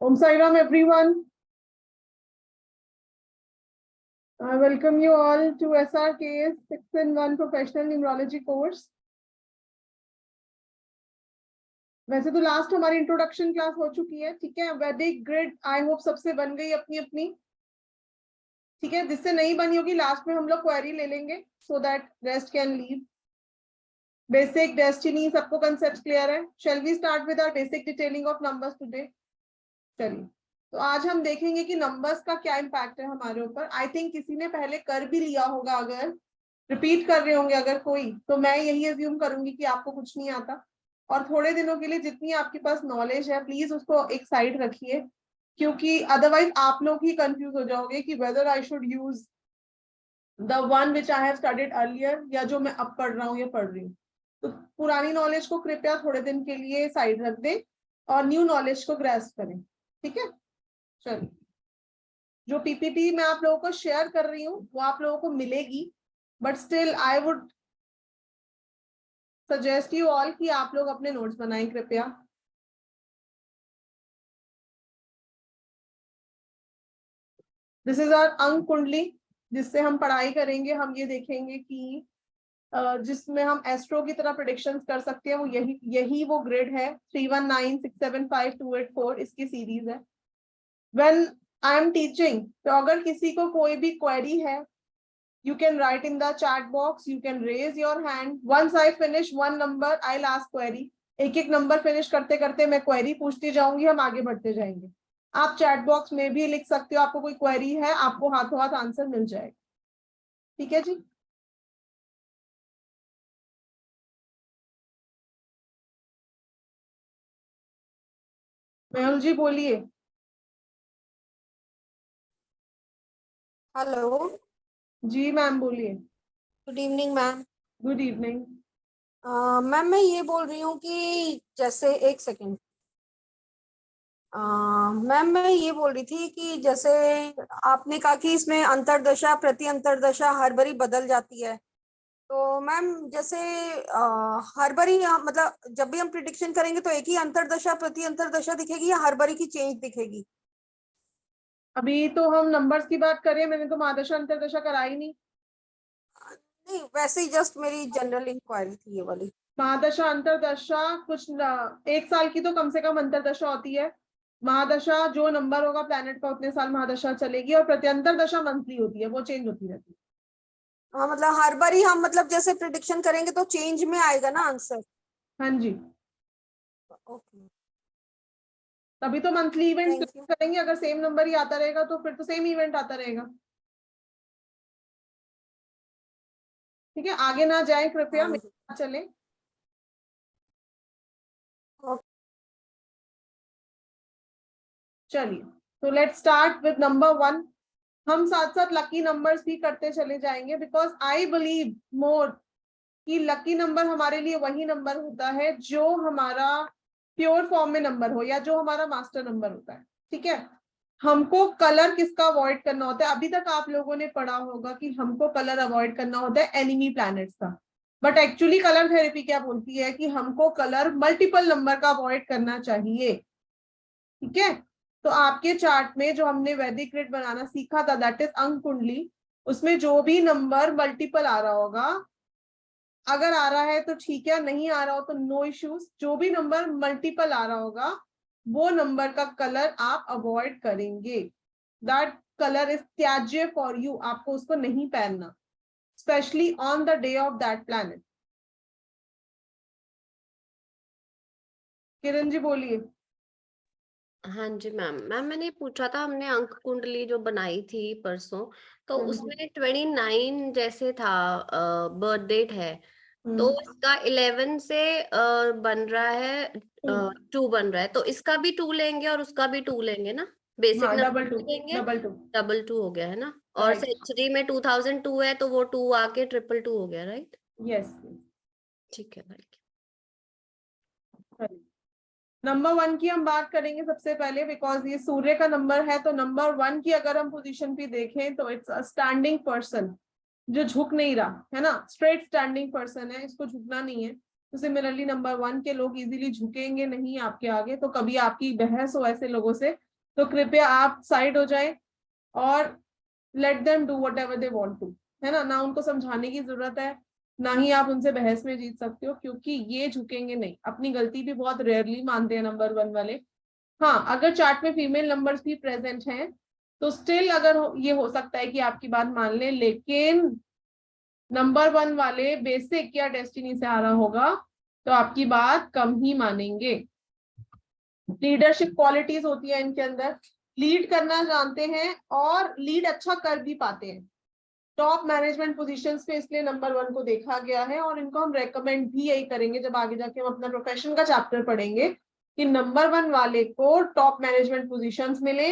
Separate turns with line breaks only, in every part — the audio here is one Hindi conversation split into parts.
Om Sai Ram, everyone. I welcome you all to SRK's 6-in-1 Professional Numerology course. वैसे तो लास्ट हमारी इंट्रोडक्शन क्लास हो चुकी है, ठीक है। वैदिक ग्रिड आई होप सबसे बन गई अपनी अपनी, ठीक है। जिससे नहीं बनी होगी लास्ट में हम लोग क्वेरी ले लेंगे so that rest can leave. Basic destiny सबको कंसेप्ट क्लियर है। Shall we start with our basic detailing of numbers today. चलिए, तो आज हम देखेंगे कि नंबर्स का क्या इम्पैक्ट है हमारे ऊपर। आई थिंक किसी ने पहले कर भी लिया होगा, अगर रिपीट कर रहे होंगे अगर कोई, तो मैं यही अज्यूम करूंगी कि आपको कुछ नहीं आता। और थोड़े दिनों के लिए जितनी आपके पास नॉलेज है प्लीज उसको एक साइड रखिए, क्योंकि अदरवाइज आप लोग ही कंफ्यूज हो जाओगे कि whether I should use the one which I have studied earlier या जो मैं अब पढ़ रहा हूँ या पढ़ रही हूँ। तो पुरानी नॉलेज को कृपया थोड़े दिन के लिए साइड रख दें और न्यू नॉलेज को ग्रैस्प करें, ठीक है। चलिए, जो पीपीटी मैं आप लोगों को शेयर कर रही हूँ वो आप लोगों को मिलेगी, but still I would suggest you all कि आप लोग अपने नोट्स बनाएं कृपया। दिस इज आवर अंक कुंडली, जिससे हम पढ़ाई करेंगे। हम ये देखेंगे कि जिसमें हम एस्ट्रो की तरह प्रेडिक्शंस कर सकते हैं, वो यही वो ग्रिड है। 3196752884 इसकी सीरीज है। व्हेन आई एम टीचिंग, तो अगर किसी को कोई भी क्वेरी है, you can write in the chat box, you can raise your hand. Once I finish one number, I'll ask query. एक एक नंबर फिनिश करते करते मैं क्वेरी पूछती जाऊंगी, हम आगे बढ़ते जाएंगे। आप चैट बॉक्स में भी लिख सकते हो, आपको कोई क्वेरी है, आपको हाथों हाथ आंसर मिल जाएगा, ठीक है जी। मेहुल जी बोलिए।
हेलो
जी मैम बोलिए।
Good evening ma'am.
Good evening.
Ma'am मैं ये बोल रही हूँ कि जैसे एक सेकेंड। मैम मैं ये बोल रही थी कि जैसे आपने कहा कि इसमें अंतर्दशा प्रति अंतर्दशा हर बारी बदल जाती है, तो मैम जैसे हर बारी मतलब जब भी हम प्रिडिक्शन करेंगे तो एक ही अंतर्दशा प्रति अंतर्दशा दिखेगी या हर बारी की चेंज दिखेगी?
अभी तो हम नंबर्स की बात करें, मैंने तो महादशा अंतरदशा कराई नहीं।
नहीं, वैसे ही जस्ट मेरी जनरल इंक्वायरी थी ये वाली।
महादशा अंतरदशा कुछ एक साल की तो कम से कम अंतरदशा होती है। महादशा जो नंबर होगा प्लैनेट का उतने साल महादशा चलेगी, और प्रत्यंतर दशा मंथली होती है, वो चेंज होती रहती है।
हाँ मतलब हर बारी हम मतलब जैसे प्रिडिक्शन करेंगे तो चेंज में आएगा ना आंसर?
हाँ जी,
ओके,
तभी तो मंथली इवेंट्स
थैंक यू।
करेंगे। अगर सेम नंबर ही आता रहेगा तो फिर तो सेम इवेंट आता रहेगा, ठीक है। आगे ना जाए कृपया,
हाँ
मेरे साथ चले। चलिए, तो लेट्स स्टार्ट विद नंबर 1। हम साथ साथ लकी नंबर्स भी करते चले जाएंगे, बिकॉज आई बिलीव मोर कि लकी नंबर हमारे लिए वही नंबर होता है जो हमारा प्योर फॉर्म में नंबर हो, या जो हमारा मास्टर नंबर होता है, ठीक है। हमको कलर किसका अवॉइड करना होता है? अभी तक आप लोगों ने पढ़ा होगा कि हमको कलर अवॉइड करना होता है एनिमी प्लैनेट्स का, बट एक्चुअली कलर थेरेपी क्या बोलती है कि हमको कलर मल्टीपल नंबर का अवॉइड करना चाहिए, ठीक है। तो आपके चार्ट में जो हमने वैदिक ग्रिड बनाना सीखा था, दैट इज अंक कुंडली, उसमें जो भी नंबर मल्टीपल आ रहा होगा, अगर आ रहा है तो ठीक है, नहीं आ रहा हो तो नो इश्यूज। जो भी नंबर मल्टीपल आ रहा होगा वो नंबर का कलर आप अवॉइड करेंगे। दैट कलर इज त्याज्य फॉर यू, आपको उसको नहीं पहनना, specially on the day of that planet. Kiran ji बोलिए।
हाँ जी मैम। मैंने पूछा था, हमने अंक कुंडली जो बनाई थी परसों, तो उसमें 29 जैसे था बर्थ डेट है, तो इसका 11 से बन रहा है 2 बन रहा है, तो इसका भी 2 लेंगे और उसका भी 2 लेंगे ना? बेसिक
हाँ,
नंबर
डबल 2।
लेंगे,
डबल 2
डबल 2 हो गया है ना? और
राइट।
सेंचुरी में 2002 है तो वो 2 आके 222 हो गया, राइट?
यस।
ठीक है भाई।
नंबर 1 की हम बात करेंगे सबसे पहले, बिकॉज ये सूर्य का नंबर है। तो नंबर 1 की अगर हम पोजीशन भी देखें तो इट्स अ स्टैंडिंग पर्सन, जो झुक नहीं रहा है ना, स्ट्रेट स्टैंडिंग पर्सन है, इसको झुकना नहीं है। तो सिमिलरली नंबर 1 के लोग इजीली झुकेंगे नहीं आपके आगे, तो कभी आपकी बहस हो ऐसे लोगों से तो कृपया आप साइड हो जाएं और let them do whatever they want to, है ना उनको समझाने की जरूरत है, ना ही आप उनसे बहस में जीत सकते हो, क्योंकि ये झुकेंगे नहीं, अपनी गलती भी बहुत रेयरली मानते हैं नंबर 1 वाले। हाँ, अगर चार्ट में फीमेल नंबर्स भी प्रेजेंट हैं तो स्टिल अगर ये हो सकता है कि आपकी बात मान ले, लेकिन नंबर 1 वाले बेसिक या डेस्टिनी से आ रहा होगा तो आपकी बात कम ही मानेंगे। लीडरशिप क्वालिटीज होती है इनके अंदर, लीड करना जानते हैं और लीड अच्छा कर भी पाते हैं। टॉप मैनेजमेंट पोजीशंस पे इसलिए नंबर 1 को देखा गया है, और इनको हम रेकमेंड भी यही करेंगे जब आगे जाके हम अपना प्रोफेशन का चैप्टर पढ़ेंगे कि नंबर 1 वाले को टॉप मैनेजमेंट पोजीशंस मिले,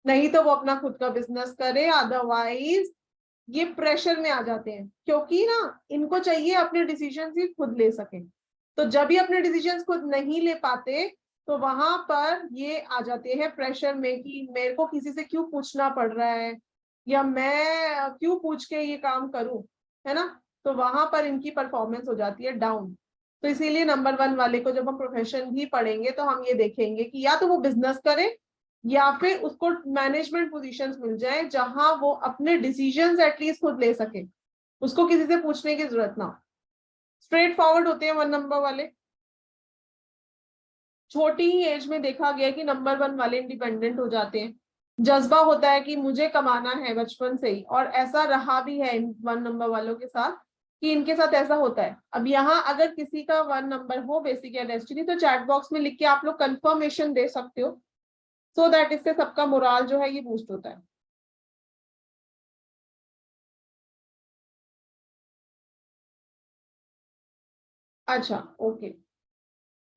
नहीं तो वो अपना खुद का बिजनेस करे, अदरवाइज ये प्रेशर में आ जाते हैं, क्योंकि ना इनको चाहिए अपने डिसीजन ही खुद ले सकें। तो जब भी अपने डिसीजन खुद नहीं ले पाते तो वहां पर ये आ जाते हैं प्रेशर में कि मेरे को किसी से क्यों पूछना पड़ रहा है, या मैं क्यों पूछ के ये काम करूं, है ना। तो वहां पर इनकी परफॉर्मेंस हो जाती है डाउन। तो इसीलिए नंबर 1 वाले को जब हम प्रोफेशन भी पढ़ेंगे तो हम ये देखेंगे कि या तो वो बिजनेस करे या फिर उसको मैनेजमेंट पोजीशंस मिल जाए जहां वो अपने डिसीजंस एटलीस्ट खुद ले सके, उसको किसी से पूछने की जरूरत ना हो। स्ट्रेट फॉरवर्ड होते हैं 1 नंबर वाले। छोटी ही एज में देखा गया कि नंबर 1 वाले इंडिपेंडेंट हो जाते हैं, जज्बा होता है कि मुझे कमाना है बचपन से ही, और ऐसा रहा भी है इन 1 नंबर वालों के साथ कि इनके साथ ऐसा होता है। अब यहाँ अगर किसी का 1 नंबर हो बेसिक या डेस्टिनी तो चैट बॉक्स में लिख के आप लोग कंफर्मेशन दे सकते हो, सो दैट इससे सबका मोराल जो है ये बूस्ट होता है। अच्छा, okay,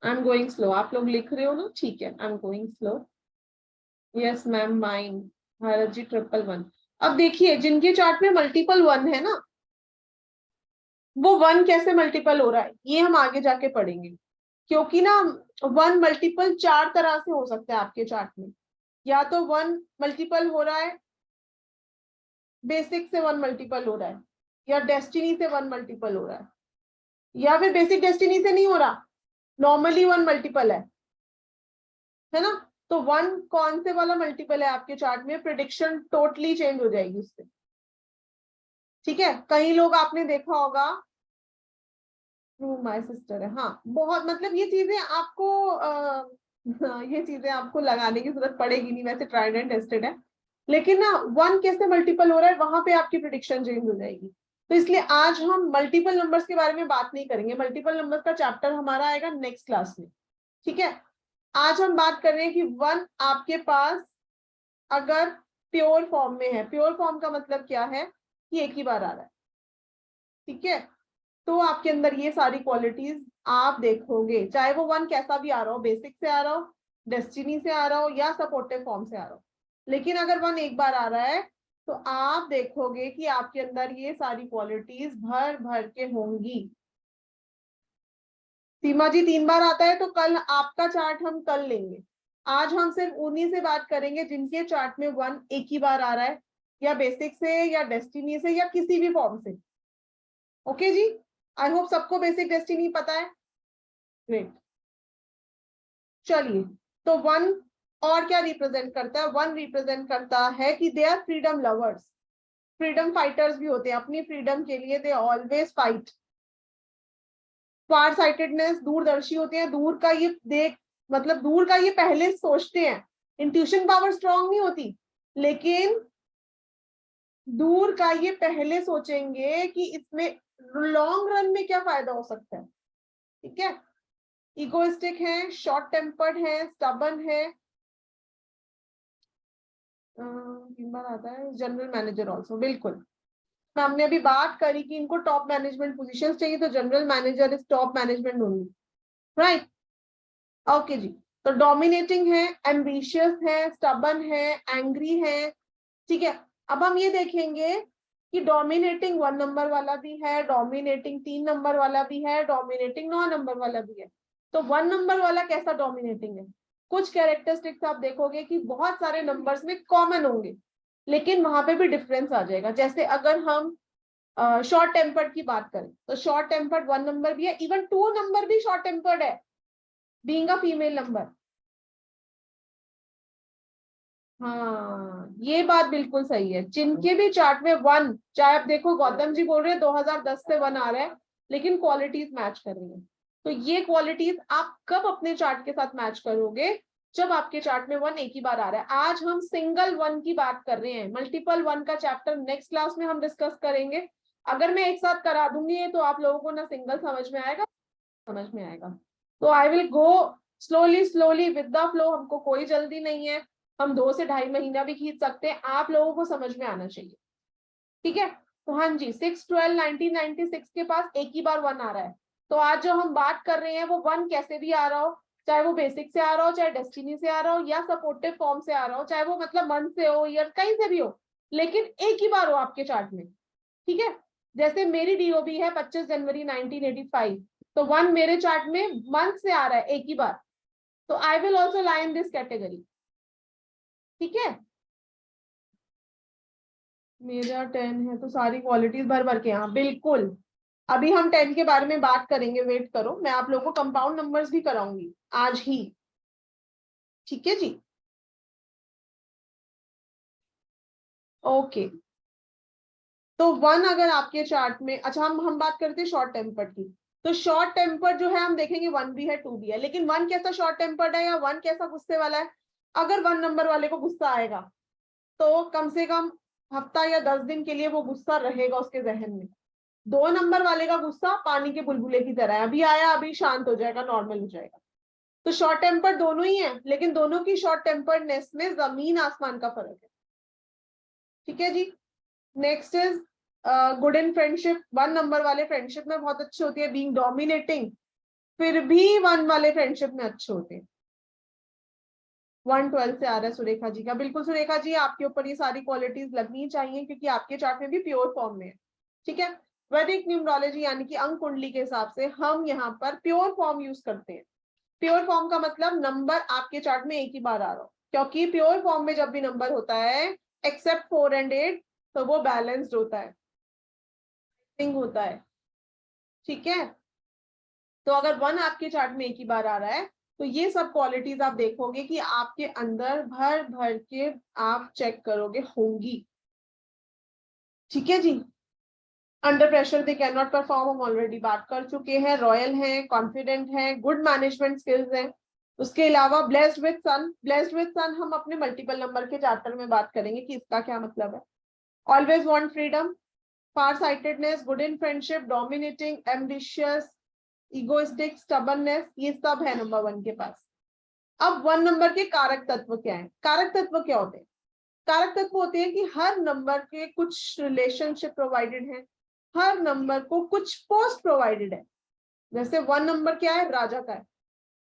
I am going slow, आप लोग लिख रहे हो ना, ठीक है, I am going slow. Yes ma'am, mine Bharat ji 111। अब देखिए जिनके चार्ट में मल्टीपल 1 है ना, वो 1 कैसे मल्टीपल हो रहा है ये हम आगे जाके पढ़ेंगे, क्योंकि ना 1 मल्टीपल 4 तरह से हो सकता है आपके चार्ट में। या तो 1 मल्टीपल हो रहा है, बेसिक से 1 मल्टीपल हो रहा है, या डेस्टिनी से 1 मल्टीपल हो रहा है, या फिर बेसिक डेस्टिनी से नहीं हो रहा, नॉर्मली 1 मल्टीपल है ना। तो 1 कौन से वाला मल्टीपल है आपके चार्ट में, प्रिडिक्शन टोटली चेंज हो जाएगी उससे। ठीक है, कई लोग आपने देखा होगा, माय सिस्टर है, हाँ बहुत, मतलब ये चीजें आपको ये चीजें आपको लगाने की जरूरत पड़ेगी नहीं, वैसे ट्राइड एंड टेस्टेड है, लेकिन ना 1 कैसे मल्टीपल हो रहा है वहां पे आपकी प्रिडिक्शन चेंज हो जाएगी। तो इसलिए आज हम मल्टीपल नंबर्स के बारे में बात नहीं करेंगे, मल्टीपल नंबर्स का चैप्टर हमारा आएगा नेक्स्ट क्लास में। ठीक है, आज हम बात कर रहे हैं कि 1 आपके पास अगर प्योर फॉर्म में है, प्योर फॉर्म का मतलब क्या है कि एक ही बार आ रहा है, ठीक है, तो आपके अंदर ये सारी क्वालिटीज आप देखोगे, चाहे वो 1 कैसा भी आ रहा हो, बेसिक से आ रहा हो, डेस्टिनी से आ रहा हो, या सपोर्टिव फॉर्म से आ रहा हो, लेकिन अगर 1 एक बार आ रहा है तो आप देखोगे कि आपके अंदर ये सारी क्वालिटीज भर भर के होंगी। सीमा जी 3 बार आता है तो कल आपका चार्ट हम कल लेंगे, आज हम सिर्फ उन्हीं से बात करेंगे जिनके चार्ट में 1 एक ही बार आ रहा है, या बेसिक से या डेस्टिनी से या किसी भी फॉर्म से। ओके जी, आई होप सबको बेसिक डेस्टिनी पता है। ग्रेट, चलिए, तो 1 और क्या रिप्रेजेंट करता है, 1 रिप्रेजेंट करता है कि they are freedom lovers, freedom fighters भी होते हैं, अपनी फ्रीडम के लिए they always fight. Far sightedness, दूरदर्शी होते हैं, दूर का ये देख, मतलब दूर का ये पहले सोचते हैं। इंट्यूशन पावर स्ट्रांग नहीं होती, लेकिन दूर का ये पहले सोचेंगे कि इसमें लॉन्ग रन में क्या फायदा हो सकता है। ठीक है, इगोइस्टिक है, शॉर्ट टेम्पर्ड है, स्टबर्न है, आता है जनरल मैनेजर ऑल्सो, बिल्कुल। हमने अभी बात करी कि इनको टॉप मैनेजमेंट पोजीशंस चाहिए, तो general manager is top management only, right. Okay जी, तो डोमिनेटिंग है, एम्बिशियस है, स्टबर्न है, एंग्री है। ठीक है, अब हम ये देखेंगे कि डोमिनेटिंग 1 नंबर वाला भी है, डोमिनेटिंग 3 नंबर वाला भी है, डोमिनेटिंग 9 नंबर वाला भी है। तो 1 नंबर वाला कैसा डोमिनेटिंग है, कुछ कैरेक्टरिस्टिक्स आप देखोगे कि बहुत सारे नंबर्स में कॉमन होंगे, लेकिन वहां पे भी डिफरेंस आ जाएगा। जैसे अगर हम शॉर्ट टेम्पर्ड की बात करें तो शॉर्ट टेम्पर्ड 1 नंबर भी है, इवन 2 नंबर भी शॉर्ट टेम्पर्ड है, बीइंग अ फीमेल नंबर। हाँ, ये बात बिल्कुल सही है। जिनके भी चार्ट में 1, चाहे आप देखो गौतम जी बोल रहे हैं 2010 से 1 आ रहा है, लेकिन क्वालिटीज मैच कर रही है। तो ये क्वालिटीज आप कब अपने चार्ट के साथ मैच करोगे? जब आपके चार्ट में 1 एक ही बार आ रहा है। आज हम सिंगल 1 की बात कर रहे हैं, मल्टीपल 1 का चैप्टर नेक्स्ट क्लास में हम डिस्कस करेंगे। अगर मैं एक साथ करा दूंगी तो आप लोगों को ना सिंगल समझ में आएगा, समझ में आएगा। तो I will go slowly slowly with the flow, हमको कोई जल्दी नहीं है, हम 2 से 2.5 महीना भी खींच सकते हैं, आप लोगों को समझ में आना चाहिए। ठीक है, तो हाँ जी, 6/12/1996 के पास एक ही बार 1 आ रहा है। तो आज जो हम बात कर रहे हैं वो 1 कैसे भी आ रहा हो, चाहे वो बेसिक से आ रहा हो, चाहे डेस्टिनी से आ रहा हो, या सपोर्टिव फॉर्म से आ रहा हो, चाहे वो मतलब मंथ से हो, ईयर कहीं से भी हो, लेकिन एक ही बार हो आपके चार्ट में। ठीक है, जैसे मेरी डीओबी है 25 जनवरी 1985, तो 1 मेरे चार्ट में मंथ से आ रहा है एक ही बार, तो I will also lie in this category. ठीक है, मेरा 10 है तो सारी क्वालिटीज भर भर के, हाँ बिल्कुल। अभी हम 10 के बारे में बात करेंगे, वेट करो, मैं आप लोगों को कंपाउंड नंबर्स भी कराऊंगी आज ही। ठीक है जी, ओके। तो 1 अगर आपके चार्ट में, अच्छा हम बात करते हैं शॉर्ट टेम्पर्ड की। तो शॉर्ट टेम्पर्ड जो है हम देखेंगे 1 भी है 2 भी है, लेकिन 1 कैसा शॉर्ट टेम्पर्ड है या 1 कैसा गुस्से वाला है? अगर 1 नंबर वाले को गुस्सा आएगा तो कम से कम हफ्ता या 10 दिन के लिए वो गुस्सा रहेगा उसके जहन में। 2 नंबर वाले का गुस्सा पानी के बुलबुले की तरह है, अभी आया अभी शांत हो जाएगा, नॉर्मल हो जाएगा। तो शॉर्ट टेम्पर्ड दोनों ही है, लेकिन दोनों की शॉर्ट टेम्पर्डनेस में जमीन आसमान का फर्क है। ठीक है जी, next is good in friendship. 1 नंबर वाले फ्रेंडशिप में बहुत अच्छे होती है, बीइंग डोमिनेटिंग, फिर भी 1 वाले फ्रेंडशिप में अच्छे होते हैं। 112 से आ रहा है सुरेखा जी का, बिल्कुल सुरेखा जी, आपके ऊपर ये सारी क्वालिटीज लगनी चाहिए क्योंकि आपके चार्ट में भी प्योर फॉर्म में है। ठीक है, वैदिक न्यूमरोलॉजी यानी कि अंक कुंडली के हिसाब से हम यहाँ पर प्योर फॉर्म यूज करते हैं। प्योर फॉर्म का मतलब नंबर आपके चार्ट में एक ही बार आ रहा हो, क्योंकि प्योर फॉर्म में जब भी नंबर होता है एक्सेप्ट 4 and 8 तो वो बैलेंस्ड होता है, होता है। ठीक है, तो अगर 1 आपके चार्ट में एक ही बार आ रहा है तो ये सब क्वालिटीज आप देखोगे कि आपके अंदर भर भर के आप चेक करोगे होंगी। ठीक है जी, under pressure they can not perform, हम ऑलरेडी बात कर चुके हैं। रॉयल हैं, कॉन्फिडेंट हैं, गुड मैनेजमेंट स्किल्स हैं। उसके अलावा blessed with sun, blessed with sun हम अपने मल्टीपल नंबर के चैप्टर में बात करेंगे कि इसका क्या मतलब है। Always want freedom, far sightedness, good in friendship, dominating, ambitious, egoistic, stubbornness, ये सब है नंबर 1 के पास। अब 1 नंबर के कारक तत्व क्या है? कारक तत्व क्या होते हैं? कारक तत्व होते हैं कि हर नंबर के कुछ रिलेशनशिप प्रोवाइडेड है, हर नंबर को कुछ पोस्ट प्रोवाइडेड है। जैसे 1 नंबर क्या है? राजा का है।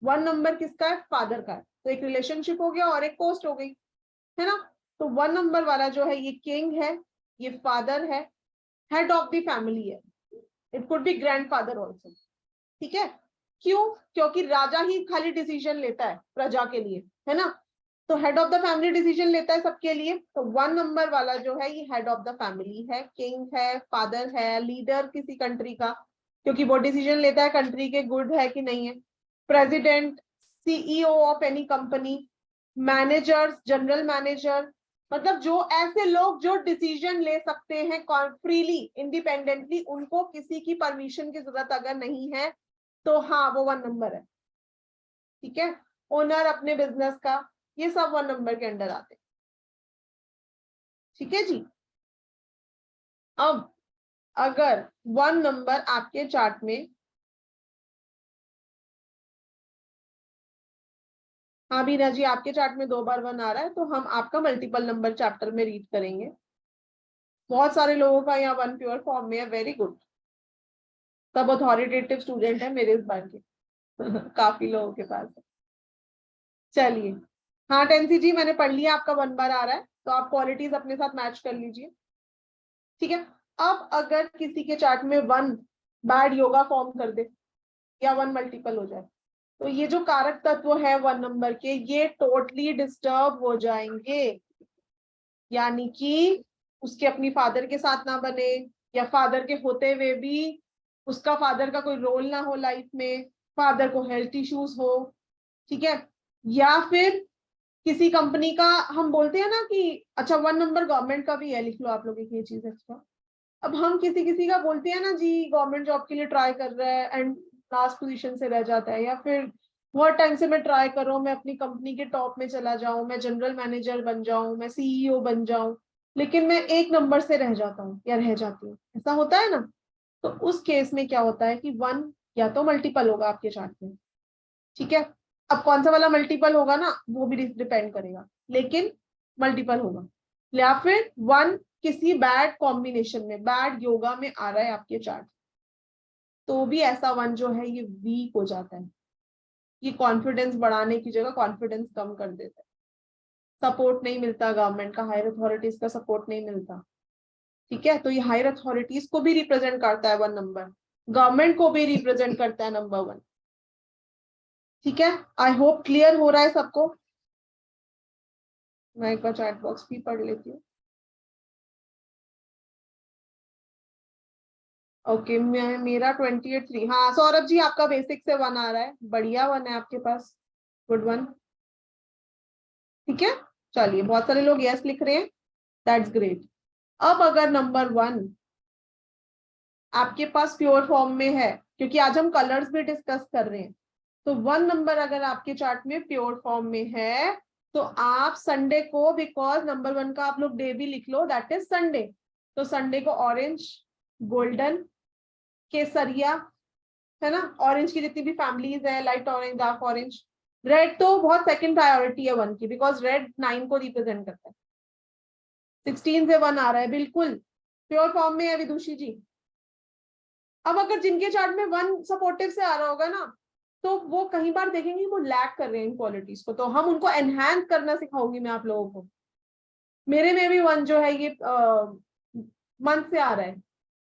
1 नंबर किसका है? फादर का है। तो एक रिलेशनशिप हो गया और एक पोस्ट हो गई, है ना? तो 1 नंबर वाला जो है ये किंग है, ये फादर है, हेड ऑफ द फैमिली है, it could be grandfather also. ठीक है, क्यों? क्योंकि राजा ही खाली डिसीजन लेता है प्रजा के लिए, है ना? तो head of the family decision लेता है सबके लिए। तो 1 नंबर वाला जो है ये हेड ऑफ द फैमिली है, किंग है, फादर है, लीडर किसी कंट्री का, क्योंकि वो डिसीजन लेता है कंट्री के गुड है कि नहीं है। President, CEO of any company, managers, general manager, मतलब जो ऐसे लोग जो डिसीजन ले सकते हैं फ्रीली, इंडिपेंडेंटली, उनको किसी की परमिशन की जरूरत अगर नहीं है तो हाँ वो 1 नंबर है। ठीक है, ओनर अपने बिजनेस का, ये सब 1 नंबर के अंडर आते हैं। ठीक है जी, अब अगर 1 नंबर आपके चार्ट में, हाँ बीना जी आपके चार्ट में 2 बार 1 आ रहा है तो हम आपका मल्टीपल नंबर चैप्टर में रीड करेंगे। बहुत सारे लोगों का यहाँ 1 प्योर फॉर्म में है, वेरी गुड, सब अथॉरिटेटिव स्टूडेंट है मेरे इस बार के काफी लोगों के पास है। चलिए, हाँ टेंसी जी मैंने पढ़ लिया, आपका 1 बार आ रहा है तो आप क्वालिटीज अपने साथ मैच कर लीजिए। ठीक है, अब अगर किसी के चार्ट में 1 बैड योगा फॉर्म कर दे या 1 मल्टीपल हो जाए तो ये जो कारक तत्व है 1 नंबर के ये टोटली डिस्टर्ब हो जाएंगे, यानी कि उसके अपनी फादर के साथ ना बने, या फादर के होते हुए भी उसका फादर का कोई रोल ना हो लाइफ में, फादर को हेल्थ इश्यूज हो। ठीक है, या फिर किसी कंपनी का हम बोलते हैं ना कि अच्छा 1 नंबर गवर्नमेंट का भी है, लिख लो आप लोग एक ये चीज एक्स्ट्रा। अब हम किसी किसी का बोलते हैं ना जी गवर्नमेंट जॉब के लिए ट्राई कर रहा है एंड लास्ट पोजीशन से रह जाता है, या फिर बहुत टाइम से मैं ट्राई कर रहा हूँ, मैं अपनी कंपनी के टॉप में चला जाऊं, मैं जनरल मैनेजर बन जाऊं, मैं सीईओ बन जाऊं, लेकिन मैं 1 नंबर से रह जाता हूँ या रह जाती हूँ, ऐसा होता है ना। तो उस केस में क्या होता है कि 1 या तो मल्टीपल होगा आपके चार्ट में, ठीक है। अब कौन सा वाला मल्टीपल होगा ना वो भी डिपेंड करेगा, लेकिन मल्टीपल होगा। या फिर 1 किसी बैड कॉम्बिनेशन में, बैड योगा में आ रहा है आपके चार्ट, तो भी ऐसा 1 जो है ये वीक हो जाता है, ये कॉन्फिडेंस बढ़ाने की जगह कॉन्फिडेंस कम कर देता है, सपोर्ट नहीं मिलता गवर्नमेंट का, हायर अथॉरिटीज का सपोर्ट नहीं मिलता, ठीक है। तो ये हायर अथॉरिटीज को भी रिप्रेजेंट करता है 1 नंबर, गवर्नमेंट को भी रिप्रेजेंट करता है नंबर 1, ठीक है। आई होप क्लियर हो रहा है सबको। मैं एक बार चैट बॉक्स भी पढ़ लेती हूँ। ओके मेरा 28 3, हाँ सौरभ जी आपका बेसिक से 1 आ रहा है, बढ़िया 1 है आपके पास, गुड 1, ठीक है। चलिए बहुत सारे लोग यस लिख रहे हैं, दैट्स ग्रेट। अब अगर नंबर 1 आपके पास प्योर फॉर्म में है, क्योंकि आज हम कलर्स भी डिस्कस कर रहे हैं, तो 1 नंबर अगर आपके चार्ट में प्योर फॉर्म में है तो आप संडे को, बिकॉज नंबर 1 का आप लोग डे भी लिख लो, दैट इज संडे, तो संडे को ऑरेंज, गोल्डन, केसरिया, है ना, ऑरेंज की जितनी भी फैमिलीज है, light orange, dark orange, red तो बहुत सेकंड प्रायोरिटी है 1 की, बिकॉज रेड 9 को रिप्रेजेंट करता है। 16 से 1 आ रहा है, बिल्कुल प्योर फॉर्म में है विदुषी जी। अब अगर जिनके चार्ट में 1 सपोर्टिव से आ रहा होगा ना, तो वो कई बार देखेंगे वो लैक कर रहे हैं इन क्वालिटीज को, तो हम उनको एनहांस करना सिखाऊंगी मैं आप लोगों को। मेरे में भी 1 जो है ये मंथ से आ रहा है,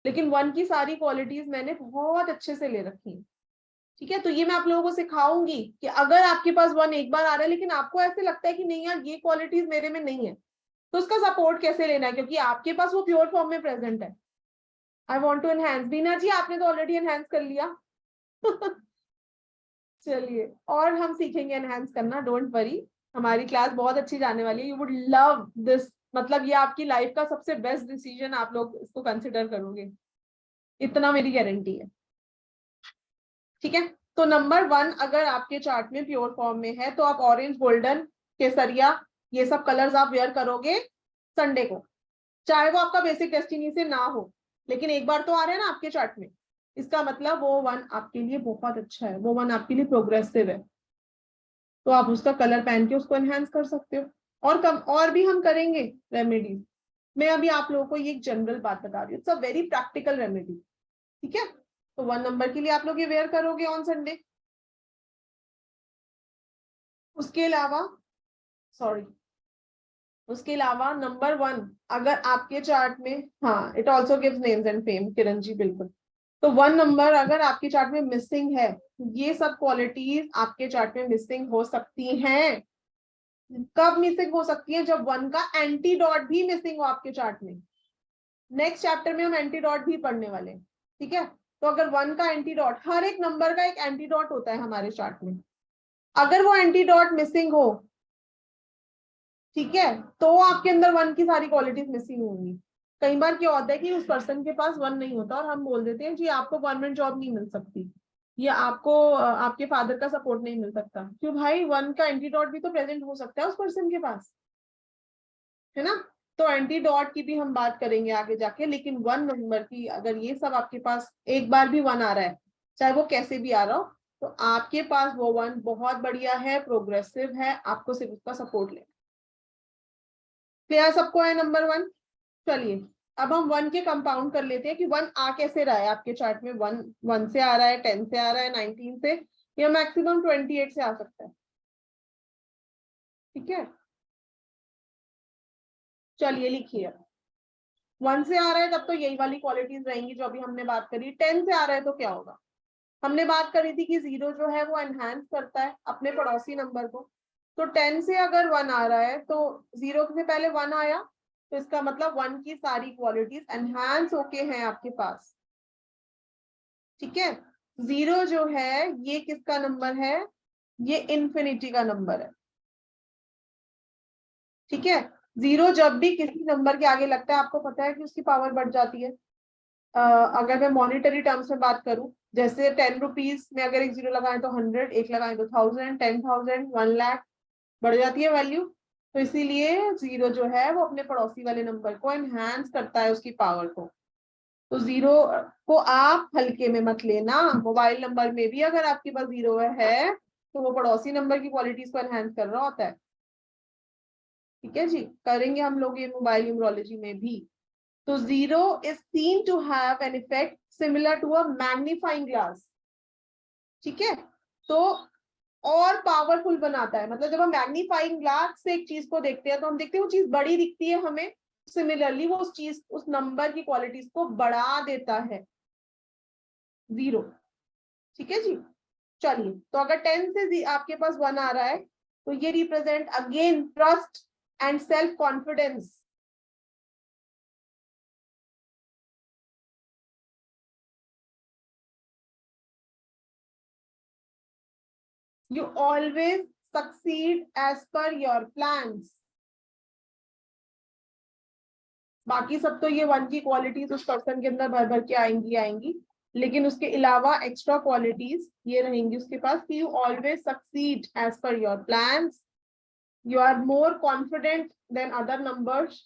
लेकिन 1 की सारी क्वालिटीज मैंने बहुत अच्छे से ले रखी है, ठीक है। तो ये मैं आप लोगों को सिखाऊंगी कि अगर आपके पास 1 एक बार आ रहा है लेकिन आपको ऐसे लगता है कि नहीं यार ये क्वालिटीज मेरे में नहीं है, तो उसका सपोर्ट कैसे लेना है, क्योंकि आपके पास वो प्योर फॉर्म में प्रेजेंट है। आई वॉन्ट टू एनहांस, बीना जी आपने तो ऑलरेडी एनहांस कर लिया चलिए और हम सीखेंगे एनहांस करना, डोंट वरी, हमारी क्लास बहुत अच्छी जाने वाली है, यू वुड लव दिस, मतलब ये आपकी लाइफ का सबसे बेस्ट डिसीजन आप लोग इसको कंसिडर करोगे, इतना मेरी गारंटी है, ठीक है। तो नंबर 1 अगर आपके चार्ट में प्योर फॉर्म में है तो आप ऑरेंज, गोल्डन, केसरिया, ये सब कलर्स आप वेयर करोगे संडे को, चाहे वो आपका बेसिक डेस्टिनी से ना हो, लेकिन एक बार तो आ रहा है ना आपके चार्ट में, इसका मतलब वो 1 आपके लिए बहुत अच्छा है, वो 1 आपके लिए प्रोग्रेसिव है, तो आप उसका कलर पहन के उसको एनहांस कर सकते हो। और कम और भी हम करेंगे रेमेडीज, मैं अभी आप लोगों को ये एक जनरल बात बता रही हूँ, it's a very practical remedy, ठीक है। तो 1 नंबर के लिए आप लोग ये वेयर करोगे ऑन संडे। उसके अलावा सॉरी उसके अलावा नंबर 1 अगर आपके चार्ट में, हाँ it also gives names and fame, Kiran ji बिल्कुल, तो 1 नंबर अगर आपके चार्ट में मिसिंग है, ये सब क्वालिटीज आपके चार्ट में मिसिंग हो सकती हैं। कब मिसिंग हो सकती है, जब 1 का एंटीडॉट भी मिसिंग हो आपके चार्ट में। नेक्स्ट चैप्टर में हम एंटीडॉट भी पढ़ने वाले हैं, ठीक है। तो अगर 1 का एंटीडॉट, हर एक नंबर का एक एंटीडॉट होता है हमारे चार्ट में, अगर वो एंटीडॉट मिसिंग हो, ठीक है, तो आपके अंदर 1 की सारी क्वालिटीज मिसिंग होंगी। कई बार क्या होता है कि उस पर्सन के पास 1 नहीं होता और हम बोल देते हैं जी आपको गवर्नमेंट जॉब नहीं मिल सकती, या आपको आपके फादर का सपोर्ट नहीं मिल सकता, क्यों भाई 1 का एंटीडॉट भी तो प्रेजेंट हो सकता है उस पर्सन के पास, है ना। तो एंटीडॉट की भी हम बात करेंगे आगे जाके, लेकिन 1 नंबर की अगर ये सब आपके पास एक बार भी 1 आ रहा है, चाहे वो कैसे भी आ रहा हो, तो आपके पास वो 1 बहुत बढ़िया है, प्रोग्रेसिव है, आपको सिर्फ उसका सपोर्ट लेना। क्लियर सबको है नंबर 1। चलिए अब हम 1 के कंपाउंड कर लेते हैं कि 1 आ कैसे रहा है आपके चार्ट में, 1 से आ रहा है, 10 से आ रहा है, 19 से, या मैक्सिमम 28 से आ सकता है, ठीक है। चलिए लिखिए 1 से आ रहा है तब तो यही वाली क्वालिटीज रहेंगी जो अभी हमने बात करी। 10 से आ रहा है तो क्या होगा, हमने बात करी थी कि 0 जो है वो एनहांस करता है अपने पड़ोसी नंबर को, तो 10 से अगर 1 आ रहा है तो 0 से पहले 1 आया, तो इसका मतलब 1 की सारी क्वालिटीज एनहांस होके हैं आपके पास, ठीक है। 0 जो है ये किसका नंबर है, ये इन्फिनिटी का नंबर है, ठीक है, 0 जब भी किसी नंबर के आगे लगता है आपको पता है कि उसकी पावर बढ़ जाती है। अगर मैं मॉनिटरी टर्म्स में बात करूं, जैसे 10 रुपीज में अगर एक 0 लगाएं तो 100, एक लगाएं तो 1000, 10,000, 1 लाख, बढ़ जाती है वैल्यू। तो इसीलिए 0 जो है वो अपने पड़ोसी वाले नंबर को एनहांस करता है, उसकी पावर को। तो 0 को आप हल्के में मत लेना। मोबाइल नंबर में भी अगर आपके पास 0 है तो वो पड़ोसी नंबर की क्वालिटीज को एनहांस कर रहा होता है। ठीक है जी, करेंगे हम लोग ये मोबाइल न्यूमरोलॉजी में भी। तो 0 is seen to have an effect similar to a magnifying glass। ठीक है, तो और पावरफुल बनाता है, मतलब जब हम मैग्नीफाइंग ग्लास से एक चीज को देखते हैं तो हम देखते हैं वो चीज बड़ी दिखती है हमें, सिमिलरली वो उस चीज, उस नंबर की क्वालिटीज को बढ़ा देता है 0। ठीक है जी, चलिए, तो अगर 10 से आपके पास 1 आ रहा है तो ये represent again trust and self confidence. You always succeed as per your plans। बाकी सब तो ये 1 की क्वालिटीज उस पर्सन के अंदर भर भर के आएंगी, लेकिन उसके अलावा एक्स्ट्रा क्वालिटीज ये रहेंगी उसके पास कि you always succeed as per your plans, you are more confident than other numbers.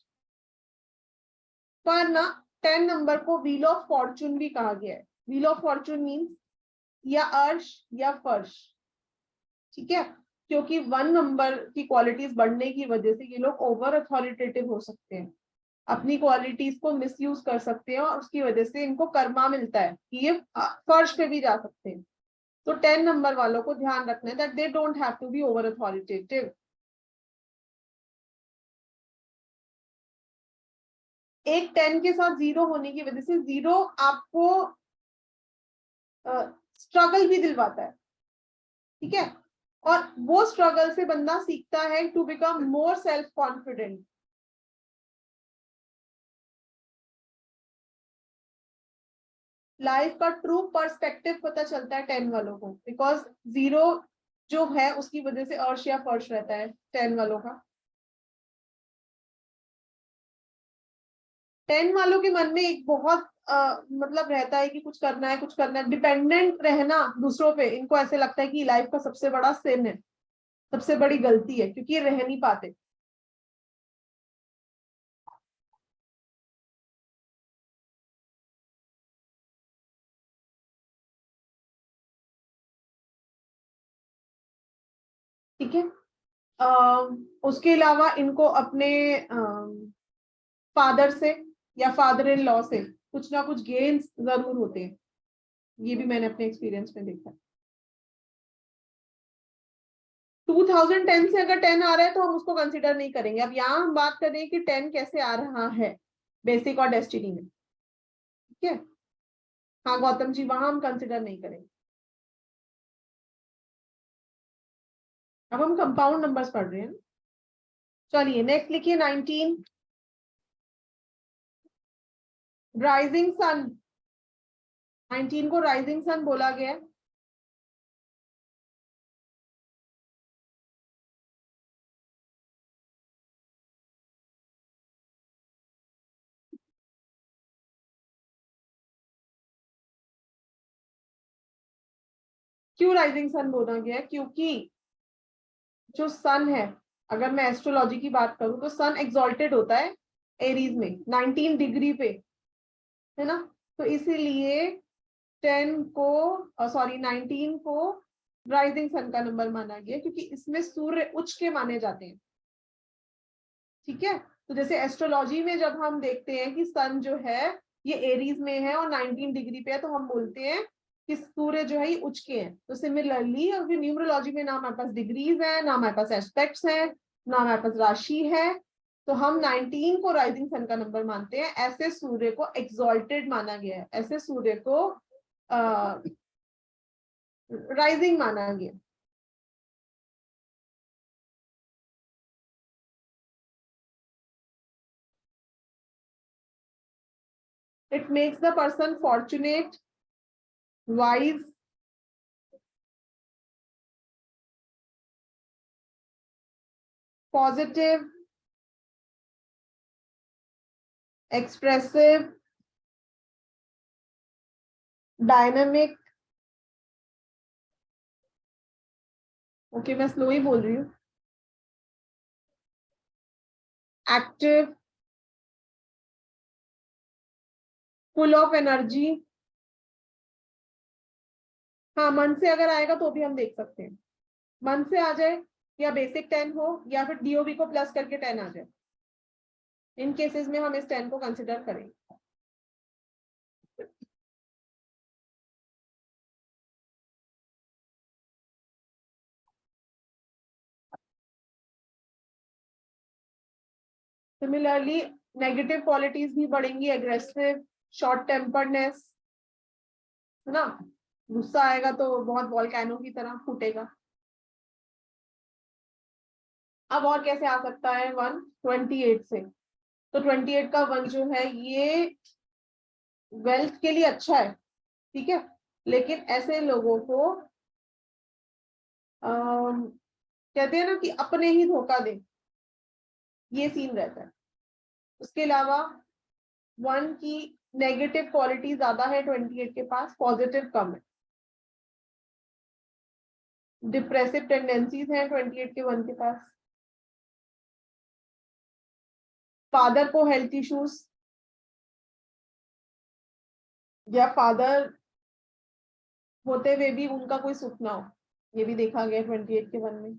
पर ना 10 नंबर को व्हील ऑफ फॉर्चून भी कहा गया है। व्हील ऑफ फॉर्चून मीन्स या अर्श या फर्श। ठीक है, क्योंकि 1 नंबर की क्वालिटीज बढ़ने की वजह से ये लोग ओवर अथॉरिटेटिव हो सकते हैं, अपनी क्वालिटीज को मिसयूज कर सकते हैं और उसकी वजह से इनको कर्मा मिलता है कि ये फर्श पे भी जा सकते हैं। तो 10 नंबर वालों को ध्यान रखना है that they don't have to be over authoritative. एक 10 के साथ 0 होने की वजह से 0 आपको स्ट्रगल भी दिलवाता है। ठीक है, और वो स्ट्रगल से बंदा सीखता है to become more self confident. Life का ट्रू पर्सपेक्टिव पता चलता है 10 वालों को, बिकॉज 0 जो है उसकी वजह से अर्श या फर्श रहता है 10 वालों का। 10 वालों के मन में एक बहुत मतलब रहता है कि कुछ करना है, कुछ करना है, डिपेंडेंट रहना दूसरों पे इनको ऐसे लगता है कि लाइफ का सबसे बड़ा सिन है, सबसे बड़ी गलती है, क्योंकि ये रह नहीं पाते। ठीक है, उसके अलावा इनको अपने फादर से या फादर इन लॉ से कुछ ना कुछ गेन्स जरूर होते हैं, ये भी मैंने अपने एक्सपीरियंस में देखा। 2010 से अगर 10 आ रहा है तो हम उसको कंसिडर नहीं करेंगे। अब यहाँ हम बात करें कि 10 कैसे आ रहा है बेसिक और डेस्टिनी में। ठीक है, हाँ गौतम जी, वहां हम कंसिडर नहीं करेंगे। अब हम कंपाउंड नंबर्स पढ़ रहे हैं। चलिए नेक्स्ट लिखिए 19, राइजिंग सन। 19 को राइजिंग सन बोला गया। क्यों राइजिंग सन बोला गया? क्योंकि जो सन है, अगर मैं एस्ट्रोलॉजी की बात करूं तो सन एक्सॉल्टेड होता है एरीज में 19 डिग्री पे, है ना। तो इसीलिए 10 को, सॉरी 19 को राइजिंग सन का नंबर माना गया, क्योंकि इसमें सूर्य उच्च के माने जाते हैं। ठीक है, तो जैसे एस्ट्रोलॉजी में जब हम देखते हैं कि सन जो है ये एरीज में है और 19 डिग्री पे है, तो हम बोलते हैं कि सूर्य जो है ये उच्च के हैं। तो सिमिलरली अभी न्यूमरोलॉजी में ना हमारे पास डिग्रीज है, ना हमारे पास एस्पेक्ट्स है, ना हमारे पास राशि है, तो हम 19 को राइजिंग सन का नंबर मानते हैं। ऐसे सूर्य को एक्सॉल्टेड माना गया है, ऐसे सूर्य को राइजिंग माना गया। It makes the person fortunate, wise, positive, expressive, dynamic, okay मैं स्लो ही बोल रही हूँ, एक्टिव, फुल ऑफ एनर्जी। हाँ मन से अगर आएगा तो भी हम देख सकते हैं, मन से आ जाए या बेसिक 10 हो या फिर डीओबी को प्लस करके 10 आ जाए, इन केसेस में हम इस 10 को कंसिडर करेंगे। सिमिलरली नेगेटिव क्वालिटीज भी बढ़ेंगी, एग्रेसिव, शॉर्ट टेम्पर्डनेस, है ना, गुस्सा आएगा तो बहुत वॉल्केनो की तरह फूटेगा। अब और कैसे आ सकता है 1 28 से, तो 28 का 1 जो है ये वेल्थ के लिए अच्छा है, ठीक है, लेकिन ऐसे लोगों को कहते हैं ना कि अपने ही धोखा दे, ये सीन रहता है। उसके अलावा 1 की नेगेटिव क्वालिटी ज्यादा है 28 के पास, पॉजिटिव कम है। डिप्रेसिव टेंडेंसीज हैं 28 के 1 के पास। फादर को हेल्थ इश्यूज या फादर होते हुए भी उनका कोई सुख ना हो, ये भी देखा गया 28 के 1 में।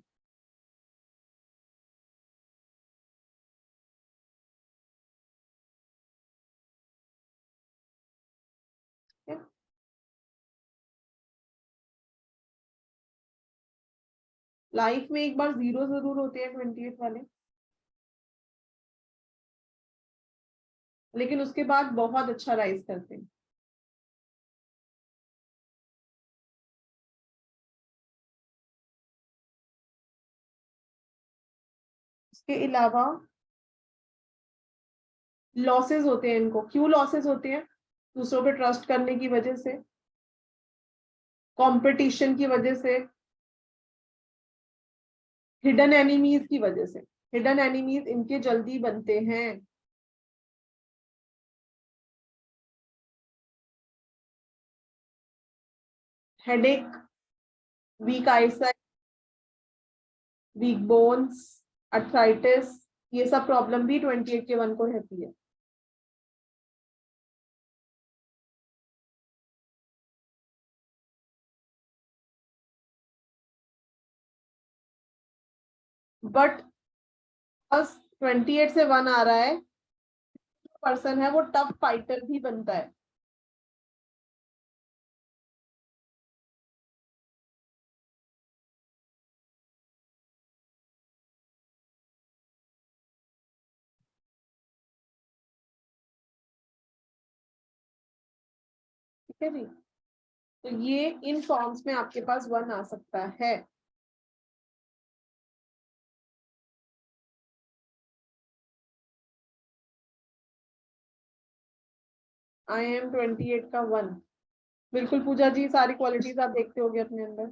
लाइफ में एक बार 0 जरूर होते हैं 28 वाले, लेकिन उसके बाद बहुत अच्छा राइज करते हैं। इसके अलावा लॉसेस होते हैं इनको। क्यों लॉसेस होते हैं? दूसरों पे ट्रस्ट करने की वजह से, कंपटीशन की वजह से, हिडन एनिमीज की वजह से। हिडन एनिमीज इनके जल्दी बनते हैं। Headache, weak eyesight, weak bones, arthritis, ये सब प्रॉब्लम भी 28 के 1 को रहती है। बट बस 28 से 1 आ रहा है, पर्सन है वो टफ फाइटर भी बनता है। ठीक है जी, तो ये इन फॉर्म्स में आपके पास 1 आ सकता है। IM 28 का 1, बिल्कुल पूजा जी, सारी क्वालिटीज आप देखते होगे अपने अंदर।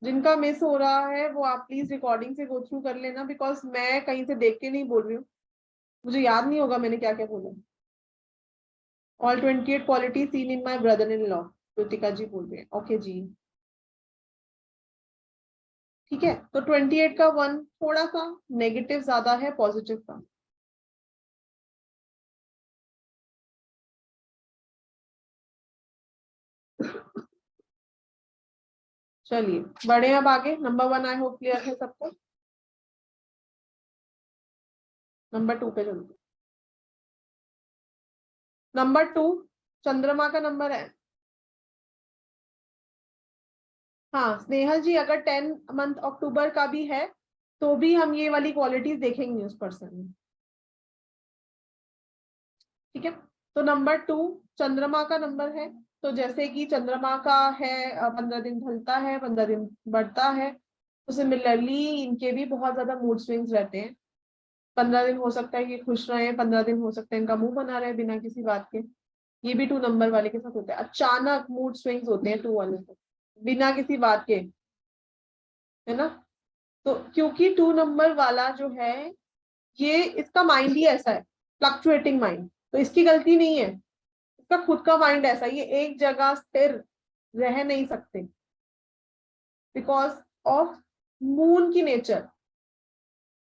जिनका मिस हो रहा है वो आप प्लीज रिकॉर्डिंग से गो थ्रू कर लेना, बिकॉज मैं कहीं से देख के नहीं बोल रही हूँ, मुझे याद नहीं होगा मैंने क्या क्या बोला। All 28 quality seen in my brother in law, Jyotika ji बोल रहे हैं। ओके जी, ठीक है, तो 28 का 1 थोड़ा सा नेगेटिव ज्यादा है पॉजिटिव का। चलिए बढ़े अब आगे। नंबर 1 आई होप क्लियर है सबको। नंबर 2 पे चलते। नंबर 2 चंद्रमा का नंबर है। हाँ स्नेहल जी, अगर 10 मंथ अक्टूबर का भी है तो भी हम ये वाली क्वालिटीज देखेंगे उस पर्सन में। ठीक है, तो नंबर 2 चंद्रमा का नंबर है, तो जैसे कि चंद्रमा का है 15 दिन ढलता है, 15 दिन बढ़ता है, तो सिमिलरली इनके भी बहुत ज्यादा मूड स्विंग्स रहते हैं। 15 दिन हो सकता है कि खुश रहे, 15 दिन हो सकता है इनका मुंह बना रहे बिना किसी बात के। ये भी 2 नंबर वाले के साथ होता है, अचानक मूड स्विंग्स होते हैं 2 वाले को बिना किसी बात के, है ना। तो क्योंकि 2 नंबर वाला जो है ये इसका माइंड ही ऐसा है, फ्लक्चुएटिंग माइंड, तो इसकी गलती नहीं है, इसका खुद का माइंड ऐसा, ये एक जगह स्थिर रह नहीं सकते बिकॉज ऑफ मून की नेचर।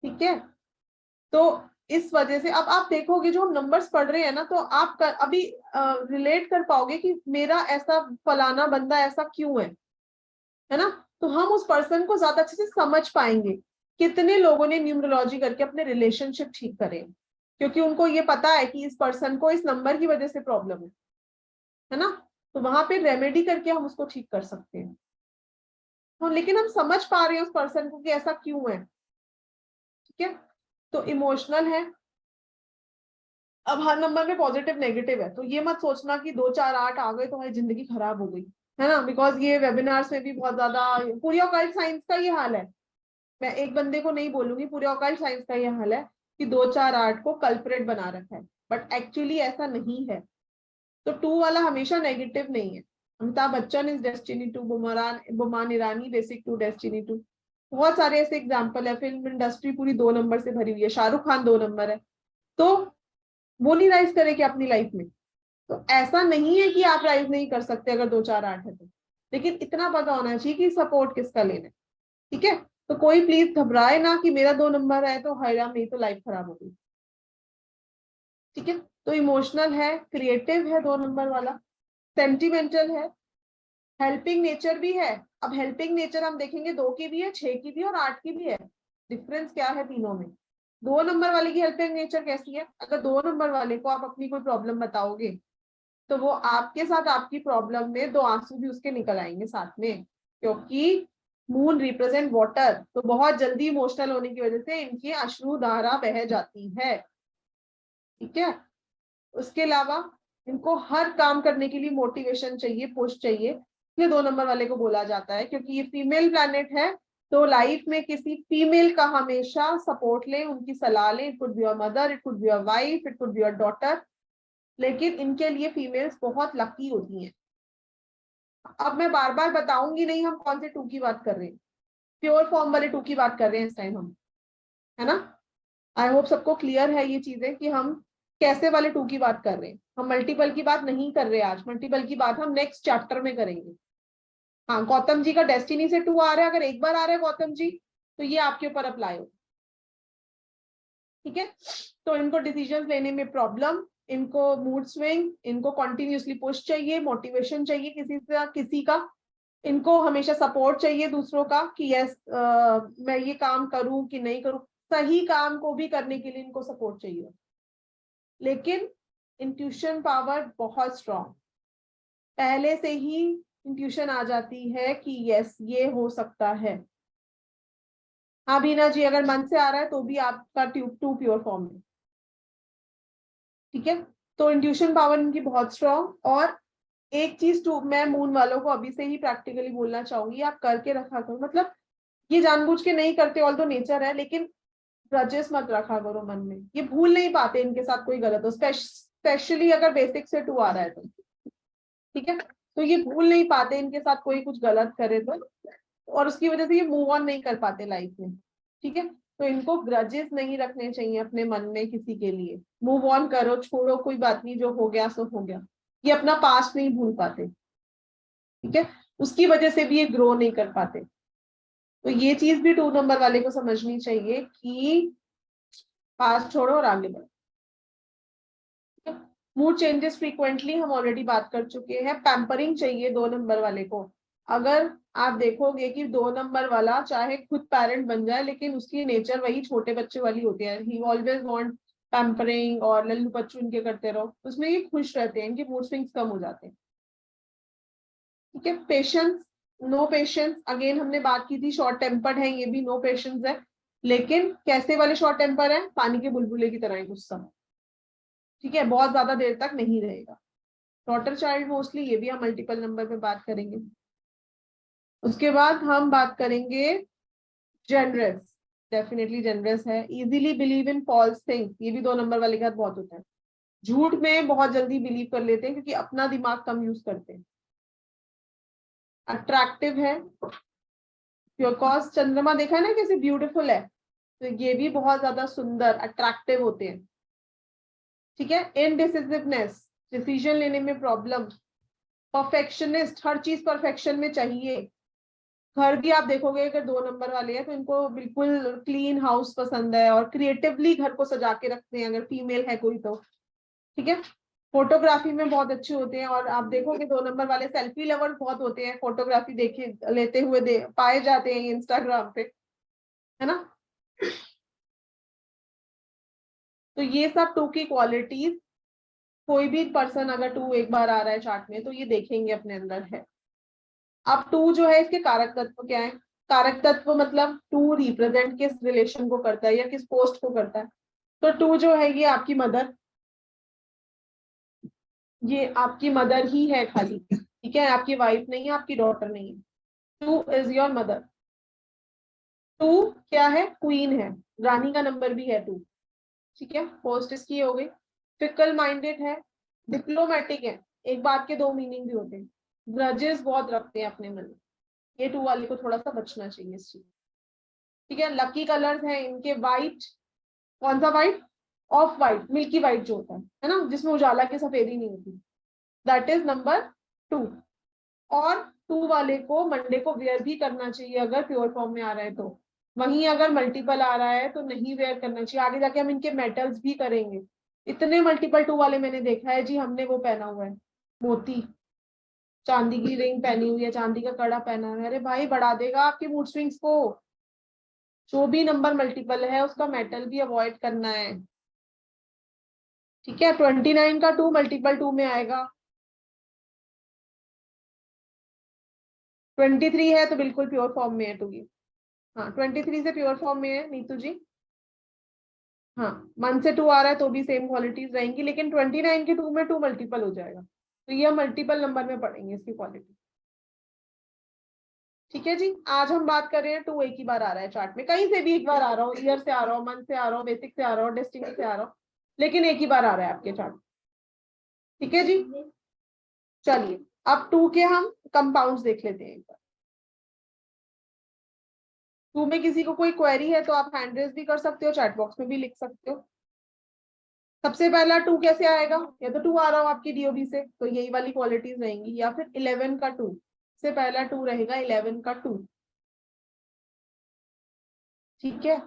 ठीक है, तो इस वजह से अब आप देखोगे जो हम नंबर्स पढ़ रहे हैं ना, तो आप अभी रिलेट कर पाओगे कि मेरा ऐसा फलाना बंदा ऐसा क्यों है ना, तो हम उस पर्सन को ज्यादा अच्छे से समझ पाएंगे। कितने लोगों ने न्यूमरोलॉजी करके अपने रिलेशनशिप ठीक करे, क्योंकि उनको ये पता है कि इस पर्सन को इस नंबर की वजह से प्रॉब्लम है ना, तो वहां पे रेमेडी करके हम उसको ठीक कर सकते हैं। तो लेकिन हम समझ पा रहे हैं उस पर्सन को कि ऐसा क्यों है। ठीक है, तो इमोशनल है। अब हर नंबर में पॉजिटिव नेगेटिव है, तो ये मत सोचना कि 2 4 8 आ गए तो हमारी जिंदगी खराब हो गई, है ना, बिकॉज ये वेबिनार्स में भी बहुत ज्यादा पूरी ऑकल्ट साइंस का ये हाल है। मैं एक बंदे को नहीं बोलूंगी, पूरे ऑकल्ट साइंस का ये हाल है कि 2 4 8 को कल्परेट बना रखा है, बट एक्चुअली ऐसा नहीं है। तो 2 वाला हमेशा नेगेटिव नहीं है। Amitabh Bachchan is destiny two, Boman Irani basic two destiny two, बहुत सारे ऐसे एग्जाम्पल है। फिल्म इंडस्ट्री पूरी 2 नंबर से भरी हुई है, शाहरुख खान 2 नंबर है, तो वो नहीं राइज करेगी अपनी लाइफ में। तो ऐसा नहीं है कि आप राइज नहीं कर सकते अगर 2 4 8 है तो, लेकिन इतना पता होना चाहिए कि सपोर्ट किसका लेना है। ठीक है, तो कोई प्लीज घबराए ना कि मेरा 2 नंबर है तो हैरान, मेरी तो लाइफ खराब हो गई। ठीक है, तो इमोशनल है, क्रिएटिव है 2 नंबर वाला, सेंटिमेंटल है, हेल्पिंग नेचर भी है। अब हेल्पिंग नेचर हम देखेंगे 2 की भी है, 6 की भी और 8 की भी है। डिफरेंस क्या है तीनों में? 2 नंबर वाले की हेल्पिंग नेचर कैसी है? अगर 2 नंबर वाले को आप अपनी कोई प्रॉब्लम बताओगे तो वो आपके साथ आपकी प्रॉब्लम में 2 आंसू भी उसके निकल आएंगे साथ में, क्योंकि मून रिप्रेजेंट वाटर, तो बहुत जल्दी इमोशनल होने की वजह से इनकी अश्रु धारा बह जाती है। ठीक है, उसके अलावा इनको हर काम करने के लिए मोटिवेशन चाहिए, पुश चाहिए, इसलिए 2 नंबर वाले को बोला जाता है, क्योंकि ये फीमेल प्लैनेट है, तो लाइफ में किसी फीमेल का हमेशा सपोर्ट लें, उनकी सलाह लें। It could be your mother, it could be your wife, it could be your daughter, लेकिन इनके लिए फीमेल्स बहुत लकी होती हैं। अब मैं बार बार बताऊंगी नहीं हम कौन से 2 की बात कर रहे हैं, प्योर फॉर्म वाले 2 की बात कर रहे हैं इस टाइम हम, है ना। आई होप सबको क्लियर है ये चीजें कि हम कैसे वाले 2 की बात कर रहे हैं। हम मल्टीपल की बात नहीं कर रहे आज, मल्टीपल की बात हम नेक्स्ट चैप्टर में करेंगे। हाँ, गौतम जी का डेस्टिनी से 2 आ रहा है, अगर एक बार आ रहा है गौतम जी तो ये आपके ऊपर अप्लाई हो। ठीक है, तो इनको डिसीजन लेने में प्रॉब्लम, इनको मूड स्विंग, इनको कॉन्टिन्यूसली पुश चाहिए, मोटिवेशन चाहिए किसी का, इनको हमेशा सपोर्ट चाहिए दूसरों का कि यस मैं ये काम करूं कि नहीं करूं, सही काम को भी करने के लिए इनको सपोर्ट चाहिए। लेकिन इंट्यूशन पावर बहुत स्ट्रांग, पहले से ही इंट्यूशन आ जाती है कि यस ये हो सकता है। हाँ बीना जी, अगर मन से आ रहा है तो भी आपका 2 प्योर फॉर्म है। ठीक है, तो इंट्यूशन पावर इनकी बहुत स्ट्रांग। और एक चीज मैं मून वालों को अभी से ही प्रैक्टिकली बोलना चाहूंगी, आप करके रखा करो, मतलब ये जानबूझ के नहीं करते, ऑल तो नेचर है, लेकिन ग्रजेस मत रखा करो मन में। ये भूल नहीं पाते इनके साथ कोई गलत हो, स्पेशली अगर बेसिक से 2 आ रहा है तो। ठीक है, तो ये भूल नहीं पाते इनके साथ कोई कुछ गलत करे तो, और उसकी वजह से ये मूव ऑन नहीं कर पाते लाइफ में। ठीक है, तो इनको ग्रजेस नहीं रखने चाहिए अपने मन में किसी के लिए। मूव ऑन करो, छोड़ो, कोई बात नहीं, जो हो गया सो हो गया। ये अपना पास्ट नहीं भूल पाते। ठीक है, उसकी वजह से भी ये ग्रो नहीं कर पाते। तो ये चीज भी 2 नंबर वाले को समझनी चाहिए कि पास्ट छोड़ो और आगे बढ़ो। मूड चेंजेस फ्रीक्वेंटली हम ऑलरेडी बात कर चुके हैं। पैम्परिंग चाहिए 2 नंबर वाले को। अगर आप देखोगे कि 2 नंबर वाला चाहे खुद पेरेंट बन जाए, लेकिन उसकी नेचर वही छोटे बच्चे वाली होती है, ही ऑलवेज वांट पैम्परिंग और लल्लू पच्चू इनके करते रहो, उसमें ये खुश रहते हैं, इनके मूड स्विंग्स कम हो जाते हैं। ठीक है, पेशेंस, नो पेशेंस, अगेन हमने बात की थी, शॉर्ट टेम्पर्ड है, ये भी नो पेशेंस है, लेकिन कैसे वाले शॉर्ट टेम्पर है? पानी के बुलबुले की तरह है गुस्सा। ठीक है, बहुत ज्यादा देर तक नहीं रहेगा। डॉटर चाइल्ड मोस्टली, ये भी हम मल्टीपल नंबर पे बात करेंगे। उसके बाद हम बात करेंगे जनरस, डेफिनेटली जनरस है। Easily believe in false things, ये भी 2 नंबर वाले के साथ बहुत होता है। झूठ में बहुत जल्दी बिलीव कर लेते हैं क्योंकि अपना दिमाग कम यूज करते हैं। अट्रैक्टिव है, बिकॉज चंद्रमा देखा है ना कैसे ब्यूटीफुल है, तो ये भी बहुत ज्यादा सुंदर अट्रैक्टिव होते हैं। ठीक है, इनडिसिसिवनेस, डिसीजन लेने में प्रॉब्लम, परफेक्शनिस्ट, हर चीज परफेक्शन में चाहिए। घर भी आप देखोगे अगर 2 नंबर वाले हैं तो इनको बिल्कुल क्लीन हाउस पसंद है और क्रिएटिवली घर को सजा के रखते हैं अगर फीमेल है कोई तो। ठीक है, फोटोग्राफी में बहुत अच्छे होते हैं और आप देखोगे 2 नंबर वाले सेल्फी लवर्स बहुत होते हैं, फोटोग्राफी देखे लेते हुए पाए जाते हैं इंस्टाग्राम पे, है ना। तो ये सब 2 की क्वालिटीज, कोई भी पर्सन अगर 2 एक बार आ रहा है चार्ट में तो ये देखेंगे अपने अंदर है। अब 2 जो है इसके कारक तत्व क्या है? कारक तत्व मतलब 2 रिप्रेजेंट किस रिलेशन को करता है या किस पोस्ट को करता है। तो 2 जो है ये आपकी मदर, ये आपकी मदर ही है खाली, ठीक है, आपकी वाइफ नहीं है, आपकी डॉटर नहीं है। 2 इज योर मदर। 2 क्या है? क्वीन है, रानी का नंबर भी है 2। ठीक है, पोस्ट इसकी हो गई। फिकल माइंडेड है, डिप्लोमेटिक है, एक बात के 2 मीनिंग भी होते हैं, ग्रजेस बहुत रखते हैं अपने मन में, ये 2 वाले को थोड़ा सा बचना चाहिए इस चीज। ठीक है, लकी कलर्स हैं इनके वाइट, कौन सा white? Of white, milky white जो होता है ना, जिसमें उजाला की सफेदी नहीं होती, दैट इज नंबर 2। और 2 वाले को मंडे को वेयर भी करना चाहिए अगर प्योर फॉर्म में आ रहा है तो, वहीं अगर मल्टीपल आ रहा है तो नहीं वेयर करना चाहिए। आगे जाके हम इनके मेटल्स भी करेंगे। इतने मल्टीपल 2 वाले मैंने देखा है जी, हमने वो पहना हुआ है मोती, चांदी की रिंग पहनी हुई है, चांदी का कड़ा पहना हुआ है। अरे भाई बढ़ा देगा आपके मूड स्विंग्स को। जो भी नंबर मल्टीपल है उसका मेटल भी अवॉइड करना है। ठीक है, 29 का 2 मल्टीपल 2 में आएगा। 23 है तो बिल्कुल प्योर फॉर्म में है 2 ये। हाँ, 23 से प्योर फॉर्म में है नीतू जी। हाँ, 1 से 2 आ रहा है तो भी सेम क्वालिटीज रहेंगी, लेकिन 29 के 2 में 2 मल्टीपल हो जाएगा, तो ये मल्टीपल नंबर में पढ़ेंगे इसकी क्वालिटी। ठीक है जी, आज हम बात कर रहे हैं 2 एक ही बार आ रहा है चार्ट में, कहीं से भी एक बार आ रहा हो, ईयर से आ रहा हो, मंथ से आ रहा हो, बेसिक से आ रहा हो, डेस्टिनी से आ रहा हो, लेकिन एक ही बार आ रहा है आपके चार्ट। ठीक है जी, चलिए अब 2 के हम कंपाउंड्स देख लेते हैं एक बार। 2 में किसी को कोई क्वेरी है तो आप हैंड रेज भी कर सकते हो, चैट बॉक्स में भी लिख सकते हो। सबसे पहला 2 कैसे आएगा? या तो 2 आ रहा हो आपकी डीओबी से तो यही वाली क्वालिटीज रहेंगी, या फिर 11 का 2 से पहला 2 रहेगा 11 का 2। ठीक है,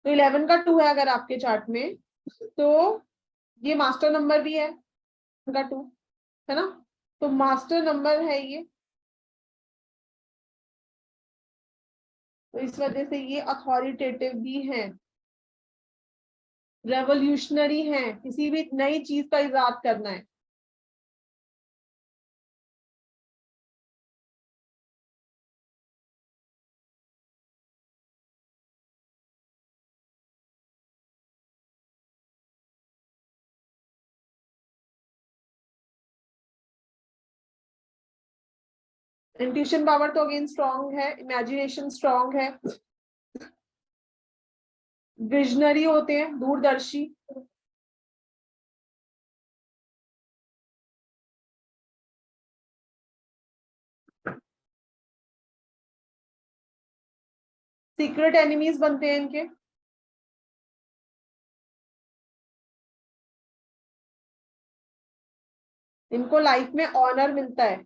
तो 11 का 2 है अगर आपके चार्ट में, तो ये मास्टर नंबर भी है का 2, है ना, तो मास्टर नंबर है ये, तो इस वजह से ये अथॉरिटेटिव भी है, रेवोल्यूशनरी है, किसी भी नई चीज का इजाद करना है। इंट्यूशन पावर तो अगेन स्ट्रांग है, इमेजिनेशन स्ट्रांग है, विजनरी होते हैं, दूरदर्शी, सीक्रेट एनिमीज बनते हैं इनके, इनको लाइफ में ऑनर मिलता है।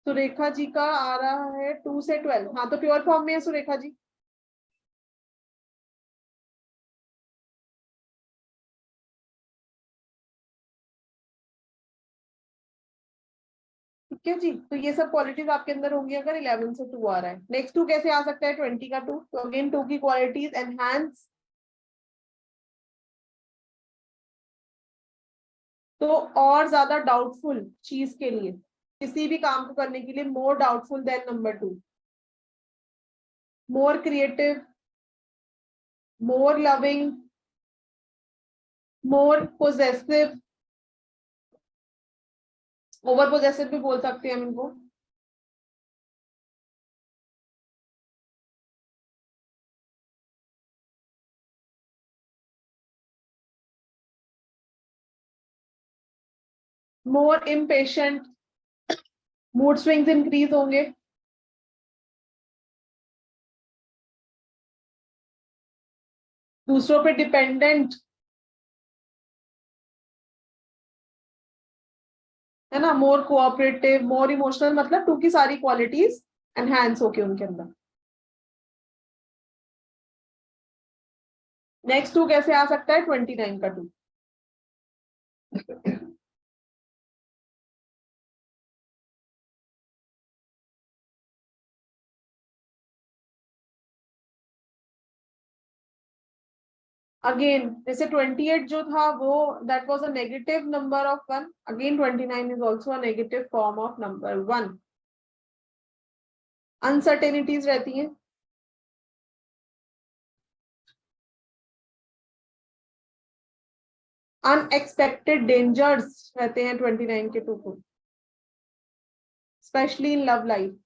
सुरेखा जी का आ रहा है 2 से 12, हाँ तो प्योर फॉर्म में है सुरेखा जी। ठीक है जी, तो ये सब क्वालिटीज आपके अंदर होंगी अगर 11 से 2 आ रहा है। नेक्स्ट 2 कैसे आ सकता है? 20 का 2, तो अगेन 2 की क्वालिटीज एनहांस, तो और ज्यादा डाउटफुल चीज के लिए, किसी भी काम को करने के लिए more doubtful than number 2, more creative, more loving, more possessive, over possessive भी बोल सकते हैं हम इनको। More impatient, mood swings increase होंगे, दूसरों पे डिपेंडेंट, है ना, मोर कोऑपरेटिव, मोर इमोशनल, मतलब टू की सारी क्वालिटीज एनहांस होके उनके अंदर। नेक्स्ट टू कैसे आ सकता है? 29 का टू। अगेन जैसे 28 जो था वो that was a negative number of 1, again 29 is also a negative form of number 1। Uncertainties रहती हैं, अनएक्सपेक्टेड डेंजर्स रहते हैं 29 के टू को, स्पेशली इन लव लाइफ,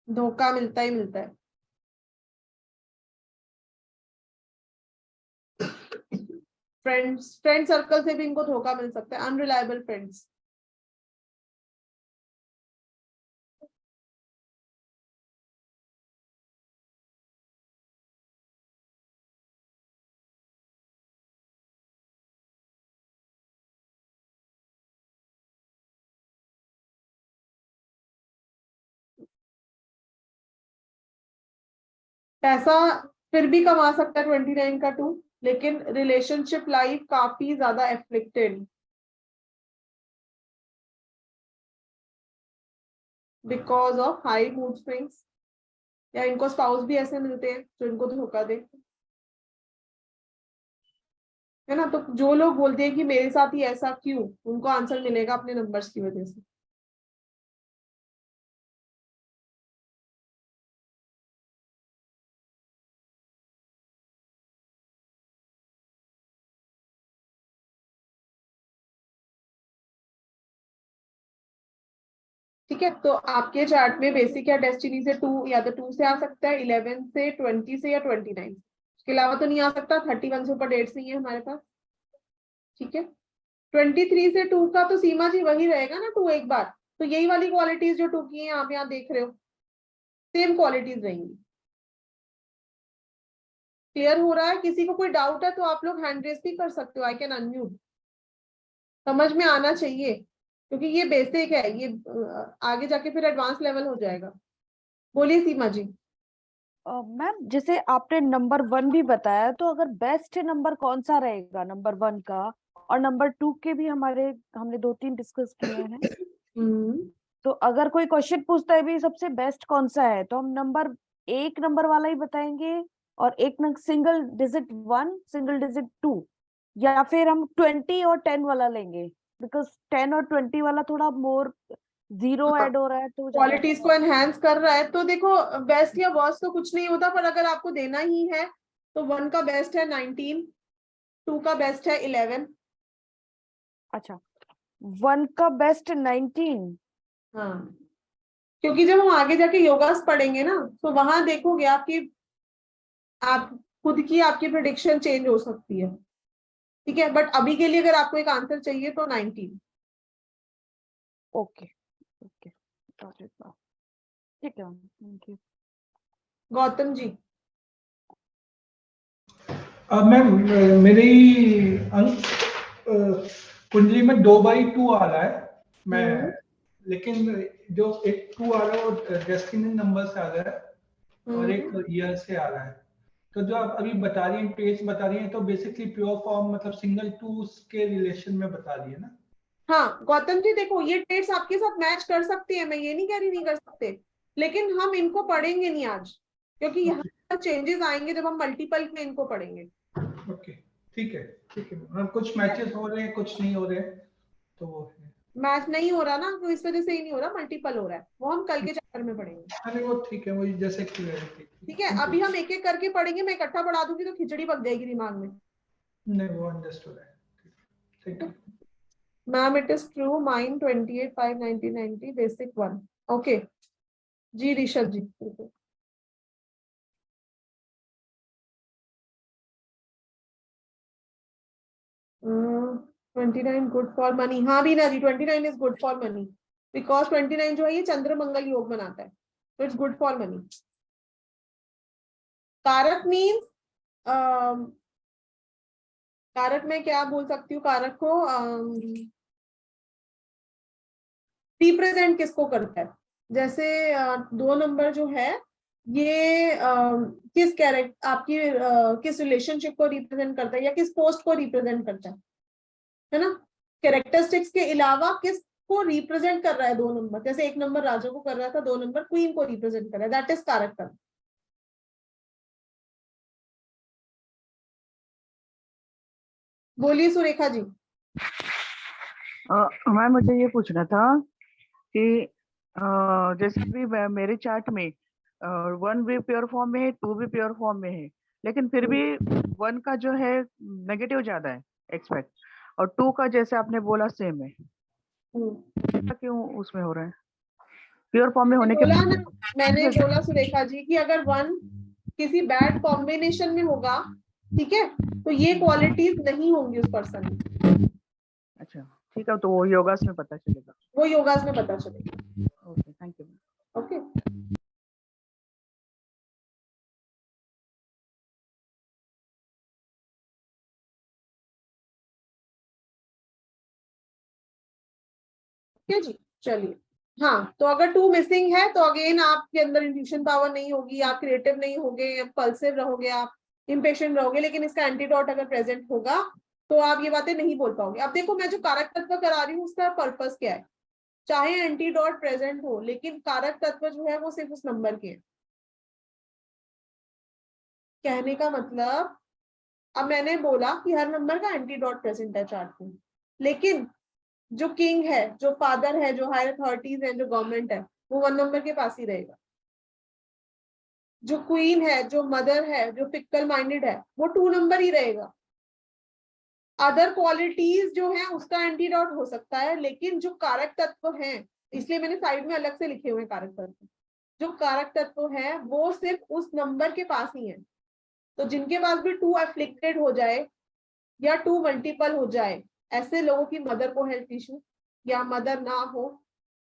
धोखा मिलता ही मिलता है। फ्रेंड सर्कल से भी इनको धोखा मिल सकता है, अनरिलायबल फ्रेंड्स। पैसा फिर भी कमा सकता है 29 का टू, लेकिन रिलेशनशिप लाइफ काफी ज्यादा afflicted because of high mood swings, या इनको स्पाउस भी ऐसे मिलते हैं जो इनको धोखा दे, है ना। तो जो लोग बोलते हैं कि मेरे साथ ही ऐसा क्यों, उनको आंसर मिलेगा अपने नंबर्स की वजह से। ठीक है, तो आपके चार्ट में बेसिक या डेस्टिनी से टू, या तो टू से आ सकता है, 11 से, 20 से, या 29। उसके अलावा तो नहीं आ सकता, 31 से ऊपर डेट्स नहीं है हमारे पास। ठीक है, 23 से टू का तो सीमा जी वही रहेगा ना, टू एक बार, तो यही वाली क्वालिटीज जो टू की है आप यहाँ देख रहे हो, सेम क्वालिटीज रहेंगी। क्लियर हो रहा है? किसी को कोई डाउट है तो आप लोग हैंड रेस भी कर सकते हो, आई कैन अनम्यूट। समझ में आना चाहिए, क्योंकि ये बेसिक है, ये आगे जाके फिर एडवांस लेवल हो जाएगा। बोलिए सीमा जी।
मैम जैसे आपने नंबर 1 भी बताया, तो अगर बेस्ट नंबर कौन सा रहेगा नंबर 1 का, और नंबर 2 के भी हमने 2-3 डिस्कस किए हैं। तो अगर कोई क्वेश्चन पूछता है भी सबसे बेस्ट कौन सा है, तो हम एक नंबर वाला ही बताएंगे, और एक सिंगल डिजिट 1, सिंगल डिजिट 2, या फिर हम 20 और 10 वाला लेंगे, बिकॉज 10 और 20 वाला थोड़ा मोर जीरो ऐड हो रहा है तो ज्यादा
क्वालिटीज को एनहांस कर रहा है। तो देखो, बेस्ट या वर्स्ट तो कुछ नहीं होता, पर अगर आपको देना ही है तो 1 का बेस्ट है 19, 2 का बेस्ट है 11।
अच्छा, 1 का बेस्ट 19।
हाँ, क्योंकि जब हम आगे जाके योगास पढ़ेंगे ना, तो वहां देखोगे आप खुद की आपकी प्रिडिक्शन चेंज हो सकती है। ठीक है, बट अभी के लिए अगर आपको एक आंसर चाहिए तो 19।
ओके ओके, ठीक है, thank you.
Gautam ji.
Ma'am मेरी अंक कुंडली में 2/2 आ रहा है। मैं लेकिन जो एक 2 आ रहा है वो डेस्टिनी नंबर से आ रहा है और एक ईयर से आ रहा है। तो जो आप अभी बता रही हैं, पेज बता रही हैं, तो बेसिकली प्योर फॉर्म मतलब सिंगल टूस के रिलेशन में बता रही है ना?
हाँ गौतम जी, देखो ये ट्रेड्स आपके साथ मैच कर सकती है, मैं ये नहीं कह रही नहीं कर सकते, लेकिन हम इनको पढ़ेंगे नहीं आज, क्योंकि यहाँ चेंजेस आएंगे जब हम मल्टीपल में इनको पढ़ेंगे।
ओके, ठीक है ठीक है। हाँ, कुछ मैचेस हो रहे हैं, कुछ नहीं हो रहे, तो वो है।
मैच नहीं हो रहा ना, तो इस वजह से ही नहीं हो रहा, मल्टीपल हो रहा है, वो हम कल के चैप्टर में पढ़ेंगे।
अरे वो ठीक है, वही जैसे क्लियर थी।
ठीक है, अभी हम एक एक करके पढ़ेंगे, मैं इकट्ठा पढ़ा दूंगी तो खिचड़ी पक जाएगी दिमाग में।
नहीं, वो अंडरस्टूड है। ठीक है।
Ma'am it is true, mine 28 5 1990 बेसिक 1। ओके जी, Rishabh ji. 29 good for money, हाँ Bina ji 29 is good for money because 29 जो है ये चंद्र मंगल योग बनाता है, तो इट्स गुड फॉर मनी। कारक मीन्स कारक में क्या बोल सकती हूँ, कारक को रिप्रेजेंट किसको करता है, जैसे 2 नंबर जो है ये किस कैरेक्टर आपकी किस रिलेशनशिप को रिप्रेजेंट करता है या किस पोस्ट को रिप्रेजेंट करता है ना। कैरेक्टरिस्टिक्स के अलावा किस को रिप्रेजेंट कर रहा है 2 नंबर, जैसे 1 नंबर राजा को कर रहा था, 2 नंबर क्वीन को रिप्रेजेंट कर रहा है, दैट इज कारक। बोलिए सुरेखा जी।
मैम मुझे ये पूछना था कि जैसे भी मेरे चार्ट में 1 भी प्योर फॉर्म में है, 2 भी प्योर फॉर्म में है, लेकिन फिर भी 1 का जो है नेगेटिव ज्यादा है एक्सपेक्ट, और 2 का जैसे आपने बोला सेम है, ऐसा क्यों उसमें हो रहा है प्योर फॉर्म में होने के
बोला ना, मैंने बोला सुरेखा जी कि अगर 1 किसी बैड कॉम्बिनेशन में होगा, ठीक है, तो ये क्वालिटीज नहीं होंगी उस पर्सन में।
अच्छा ठीक है, तो वो योगास में पता चलेगा,
वो योगास में पता चलेगा।
Okay thank you.
ओके जी, चलिए। हाँ, तो अगर 2 मिसिंग है तो अगेन आपके अंदर इंट्यूशन पावर नहीं होगी, आप क्रिएटिव नहीं होगे, पल्सिव रहोगे, आप इम्पेशेंट रहोगे, लेकिन इसका एंटीडोट अगर प्रेजेंट होगा तो आप ये बातें नहीं बोल पाओगे। अब देखो मैं जो कारक तत्व करा रही हूँ उसका पर्पस क्या है, चाहे एंटीडोट प्रेजेंट हो लेकिन कारक तत्व जो है वो सिर्फ उस नंबर के है। कहने का मतलब, अब मैंने बोला कि हर नंबर का एंटीडोट प्रेजेंट है चार्ट में, लेकिन जो किंग है, जो फादर है, जो हायर अथॉरिटीज है, जो गवर्नमेंट है, वो 1 नंबर के पास ही रहेगा। जो क्वीन है, जो मदर है, जो फिक्कल माइंडेड है, वो 2 नंबर ही रहेगा। अदर क्वालिटीज जो है उसका एंटीडोट हो सकता है, लेकिन जो कारक तत्व है, इसलिए मैंने साइड में अलग से लिखे हुए कारक तत्व, जो कारक तत्व है वो सिर्फ उस नंबर के पास ही है। तो जिनके पास भी 2 एफ्लिक्टेड हो जाए या 2 मल्टीपल हो जाए, ऐसे लोगों की मदर को हेल्थ इश्यू, या मदर ना हो,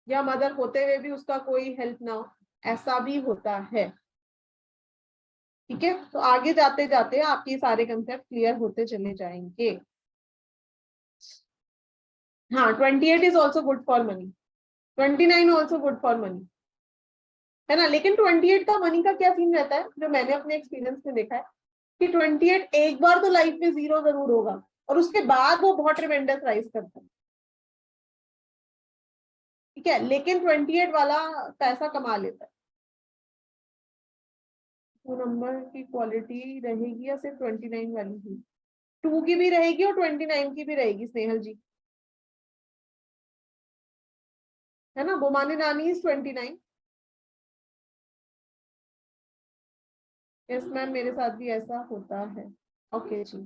या मदर होते हुए भी उसका कोई हेल्प ना हो, ऐसा भी होता है। ठीक है, तो आगे जाते जाते आपके सारे कंसेप्ट क्लियर होते चले जाएंगे। हाँ 28 is also good for money, 29 also good for money, है ना। लेकिन 28 का मनी का क्या सीन रहता है, जो मैंने अपने एक्सपीरियंस में देखा है कि 28 एक बार तो लाइफ में 0 जरूर होगा और उसके बाद वो बहुत ट्रेमेंडस राइज करता है, ठीक है, लेकिन 28 वाला पैसा कमा लेता है। 2 नंबर की क्वालिटी रहेगी या सिर्फ 29 वाली ही, 2 की भी रहेगी और 29 की भी रहेगी स्नेहल जी, है ना। बोमानी नानी इज 29। यस मैम, मेरे साथ भी ऐसा होता है। ओके जी,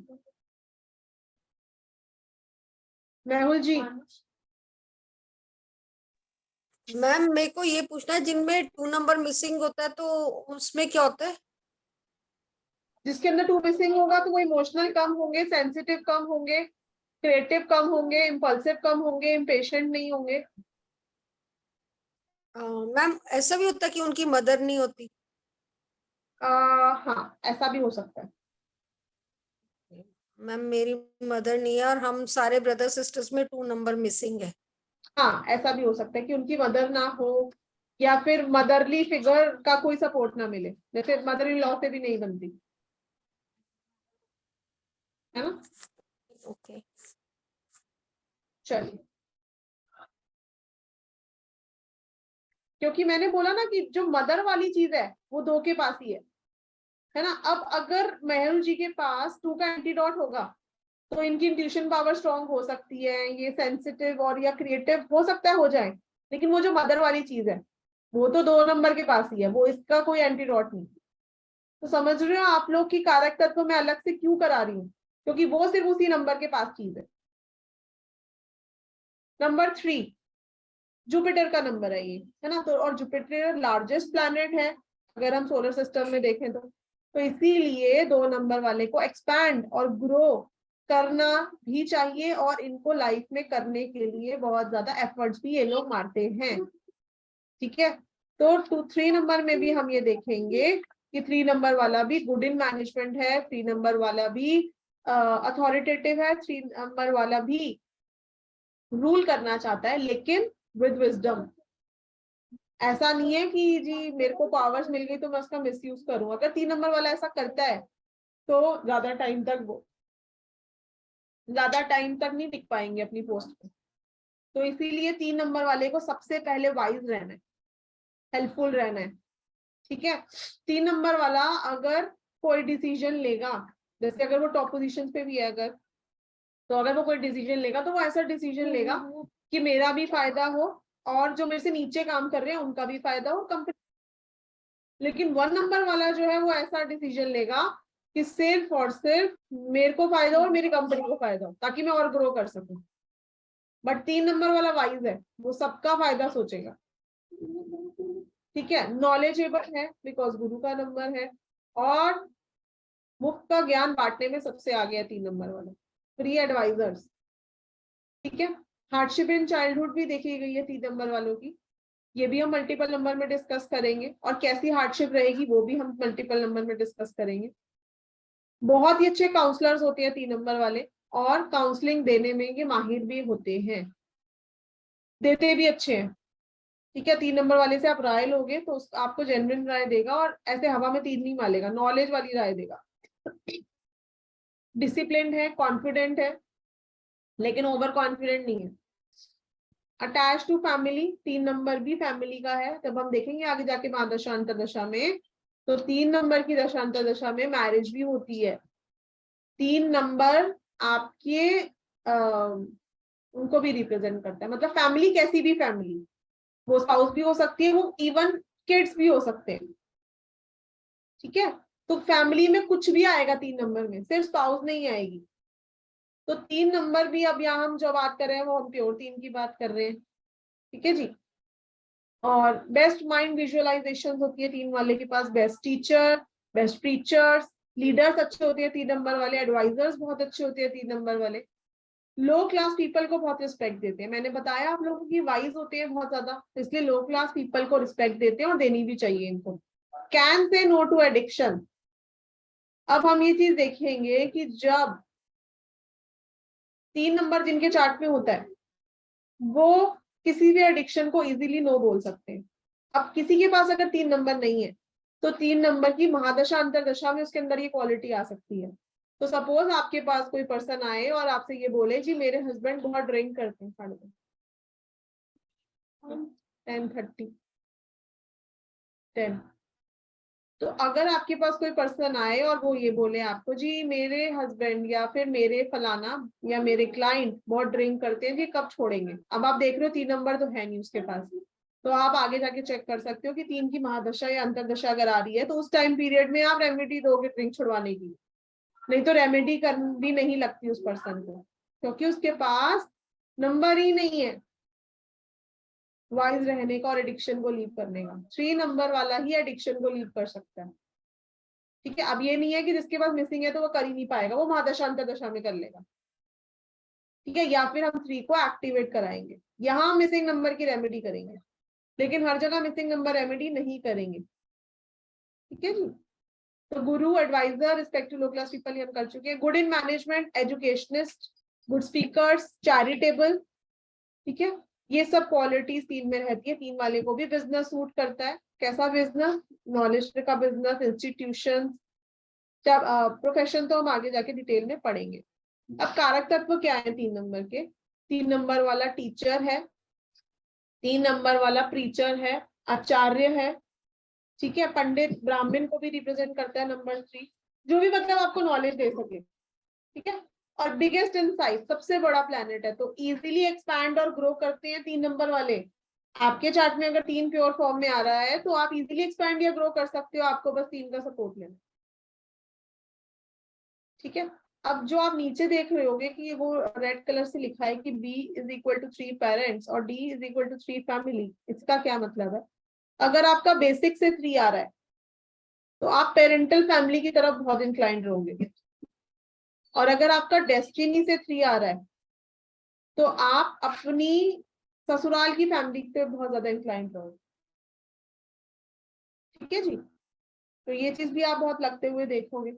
मेहुल जी।
मैम मेरे को ये पूछना है, जिनमें 2 नंबर मिसिंग होता है तो उसमें क्या होता है?
जिसके अंदर 2 मिसिंग होगा तो वो इमोशनल कम होंगे, सेंसिटिव कम होंगे, क्रिएटिव कम होंगे, इम्पल्सिव कम होंगे, इम्पेशेंट नहीं होंगे।
मैम ऐसा भी होता है कि उनकी मदर नहीं होती?
हाँ ऐसा भी हो सकता है।
मैम मेरी मदर नहीं है और हम सारे ब्रदर सिस्टर्स में 2 नंबर मिसिंग है।
हाँ ऐसा भी हो सकता है कि उनकी मदर ना हो या फिर मदरली फिगर का कोई सपोर्ट ना मिले, जैसे मदर इन लॉ से भी नहीं बनती, है ना।
ओके
चलिए, क्योंकि मैंने बोला ना कि जो मदर वाली चीज है वो 2 के पास ही है ना। अब अगर मेहुल जी के पास 2 का एंटीडोट होगा तो इनकी इंट्यूशन पावर स्ट्रांग हो सकती है, ये सेंसिटिव और या क्रिएटिव हो सकता है हो जाए, लेकिन वो जो मदर वाली चीज है वो तो 2 नंबर के पास ही है, वो इसका कोई एंटीडोट नहीं। तो समझ रहे हो आप लोग की कारक तत्व मैं अलग से क्यों करा रही हूँ, क्योंकि वो सिर्फ उसी नंबर के पास चीज है। नंबर 3 जुपिटर का नंबर है ये, है ना। तो और जुपिटर लार्जेस्ट प्लैनेट है अगर हम सोलर सिस्टम में देखें तो इसीलिए 2 नंबर वाले को एक्सपैंड और ग्रो करना भी चाहिए और इनको लाइफ में करने के लिए बहुत ज्यादा एफर्ट्स भी ये लोग मारते हैं। ठीक है, तो 3 नंबर में भी हम ये देखेंगे कि 3 नंबर वाला भी गुड इन मैनेजमेंट है, 3 नंबर वाला भी अथॉरिटेटिव है, 3 नंबर वाला भी रूल करना चाहता है लेकिन विद विजडम। ऐसा नहीं है कि जी मेरे को पावर्स मिल गई तो मैं उसका मिसयूज करूं। अगर 3 नंबर वाला ऐसा करता है तो ज्यादा टाइम तक नहीं टिक पाएंगे अपनी पोस्ट पे। तो इसीलिए 3 नंबर वाले को सबसे पहले वाइज रहना है, हेल्पफुल रहना है। ठीक है, 3 नंबर वाला अगर कोई डिसीजन लेगा, जैसे अगर वो टॉप पोजीशन पे भी है अगर, तो अगर वो कोई डिसीजन लेगा तो वो ऐसा डिसीजन लेगा कि मेरा भी फायदा हो और जो मेरे से नीचे काम कर रहे हैं उनका भी फायदा हो, कंपनी। लेकिन 1 नंबर वाला जो है वो ऐसा डिसीजन लेगा कि सिर्फ और सिर्फ मेरे को फायदा हो और मेरी कंपनी को फायदा हो ताकि मैं और ग्रो कर सकूं। बट 3 नंबर वाला वाइज है, वो सबका फायदा सोचेगा। ठीक है, नॉलेजेबल है बिकॉज गुरु का नंबर है और मुफ्त का ज्ञान बांटने में सबसे आगे है 3 नंबर वाला, फ्री एडवाइजर्स। ठीक है, हार्डशिप इन चाइल्डहुड भी देखी गई है 3 नंबर वालों की, ये भी हम मल्टीपल नंबर में डिस्कस करेंगे और कैसी हार्डशिप रहेगी वो भी हम मल्टीपल नंबर में डिस्कस करेंगे। बहुत ही अच्छे काउंसलर्स होते हैं 3 नंबर वाले और काउंसलिंग देने में ये माहिर भी होते हैं, देते भी अच्छे हैं। ठीक है, 3 नंबर वाले से आप राय लोगे तो आपको जेन्युइन राय देगा और ऐसे हवा में तीर नहीं मारेगा, नॉलेज वाली राय देगा। डिसिप्लिन है, कॉन्फिडेंट है लेकिन ओवर कॉन्फिडेंट नहीं है। अटैच टू फैमिली, 3 नंबर भी फैमिली का है। जब हम देखेंगे आगे जाके महादशा अंतरदशा में तो 3 नंबर की दशा अंतरदशा में मैरिज भी होती है। 3 नंबर आपके उनको भी रिप्रेजेंट करता है, मतलब फैमिली कैसी भी फैमिली, वो स्पाउस भी हो सकती है, वो इवन किड्स भी हो सकते हैं। ठीक है, तो फैमिली में कुछ भी आएगा 3 नंबर में, सिर्फ स्पाउस नहीं आएगी। तो 3 नंबर भी, अब यहाँ हम जो बात कर रहे हैं वो हम प्योर 3 की बात कर रहे हैं। ठीक है जी, और बेस्ट माइंड विजुअलाइजेशन होती है 3 वाले के पास, best teacher, best preachers, leaders अच्छे होते हैं 3 नंबर वाले, एडवाइजर्स बहुत अच्छे होते हैं 3 नंबर वाले, लो क्लास पीपल को बहुत रिस्पेक्ट देते हैं। मैंने बताया आप लोगों की वाइज होते हैं बहुत ज्यादा, इसलिए लो क्लास पीपल को रिस्पेक्ट देते हैं और देनी भी चाहिए इनको। Can say no to addiction. अब हम ये चीज देखेंगे कि जब 3 नंबर जिनके चार्ट में होता है वो किसी भी एडिक्शन को इजीली नो बोल सकते हैं। अब किसी के पास अगर 3 नंबर नहीं है तो 3 नंबर की महादशा अंतरदशा में उसके अंदर ये क्वालिटी आ सकती है। तो सपोज आपके पास कोई पर्सन आए और आपसे ये बोले जी मेरे हस्बैंड बहुत ड्रिंक करते हैं, 10:30 10। तो अगर आपके पास कोई पर्सन आए और वो ये बोले आपको जी मेरे हस्बैंड या फिर मेरे फलाना या मेरे क्लाइंट बहुत ड्रिंक करते हैं जी, कब छोड़ेंगे। अब आप देख रहे हो 3 नंबर तो है नहीं उसके पास, तो आप आगे जाके चेक कर सकते हो कि 3 की महादशा या अंतरदशा अगर आ रही है तो उस टाइम पीरियड में आप रेमेडी दोगे ड्रिंक छुड़वाने की, नहीं तो रेमेडी कर भी नहीं लगती उस पर्सन को क्योंकि उसके पास नंबर ही नहीं है वाइज रहने का और एडिक्शन को लीव करने का। 3 नंबर वाला ही एडिक्शन को लीव कर सकता है। ठीक है, अब ये नहीं है कि जिसके पास मिसिंग है तो वो कर ही नहीं पाएगा, वो महादशा अंतरदशा में कर लेगा। ठीक है, या फिर हम 3 को एक्टिवेट कराएंगे, यहाँ मिसिंग नंबर की रेमेडी करेंगे लेकिन हर जगह मिसिंग नंबर रेमेडी नहीं करेंगे। ठीक है जी, तो गुरु, एडवाइजर, रिस्पेक्टिव लो क्लास पीपल हम कर चुके हैं। Good in management, educationist, good speakers, charitable. ठीक है, ये सब क्वालिटीज 3 में रहती है। 3 वाले को भी बिजनेस सूट करता है। कैसा बिजनेस? नॉलेज का बिजनेस, इंस्टीट्यूशन, प्रोफेशन तो हम आगे जाके डिटेल में पढ़ेंगे। अब कारक तत्व क्या है 3 नंबर के? 3 नंबर वाला टीचर है, 3 नंबर वाला प्रीचर है, आचार्य है। ठीक है, पंडित, ब्राह्मण को भी रिप्रेजेंट करता है नंबर 3, जो भी मतलब आपको नॉलेज दे सके। ठीक है, और बिगेस्ट इन साइज, सबसे बड़ा प्लैनेट है, तो इजीली एक्सपैंड और ग्रो करते हैं 3 नंबर वाले। आपके चार्ट में अगर 3 प्योर फॉर्म में आ रहा है तो आप इजीली एक्सपैंड या ग्रो कर सकते हो, आपको बस 3 का सपोर्ट लेना। ठीक है, अब जो आप नीचे देख रहे होगे कि वो रेड कलर से लिखा है कि B is equal to 3 parents और D is equal to 3 family, इसका क्या मतलब है? अगर आपका बेसिक से 3 आ रहा है तो आप पेरेंटल फैमिली की तरफ बहुत इंक्लाइंड रहोगे और अगर आपका डेस्टिनी से 3 आ रहा है तो आप अपनी ससुराल की फैमिली पे बहुत ज्यादा इंक्लाइन रहो। ठीक है जी, तो ये चीज भी आप बहुत लगते हुए देखोगे।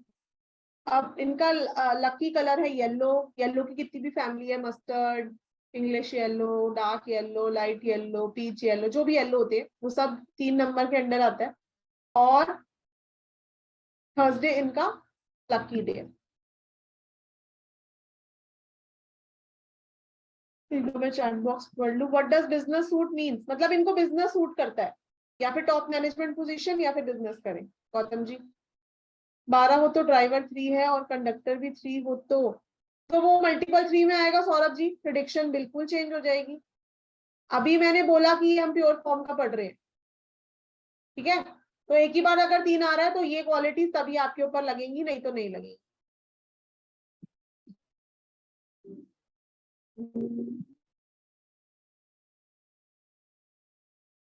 अब इनका लकी कलर है येलो। येलो की कितनी भी फैमिली है, mustard, English yellow, dark yellow, light yellow, peach yellow, जो भी येलो होते हैं वो सब 3 नंबर के अंडर आता है। और थर्सडे इनका लकी डे है। मैं चैट बॉक्स पढ़ लूं। What does business suit means, मतलब इनको बिजनेस सूट करता है, या फिर टॉप मैनेजमेंट पोजीशन या फिर बिजनेस करें। गौतम जी 12 हो तो ड्राइवर 3 है और कंडक्टर भी 3 हो तो वो मल्टीपल 3 में आएगा। सौरभ जी प्रेडिक्शन बिल्कुल चेंज हो जाएगी। अभी मैंने बोला कि हम प्योर फॉर्म का पढ़ रहे हैं, ठीक है, तो एक ही बार अगर 3 आ रहा है तो ये क्वालिटीज तभी आपके ऊपर लगेंगी, नहीं तो नहीं लगेगी।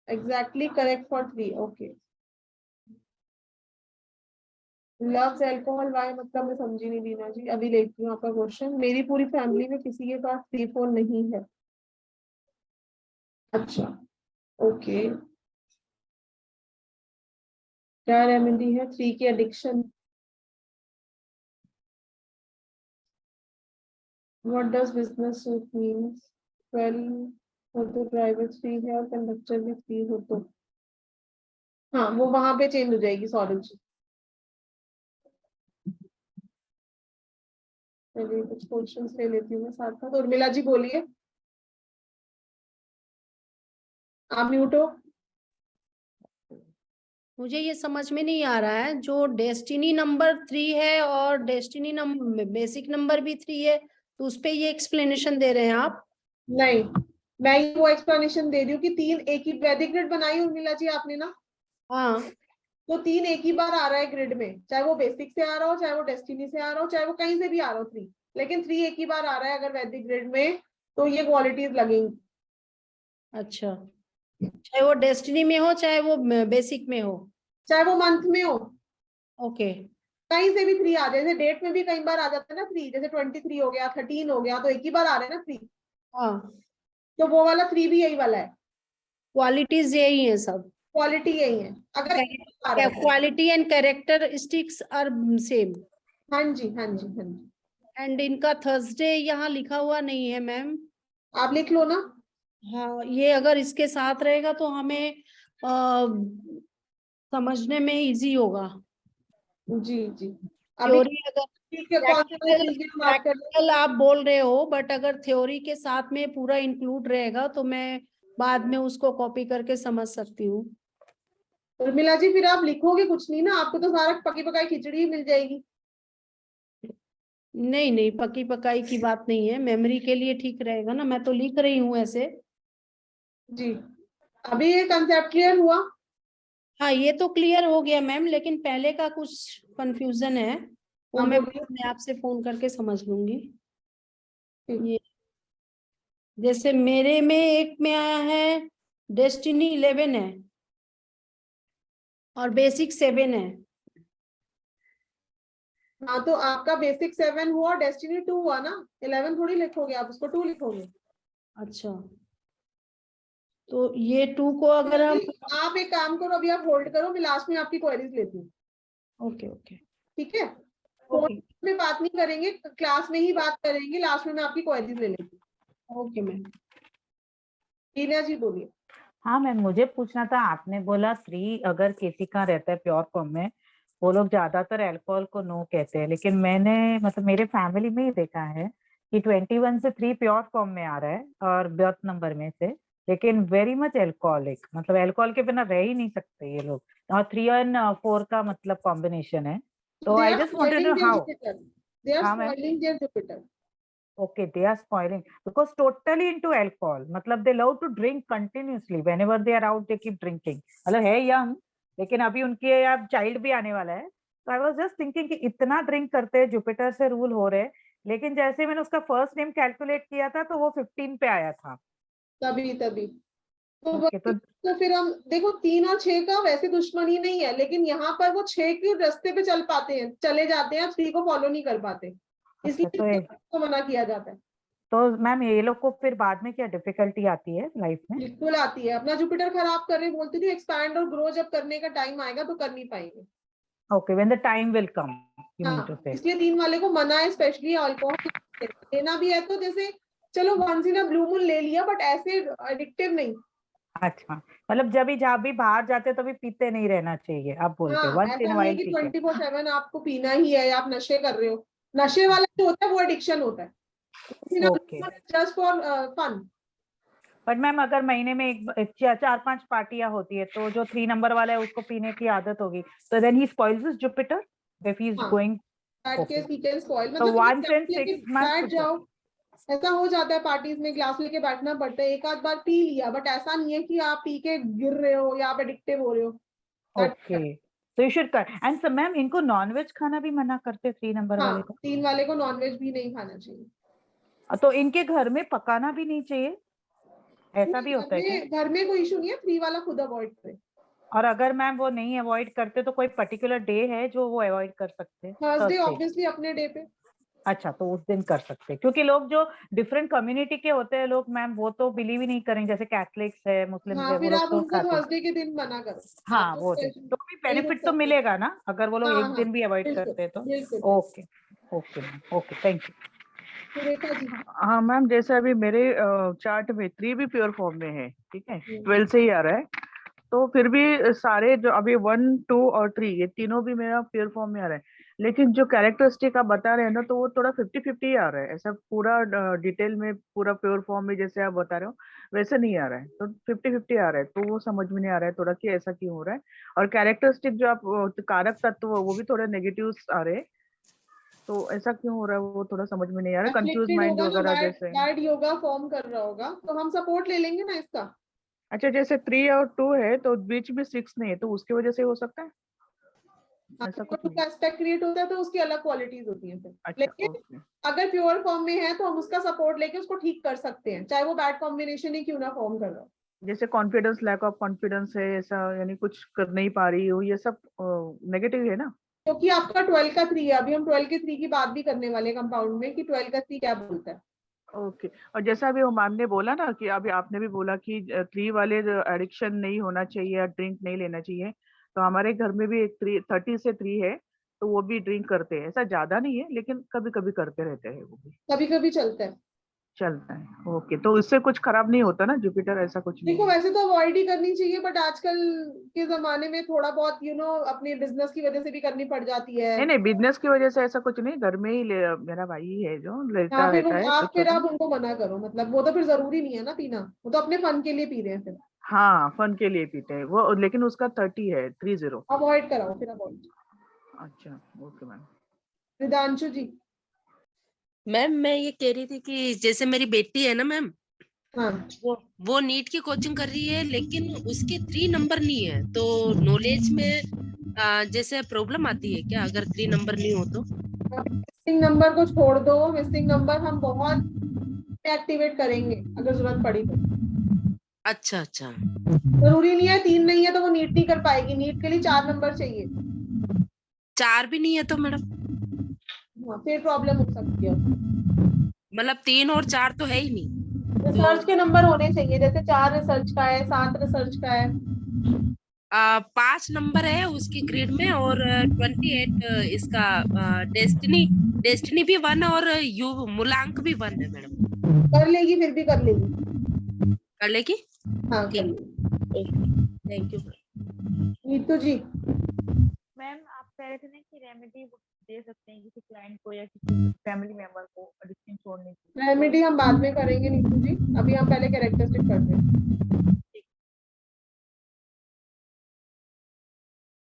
Exactly correct for 3। Okay, loves alcohol why, मतलब मैं समझी नहीं दीना जी। अभी लेती हूँ आपका क्वेश्चन। मेरी पूरी फैमिली में किसी के पास 3 4 नहीं है। अच्छा, ओके, क्या रेमेडी है 3 की addiction? What does business suit means? 12 हो तो ड्राइवर 3 है और कंडक्टर भी 3 हो तो, हाँ वो वहां पे चेंज हो जाएगी सौरभ जी। चलिए कुछ क्वेश्चंस ले लेती हूँ मैं साथ साथ। उर्मिला जी बोलिए, आप म्यूट हो।
मुझे ये समझ में नहीं आ रहा है, जो डेस्टिनी नंबर 3 है और डेस्टिनी नंबर बेसिक नंबर भी 3 है, तो उस पे ये एक्सप्लेनेशन दे रहे हैं आप?
नहीं, मैं वो एक्सप्लेनेशन दे रही हूँ कि 3 एक ही वैदिक ग्रिड बनाई उर्मिला जी आपने ना,
हाँ,
तो 3 एक ही बार आ रहा है ग्रिड में, चाहे वो बेसिक से आ रहा हो, चाहे वो डेस्टिनी से आ रहा हो, चाहे वो कहीं से भी आ रहा हो 3, लेकिन 3 एक ही बार आ रहा है अगर वैदिक ग्रिड में, तो ये क्वालिटीज लगेंगी।
अच्छा, चाहे वो डेस्टिनी में हो चाहे वो बेसिक में हो।
चाहे वो मंथ में हो,
ओके,
कहीं से भी 3 आ जाए। जैसे डेट में भी कई बार आ जाता है ना 3, जैसे 23 हो गया, 13 हो गया, तो एक ही बार आ रहा है ना 3,
हाँ,
तो वो वाला 3 भी यही वाला है।
क्वालिटीज यही है सब।
क्वालिटी यही है अगर आ रहा है तो।
Quality and characteristics are same.
हाँ जी, हाँ जी, हाँ जी,
एंड इनका थर्सडे यहाँ लिखा हुआ नहीं है मैम।
आप लिख लो ना।
हाँ, ये अगर इसके साथ रहेगा तो हमें समझने में इजी होगा।
जी जी, अभी
थ्योरी अगर
ठीक है, कौन से वाले चीज की हम बात कर रहे हैं?
प्रैक्टिकल आप बोल रहे हो, बट अगर थ्योरी के साथ में पूरा इंक्लूड रहेगा तो मैं बाद में उसको कॉपी करके समझ सकती हूँ।
उर्मिला जी फिर आप लिखोगे कुछ नहीं ना, आपको तो सारा पकी पकाई खिचड़ी ही मिल जाएगी।
नहीं नहीं, पकी पकाई की बात नहीं है, मेमोरी के लिए ठीक रहेगा ना, मैं तो लिख रही हूँ ऐसे।
जी, अभी ये कंसेप्ट क्लियर हुआ?
हाँ, ये तो क्लियर हो गया मैम, लेकिन पहले का कुछ कंफ्यूजन है, वो
हाँ
मैं
बोलिए।
बाद में आपसे फोन करके समझ लूंगी।
ठीक।
ये जैसे मेरे में एक में आया है डेस्टिनी 11 है और बेसिक 7 है।
हाँ तो आपका बेसिक 7 हुआ, डेस्टिनी 2 हुआ ना, 11 थोड़ी लिखोगे आप, उसको 2 लिखोगे।
अच्छा, तो ये 2 को अगर हम,
आप एक काम करो, अभी आप होल्ड करो, मैं लास्ट में आपकी क्वेरीज लेती हूँ।
ओके ओके
ठीक है, फोन में बात नहीं करेंगे, क्लास में ही बात करेंगे, लास्ट में मैं आपकी क्वेरीज ले लेती हूँ।
Okay ma'am.
टीना जी बोलिए।
हाँ मैम, मुझे पूछना था, आपने बोला 3 अगर किसी का रहता है प्योर फॉर्म में, वो लोग ज्यादातर अल्कोहल को नो कहते हैं, लेकिन मैंने मतलब मेरे फैमिली में ही देखा है कि 21 से 3 प्योर फॉर्म में आ रहा है और बर्थ नंबर में से, लेकिन वेरी मच अल्कोहलिक, मतलब अल्कोहल के बिना रह ही नहीं सकते ये लोग, और 3 एंड 4 का मतलब कॉम्बिनेशन है, तो I just wanted to how. हाँ ma'am, okay, they are spoiling because totally into alcohol, मतलब they love to drink continuously whenever they are out, they keep drinking, मतलब है young, लेकिन अभी उनके अब चाइल्ड भी आने वाला है, तो आई वाज जस्ट थिंकिंग कि इतना ड्रिंक करते हैं, जुपिटर से रूल हो रहे, लेकिन जैसे मैंने उसका फर्स्ट नेम कैलकुलेट किया था तो वो 15 पे आया था।
तभी तो
Okay,
तो फिर हम देखो 3 और 6 का वैसे दुश्मनी नहीं है, लेकिन यहाँ पर वो 6 के रास्ते पे चल पाते हैं, चले जाते हैं, 3 को फॉलो नहीं कर पाते। इसलिए
तो
इसको मना किया जाता है।
तो मैम ये लोग को फिर बाद में क्या डिफिकल्टी आती है लाइफ में?
बिल्कुल आती है, अपना जुपिटर खराब कर रहे, बोलती थी एक्सपैंड और ग्रो जब करने का टाइम आएगा तो कर नहीं पाएंगे।
Okay, when the time will come you mean to
हाँ,
से।
इसलिए 3 वाले को मना है, स्पेशली अल्कोहल लेना भी है तो जैसे चलो once in a blue moon ले लिया, बट ऐसे एडिक्टिव नहीं।
अच्छा, मतलब जब भी जहाँ भी बाहर जाते तो भी पीते नहीं रहना चाहिए आप बोलते हो,
हाँ,
वंस
ऐसा
इन
नहीं है
वाइल
कि
ठीक है।
24/7 आपको पीना ही है या आप नशे कर रहे हो। नशे वाला जो होता है वो एडिक्शन होता है,
okay,
just for fun.
But ma'am अगर महीने में एक 4-5 पार्टियां होती है तो जो 3 नंबर वाला है उसको पीने की आदत होगी, तो then he spoils his Jupiter if he is
हाँ,
going.
That case he can spoil,
तो
मतलब
once in
लेके
6 months
बैठ जाओ, ऐसा हो जाता है पार्टीज में ग्लास लेके बैठना पड़ता है, एक आध बार पी लिया, बट ऐसा नहीं है कि आप पी के गिर रहे हो या आप एडिक्टिव हो रहे हो।
ओके, तो यू शुड कर। एंड सो मैम इनको नॉनवेज खाना भी मना करते 3 नंबर
हाँ,
वाले को?
3 वाले को नॉनवेज भी नहीं खाना चाहिए।
तो इनके घर में पकाना भी नहीं चाहिए, ऐसा भी होता है क्या?
घर में कोई इशू नहीं है, 3 वाला खुद अवॉइड करे।
और अगर मैम वो नहीं अवॉइड करते तो कोई पर्टिकुलर डे है जो वो अवॉइड कर सकते हैं?
Thursday
Thursday।
ऑब्वियसली अपने डे पे।
अच्छा, तो उस दिन कर सकते हैं, क्योंकि लोग जो डिफरेंट कम्युनिटी के होते हैं लोग मैम वो तो बिलीव ही नहीं करेंगे, जैसे कैथलिक्स है, मुस्लिम
हाँ,
है, वो
फिर
लोग
आप
तो
उनको
खाते हैं।
थर्सडे के दिन मना करो।
हाँ, वो दिन तो भी
नहीं रुक
बेनिफिट तो
सकते।
मिलेगा ना अगर वो लोग
हाँ,
एक
हाँ,
दिन भी अवॉइड
बिल्कुल,
करते हैं तो?
बिल्कुल।
Okay okay ma'am, okay, thank you.
Surekha ji.
हाँ मैम, जैसे अभी मेरे चार्ट में 3 भी प्योर फॉर्म में है, ठीक है, 12 से ही आ रहा है, तो फिर भी सारे जो अभी 1, 2 और 3 ये तीनों भी मेरा प्योर फॉर्म में आ रहा है, लेकिन जो कैरेक्टरिस्टिक आप बता रहे हैं ना तो वो थोड़ा 50-50 ही आ रहा है, ऐसा पूरा डिटेल में पूरा प्योर फॉर्म में जैसे आप बता रहे हो वैसे नहीं आ रहा है, तो 50-50 आ रहा है, तो वो समझ में नहीं आ रहा है थोड़ा कि ऐसा क्यों हो रहा है। और कैरेक्टरिस्टिक जो आप कारक तत्व वो भी थोड़े नेगेटिव आ रहे हैं, तो ऐसा क्यों हो रहा है वो थोड़ा समझ में नहीं आ रहा, कंफ्यूज
अफलिक्टेड
माइंड
होगा ना,
वगैरह
बैड
जैसे।
बैड योगा फॉर्म कर रहा होगा, तो हम सपोर्ट ले लेंगे ना इसका।
अच्छा, जैसे 3 और 2 है तो बीच में 6 नहीं है, तो उसकी वजह से हो सकता है, ऐसा कुछ नहीं?
एस्पेक्ट क्रिएट होता है तो उसकी अलग क्वालिटीज होती हैं फिर।
अच्छा,
लेकिन
ओके।
अगर प्योर फॉर्म में है तो हम उसका सपोर्ट लेके उसको ठीक कर सकते हैं, चाहे वो बैड कॉम्बिनेशन ही क्यों ना फॉर्म कर रहा हो।
जैसे कॉन्फिडेंस, लैक ऑफ कॉन्फिडेंस है ऐसा, यानी कुछ कर नहीं पा रही हो, ये सब नेगेटिव है ना?
क्योंकि आपका 12 का 3 है, अभी हम 12 के 3 की बात भी करने वाले कंपाउंड में कि 12 का 3 क्या बोलता है।
ओके, और जैसा अभी मैम ने बोला ना कि अभी आपने भी बोला कि 3 वाले एडिक्शन नहीं होना चाहिए या ड्रिंक नहीं लेना चाहिए, तो हमारे घर में भी एक 30 से 3 है, तो वो भी ड्रिंक करते हैं, ऐसा ज्यादा नहीं है लेकिन कभी कभी करते रहते हैं, वो भी
कभी कभी चलता है।
चलता है। ओके, तो इससे कुछ खराब नहीं होता ना जुपिटर, ऐसा कुछ नहीं
देखो
है?
वैसे तो अवॉइड ही करनी चाहिए, बट आजकल के जमाने में थोड़ा बहुत अपने बिजनेस की वजह से भी करनी पड़ जाती है।
नहीं नहीं, बिजनेस की वजह से ऐसा कुछ नहीं, घर में ही मेरा भाई ही है जो
हाँ,
लेता
फिर
रहता है
आप
तो छोटा।
उनको मना करो, मतलब वो तो फिर जरूरी नहीं है ना पीना, वो तो अपने फन के लिए पी रहे हैं, फिर
हाँ, फन के लिए पीते हैं वो, लेकिन उसका 30 है, 30।
अवॉइड कराओ, फिर अवॉइड।
अच्छा, okay ma'am.
Ridanshu ji.
Ma'am मैं ये कह रही थी कि जैसे मेरी बेटी है ना मैम,
हाँ,
वो नीट की कोचिंग कर रही है, लेकिन उसके 3 नंबर नहीं है, तो नॉलेज में जैसे प्रॉब्लम आती है क्या अगर 3 नंबर नहीं हो तो?
मिसिंग नंबर को छोड़ दो, मिसिंग नंबर हम बहुत एक्टिवेट करेंगे अगर जरूरत पड़ी तो।
अच्छा अच्छा,
जरूरी नहीं है 3 नहीं है तो वो नीट नहीं कर पाएगी, नीट के लिए 4 नंबर चाहिए।
4 भी नहीं है तो मैडम?
हाँ, फिर प्रॉब्लम हो सकती है।
मतलब 3 और 4 तो है ही नहीं?
रिसर्च के नंबर होने चाहिए, जैसे 4 रिसर्च का है, 7 रिसर्च का है।
5 नंबर है उसकी ग्रेड में, और 28 इसका डेस्टिनी भी 1 और मूलांक भी 1 है मैडम।
कर लेगी, फिर भी कर लेगी।
कर लेगी?
हाँ, कर
ठीक,
लेगी।
Thank you.
Neetu ji.
Ma'am आप कह रहे थे ना कि रेमेडी दे सकते हैं किसी क्लाइंट को या किसी फैमिली मेंबर को एडिक्शन छोड़ने की?
रेमेडी हम बाद में करेंगे नीतू जी, अभी हम पहले कैरेक्टरिस्टिक करते हैं।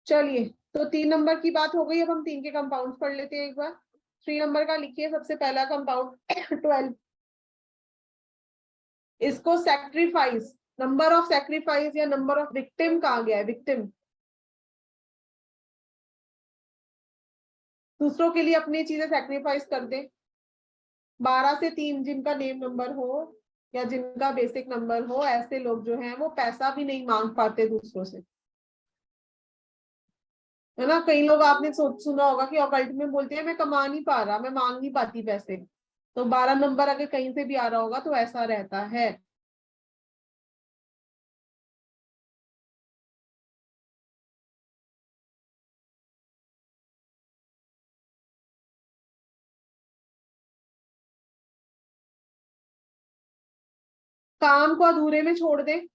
चलिए, तो 3 नंबर की बात हो गई, अब हम 3 के कंपाउंड पढ़ लेते हैं एक बार। 3 नंबर का लिखिए सबसे पहला कंपाउंड 12। इसको सैक्रिफाइस, नंबर ऑफ सैक्रिफाइस या नंबर ऑफ विक्टिम कहा गया है, विक्टिम। दूसरों के लिए अपनी चीजें सैक्रिफाइस कर दे। 12 से 3 जिनका नेम नंबर हो या जिनका बेसिक नंबर हो, ऐसे लोग जो हैं वो पैसा भी नहीं मांग पाते दूसरों से। है ना। कई लोग आपने सुना होगा कि ऑकल्ट में बोलते हैं मैं कमा नहीं पा रहा, मैं मांग नहीं पाती पैसे, तो 12 नंबर अगर कहीं से भी आ रहा होगा तो ऐसा रहता है। काम को अधूरे में छोड़ दें,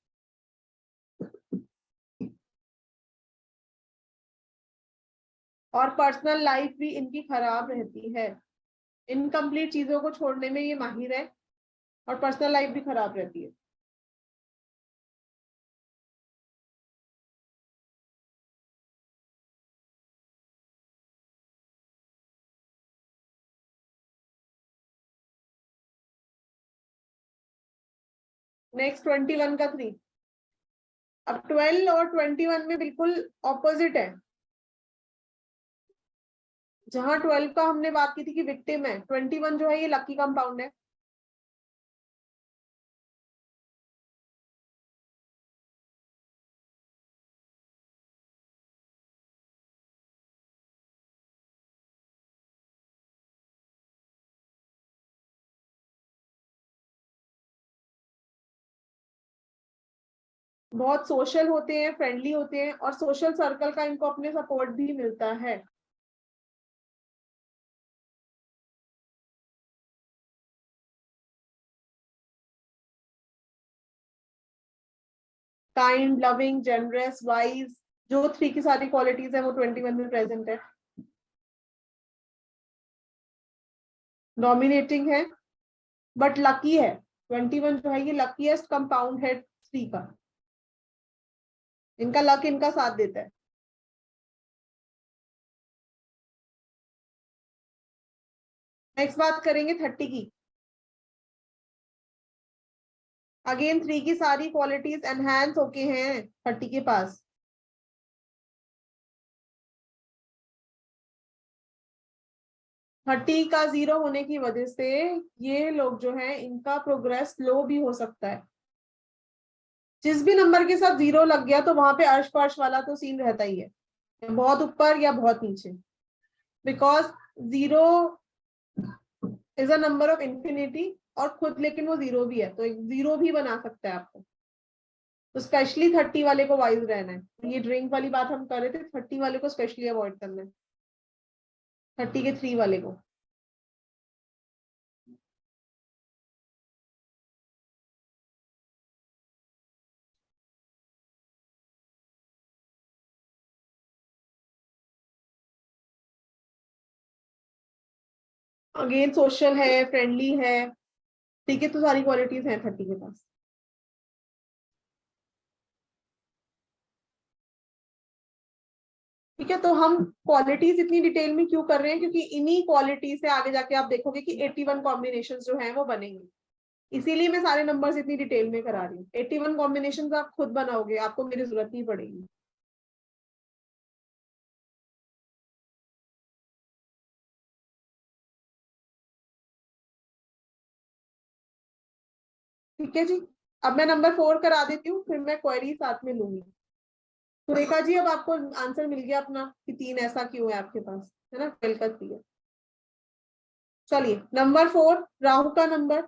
और पर्सनल लाइफ भी इनकी खराब रहती है। इनकम्प्लीट चीजों को छोड़ने में ये माहिर है, और पर्सनल लाइफ भी खराब रहती है। नेक्स्ट 21 का 3। अब 12 और 21 में बिल्कुल ऑपोजिट है। जहां 12 का हमने बात की थी कि विक्टिम है, 21 जो है ये लकी कंपाउंड है। बहुत सोशल होते हैं, फ्रेंडली होते हैं, और सोशल सर्कल का इनको अपने सपोर्ट भी मिलता है। काइंड, लविंग, जनरस, वाइज, जो 3 की सारी क्वालिटीज है वो 21 में प्रेजेंट है। डोमिनेटिंग है बट लकी है। 21 जो है ये लकीएस्ट कंपाउंड है 3 का। इनका लक इनका साथ देता है। नेक्स्ट बात करेंगे 30 की। अगेन 3 की सारी क्वालिटीज एनहांस होके हैं 30 के पास। थर्टी का 0 होने की वजह से ये लोग जो है इनका प्रोग्रेस स्लो भी हो सकता है। जिस भी नंबर के साथ 0 लग गया तो वहां पे अर्श पर्श वाला तो सीन रहता ही है, बहुत ऊपर या बहुत नीचे, because 0 is a number of infinity, और खुद लेकिन वो 0 भी है, तो एक 0 भी बना सकता है आपको। तो स्पेशली 30 वाले को वाइज रहना है। ये ड्रिंक वाली बात हम कर रहे थे, 30 वाले को स्पेशली अवॉइड करना है, 30 के 3 वाले को। अगेन सोशल है, फ्रेंडली है, ठीक है, तो सारी क्वालिटीज हैं 30 के पास। ठीक है, तो हम क्वालिटीज इतनी डिटेल में क्यों कर रहे हैं, क्योंकि इन्हीं क्वालिटी से आगे जाके आप देखोगे कि 81 कॉम्बिनेशन जो हैं वो बनेंगे। इसीलिए मैं सारे नंबर्स इतनी डिटेल में करा रही हूँ। 81 कॉम्बिनेशन आप खुद बनाओगे, आपको मेरी जरूरत नहीं पड़ेगी। ठीक है जी, अब मैं नंबर 4 करा देती हूँ, फिर मैं क्वेरी साथ में लूंगी। सुरेखा जी, अब आपको आंसर मिल गया अपना कि 3 ऐसा क्यों है आपके पास, है ना, 12 का 3 है। चलिए नंबर 4, राहु का नंबर,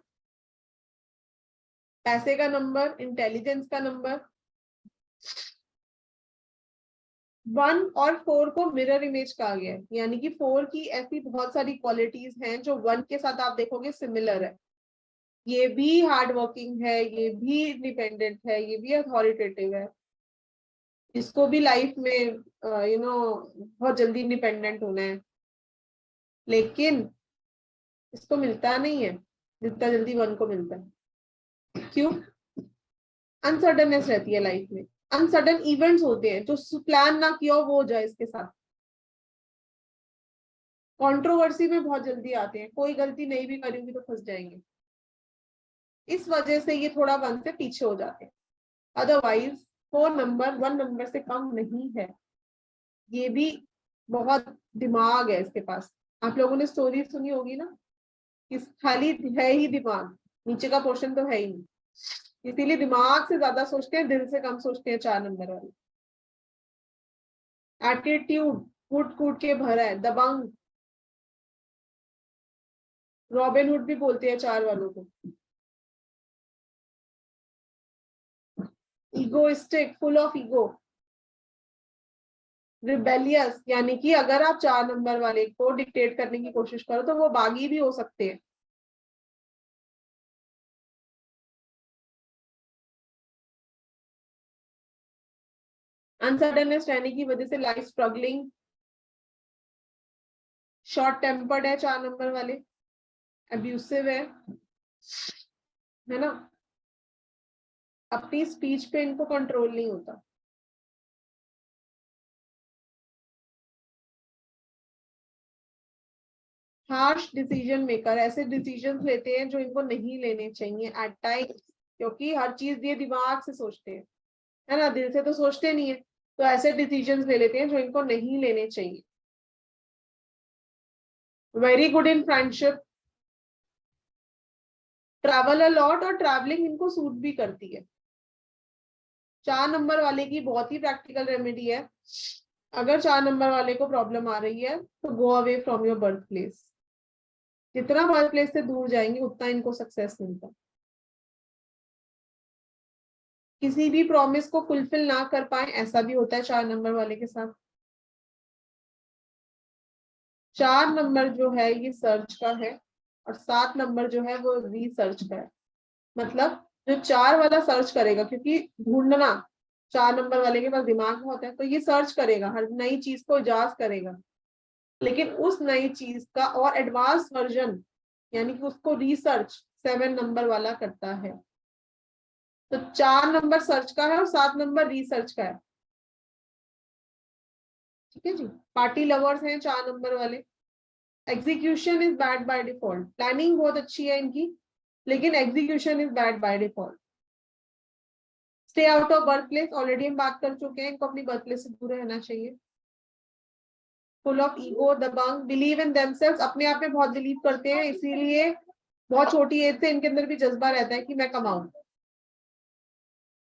पैसे का नंबर, इंटेलिजेंस का नंबर। 1 और 4 को मिरर इमेज कहा गया है, यानी कि 4 की ऐसी बहुत सारी क्वालिटीज हैं जो 1 के साथ आप देखोगे सिमिलर है। ये भी हार्ड वर्किंग है, ये भी इंडिपेंडेंट है, ये भी अथॉरिटेटिव है, इसको भी लाइफ में बहुत जल्दी इंडिपेंडेंट होना है, लेकिन इसको मिलता नहीं है जितना जल्दी 1 को मिलता है। क्यों? अनसर्टननेस रहती है लाइफ में, अनसर्टन इवेंट्स होते हैं, जो प्लान ना किया हो वो हो जाए इसके साथ। कंट्रोवर्सी में बहुत जल्दी आते हैं, कोई गलती नहीं भी करेंगे तो फंस जाएंगे, इस वजह से ये थोड़ा 1 से पीछे हो जाते हैं। अदरवाइज 4 नंबर 1 नंबर से कम नहीं है। ये भी बहुत दिमाग है इसके पास। आप लोगों ने स्टोरी सुनी होगी ना, इस खाली है ही दिमाग, नीचे का पोर्शन तो है ही नहीं, इसीलिए दिमाग से ज्यादा सोचते हैं, दिल से कम सोचते हैं 4 नंबर वाले। एटीट्यूड कूट कूट के भरा है, दबंग, रॉबिन हुड भी बोलते हैं 4 वालों को, egoistic, full of ego, rebellious, यानी कि अगर आप 4 नंबर वाले को डिक्टेट करने की कोशिश करो तो वो बागी भी हो सकते हैं। अनसर्टननेस रहने की वजह से लाइफ स्ट्रगलिंग, शॉर्ट टेम्पर्ड है 4 नंबर वाले, अब्यूसिव है ना, अपनी स्पीच पे इनको कंट्रोल नहीं होता। हार्श डिसीजन मेकर, ऐसे डिसीजंस लेते हैं जो इनको नहीं लेने चाहिए एट टाइम्स, क्योंकि हर चीज ये दिमाग से सोचते हैं, है ना, दिल से तो सोचते नहीं है, तो ऐसे डिसीजंस ले लेते हैं जो इनको नहीं लेने चाहिए। Very good in friendship, travel a lot, और ट्रैवलिंग इनको सूट भी करती है। 4 नंबर वाले की बहुत ही प्रैक्टिकल रेमेडी है, अगर 4 नंबर वाले को प्रॉब्लम आ रही है तो go away from your birth place. जितना बर्थ प्लेस से दूर जाएंगे उतना इनको सक्सेस मिलता है। किसी भी प्रॉमिस को फुलफिल ना कर पाए, ऐसा भी होता है 4 नंबर वाले के साथ। 4 नंबर जो है ये सर्च का है, और 7 नंबर जो है वो रिसर्च का है। मतलब जो 4 वाला सर्च करेगा, क्योंकि ढूंढना 4 नंबर वाले के पास दिमाग बहुत है, तो ये सर्च करेगा, हर नई चीज को इजाज करेगा, लेकिन उस नई चीज का और एडवांस वर्जन यानी कि उसको रिसर्च 7 नंबर वाला करता है। तो 4 नंबर सर्च का है और 7 नंबर रिसर्च का है। ठीक है जी। पार्टी लवर्स हैं 4 नंबर वाले। Execution is bad by default, planning बहुत अच्छी है इनकी, लेकिन execution is bad by default. Stay out of birth place, already हम बात कर चुके हैं, इनको अपनी बर्थ प्लेस से दूर रहना चाहिए। फुल ऑफ ईगो, दबंग, बिलीव इन देमसेल्व्स, अपने आप में बहुत बिलीव करते हैं, इसीलिए बहुत छोटी एज से इनके अंदर भी जज्बा रहता है कि मैं कमाऊं।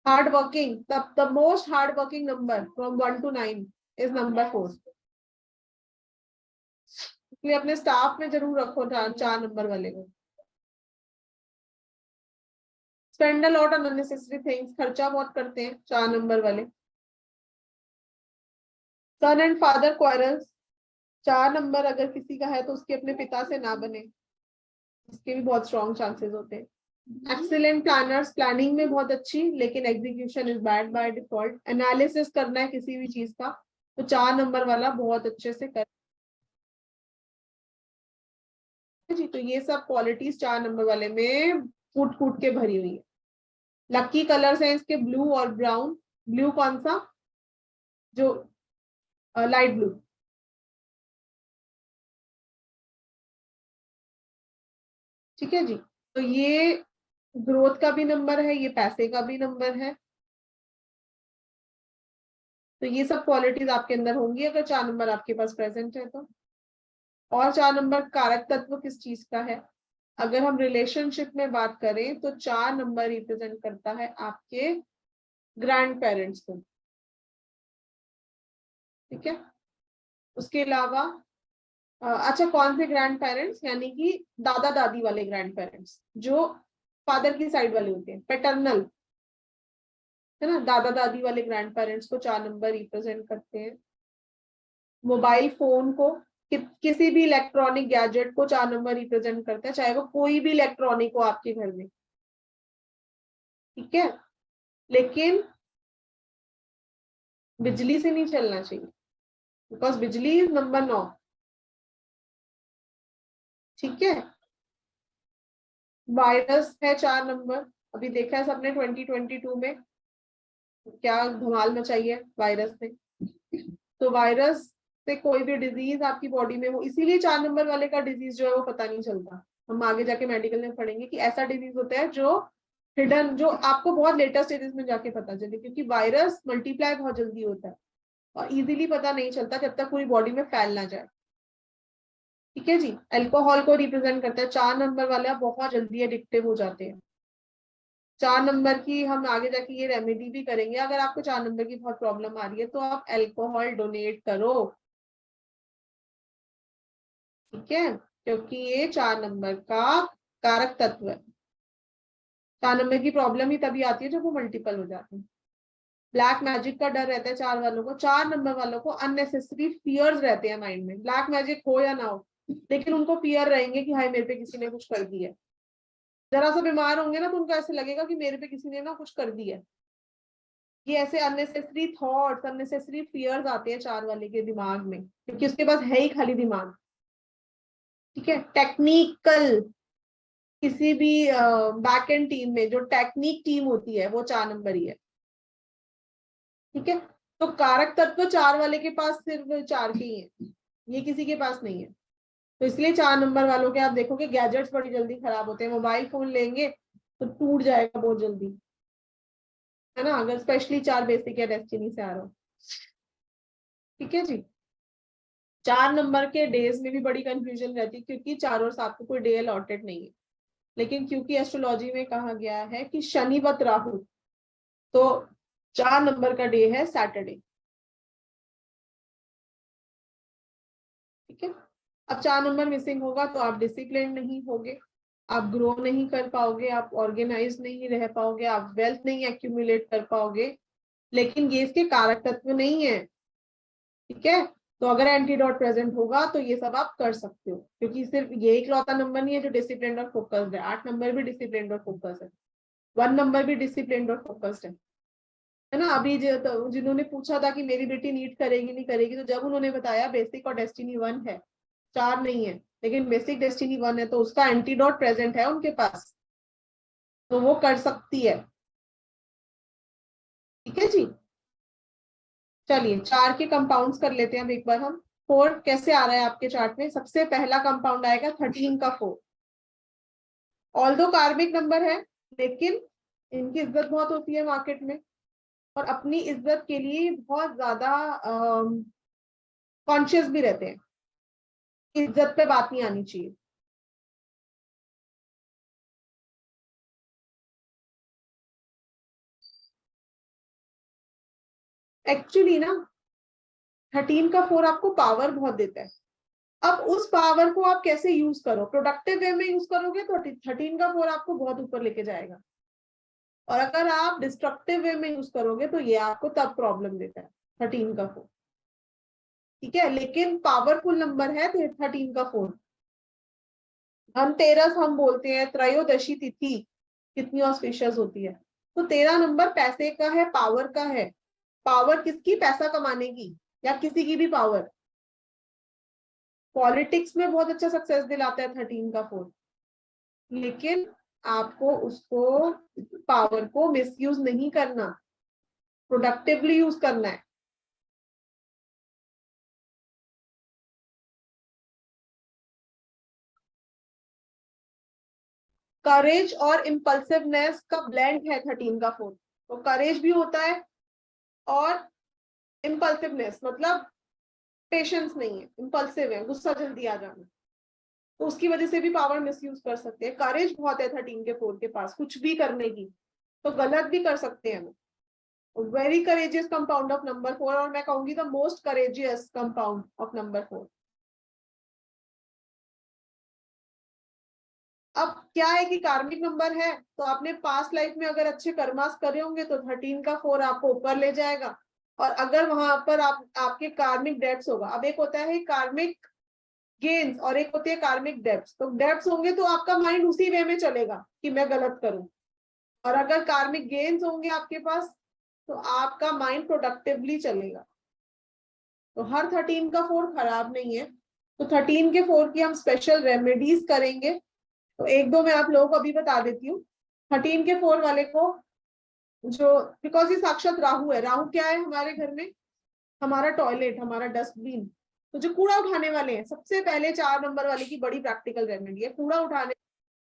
Hard working, the most hard working number from 1 to 9 is number 4, इसलिए अपने स्टाफ में जरूर रखो 4 नंबर वाले को। Spend a lot on unnecessary things, खर्चा बहुत करते हैं 4 नंबर वाले। सन एंड फादर क्वारल्स, 4 नंबर अगर किसी का है तो उसके अपने पिता से ना बने, इसके भी बहुत स्ट्रॉन्ग चांसेस होते हैं। एक्सीलेंट प्लानर्स, प्लानिंग में बहुत अच्छी, लेकिन execution is bad by default. Analysis करना है किसी भी चीज का तो 4 नंबर वाला बहुत अच्छे से कर जी। तो ये सब क्वालिटीज 4 नंबर वाले में कूट कूट के भरी हुई है। लकी कलर्स हैं इसके ब्लू और ब्राउन। ब्लू कौन सा, जो लाइट ब्लू, ठीक है जी। तो ये ग्रोथ का भी नंबर है, ये पैसे का भी नंबर है। तो ये सब क्वालिटीज आपके अंदर होंगी अगर 4 नंबर आपके पास प्रेजेंट है तो। और 4 नंबर कारक तत्व किस चीज का है, अगर हम रिलेशनशिप में बात करें तो 4 नंबर रिप्रेजेंट करता है आपके ग्रैंड पेरेंट्स को। ठीक है, उसके अलावा अच्छा, कौन से ग्रैंड पेरेंट्स, यानी कि दादा दादी वाले ग्रैंड पेरेंट्स जो फादर की साइड वाले होते हैं, पैटर्नल, है ना, दादा दादी वाले ग्रैंड पेरेंट्स को 4 नंबर रिप्रेजेंट करते हैं। मोबाइल फोन को, किसी भी इलेक्ट्रॉनिक गैजेट को 4 नंबर रिप्रेजेंट करता है, चाहे वो कोई भी इलेक्ट्रॉनिक हो आपके घर में। ठीक है, लेकिन बिजली से नहीं चलना चाहिए, बिकॉज बिजली इज नंबर 9। ठीक है, वायरस है 4 नंबर, अभी देखा है सबने 2022 में क्या धमाल मचाई है वायरस ने। तो वायरस से कोई भी डिजीज आपकी बॉडी में हो, इसीलिए 4 नंबर वाले का डिजीज जो है वो पता नहीं चलता। हम आगे जाके मेडिकल में पढ़ेंगे कि ऐसा डिजीज होता है जो हिडन, जो आपको बहुत लेटेस्ट स्टेजेस में जाके पता चले, क्योंकि वायरस मल्टीप्लाई बहुत जल्दी होता है और इजीली पता नहीं चलता जब तक पूरी बॉडी में फैल ना जाए। ठीक है जी। अल्कोहल को रिप्रेजेंट करता है 4 नंबर वाला, बहुत जल्दी एडिक्टिव हो जाते हैं। 4 नंबर की हम आगे जाके ये रेमेडी भी करेंगे, अगर आपको 4 नंबर की बहुत प्रॉब्लम आ रही है तो आप अल्कोहल डोनेट करो। ठीक है, क्योंकि ये 4 नंबर का कारक तत्व है। 4 नंबर की प्रॉब्लम ही तभी आती है जब वो मल्टीपल हो जाते हैं। ब्लैक मैजिक का डर रहता है 4 वालों को, 4 नंबर वालों को अननेसेसरी फियर्स रहते हैं माइंड में, ब्लैक मैजिक हो या ना हो, लेकिन उनको फियर रहेंगे कि हाय मेरे पे किसी ने कुछ कर दिया। जरा सा बीमार होंगे ना तो उनको ऐसे लगेगा कि मेरे पे किसी ने ना कुछ कर दिया। ये ऐसे अननेसेसरी थॉट्स, अननेसेसरी फियर्स आते हैं 4 वाले के दिमाग में, क्योंकि उसके पास है ही खाली दिमाग। ठीक है, टेक्निकल किसी भी बैक एंड टीम में जो टेक्निक टीम होती है वो 4 नंबर ही है। ठीक है, तो कारक तत्व 4 वाले के पास सिर्फ 4 के ही है, ये किसी के पास नहीं है। तो इसलिए 4 नंबर वालों के आप देखोगे गैजेट्स बड़ी जल्दी खराब होते हैं। मोबाइल फोन लेंगे तो टूट जाएगा बहुत जल्दी, है ना, अगर स्पेशली 4 बेसिक या डेस्टिनी से आ रहा हो। ठीक है जी। 4 नंबर के डेज में भी बड़ी कंफ्यूजन रहती है, क्योंकि 4 और 7 को कोई डे अलॉटेड नहीं है। लेकिन क्योंकि एस्ट्रोलॉजी में कहा गया है कि शनिवत राहु, तो 4 नंबर का डे है सैटरडे। ठीक है, अब 4 नंबर मिसिंग होगा तो आप डिसिप्लिन नहीं होगे, आप ग्रो नहीं कर पाओगे, आप ऑर्गेनाइज नहीं रह पाओगे, आप वेल्थ नहीं एक्यूमुलेट कर पाओगे। लेकिन ये इसके कारक तत्व नहीं है। ठीक है, तो अगर एंटीडॉट प्रेजेंट होगा तो ये सब आप कर सकते हो, क्योंकि सिर्फ ये इकलौता नंबर नहीं है जो डिसिप्लिन और फोकस्ड है। 8 नंबर भी डिसिप्लिन और फोकस्ड है, 1 नंबर भी डिसिप्लिन और फोकस्ड है ना। अभी तो जिन्होंने पूछा था कि मेरी बेटी नीट करेगी नहीं करेगी, तो जब उन्होंने बताया बेसिक और डेस्टिनी 1 है, 4 नहीं है, लेकिन बेसिक डेस्टिनी 1 है, तो उसका एंटीडॉट प्रेजेंट है उनके पास, तो वो कर सकती है। ठीक है जी। चलिए 4 के कंपाउंड्स कर लेते हैं अब एक बार हम। 4 कैसे आ रहा है आपके चार्ट में? सबसे पहला कंपाउंड आएगा 13 का 4। ऑल्दो कार्मिक नंबर है, लेकिन इनकी इज्जत बहुत होती है मार्केट में, और अपनी इज्जत के लिए बहुत ज्यादा कॉन्शियस भी रहते हैं। इज्जत पे बात नहीं आनी चाहिए। एक्चुअली ना 13 का 4 आपको पावर बहुत देता है। अब उस पावर को आप कैसे यूज करो, प्रोडक्टिव वे में यूज करोगे तो 13 का 4 आपको बहुत ऊपर लेके जाएगा, और अगर आप डिस्ट्रक्टिव वे में यूज करोगे तो ये आपको तब प्रॉब्लम देता है 13 का 4। ठीक है, लेकिन पावरफुल नंबर है 13 का 4। धनतेरस हम बोलते हैं, त्रयोदशी तिथि कितनी ऑस्पिशियस होती है। तो 13 नंबर पैसे का है, पावर का है। पावर किसकी? पैसा कमाने की, या किसी की भी पावर। पॉलिटिक्स में बहुत अच्छा सक्सेस दिलाता है 13 का 4, लेकिन आपको उसको पावर को मिसयूज नहीं करना, प्रोडक्टिवली यूज करना है। करेज और इम्पल्सिवनेस का ब्लेंड है 13 का 4। तो करेज भी होता है और इम्पल्सिवनेस मतलब पेशेंस नहीं है, इम्पल्सिव है, गुस्सा जल्दी आ जाना, तो उसकी वजह से भी पावर मिसयूज कर सकते हैं। करेज बहुत है 13 के 4 के पास कुछ भी करने की, तो गलत भी कर सकते हैं वो। Very courageous compound of number 4, और मैं कहूंगी the most courageous compound of number 4। अब क्या है कि कार्मिक नंबर है, तो आपने पास्ट लाइफ में अगर अच्छे कर्मास करे होंगे तो 13 का 4 आपको ऊपर ले जाएगा, और अगर वहां पर आपके कार्मिक डेब्ट्स होगा। अब एक होता है कार्मिक गेन्स और एक होती है कार्मिक डेब्ट्स। तो डेब्ट्स होंगे तो आपका माइंड उसी वे में चलेगा कि मैं गलत करूं, और अगर कार्मिक गेन्स होंगे आपके पास तो आपका माइंड प्रोडक्टिवली चलेगा। तो हर 13 का 4 खराब नहीं है। तो 13 के 4 की हम स्पेशल रेमेडीज करेंगे, तो एक दो मैं आप लोगों को अभी बता देती हूँ। 13 के 4 वाले को, जो बिकॉज ये साक्षात राहु है, राहु क्या है हमारे घर में? हमारा टॉयलेट, हमारा डस्टबिन। तो जो कूड़ा उठाने वाले हैं, सबसे पहले 4 नंबर वाले की बड़ी प्रैक्टिकल रेमेडी है, कूड़ा उठाने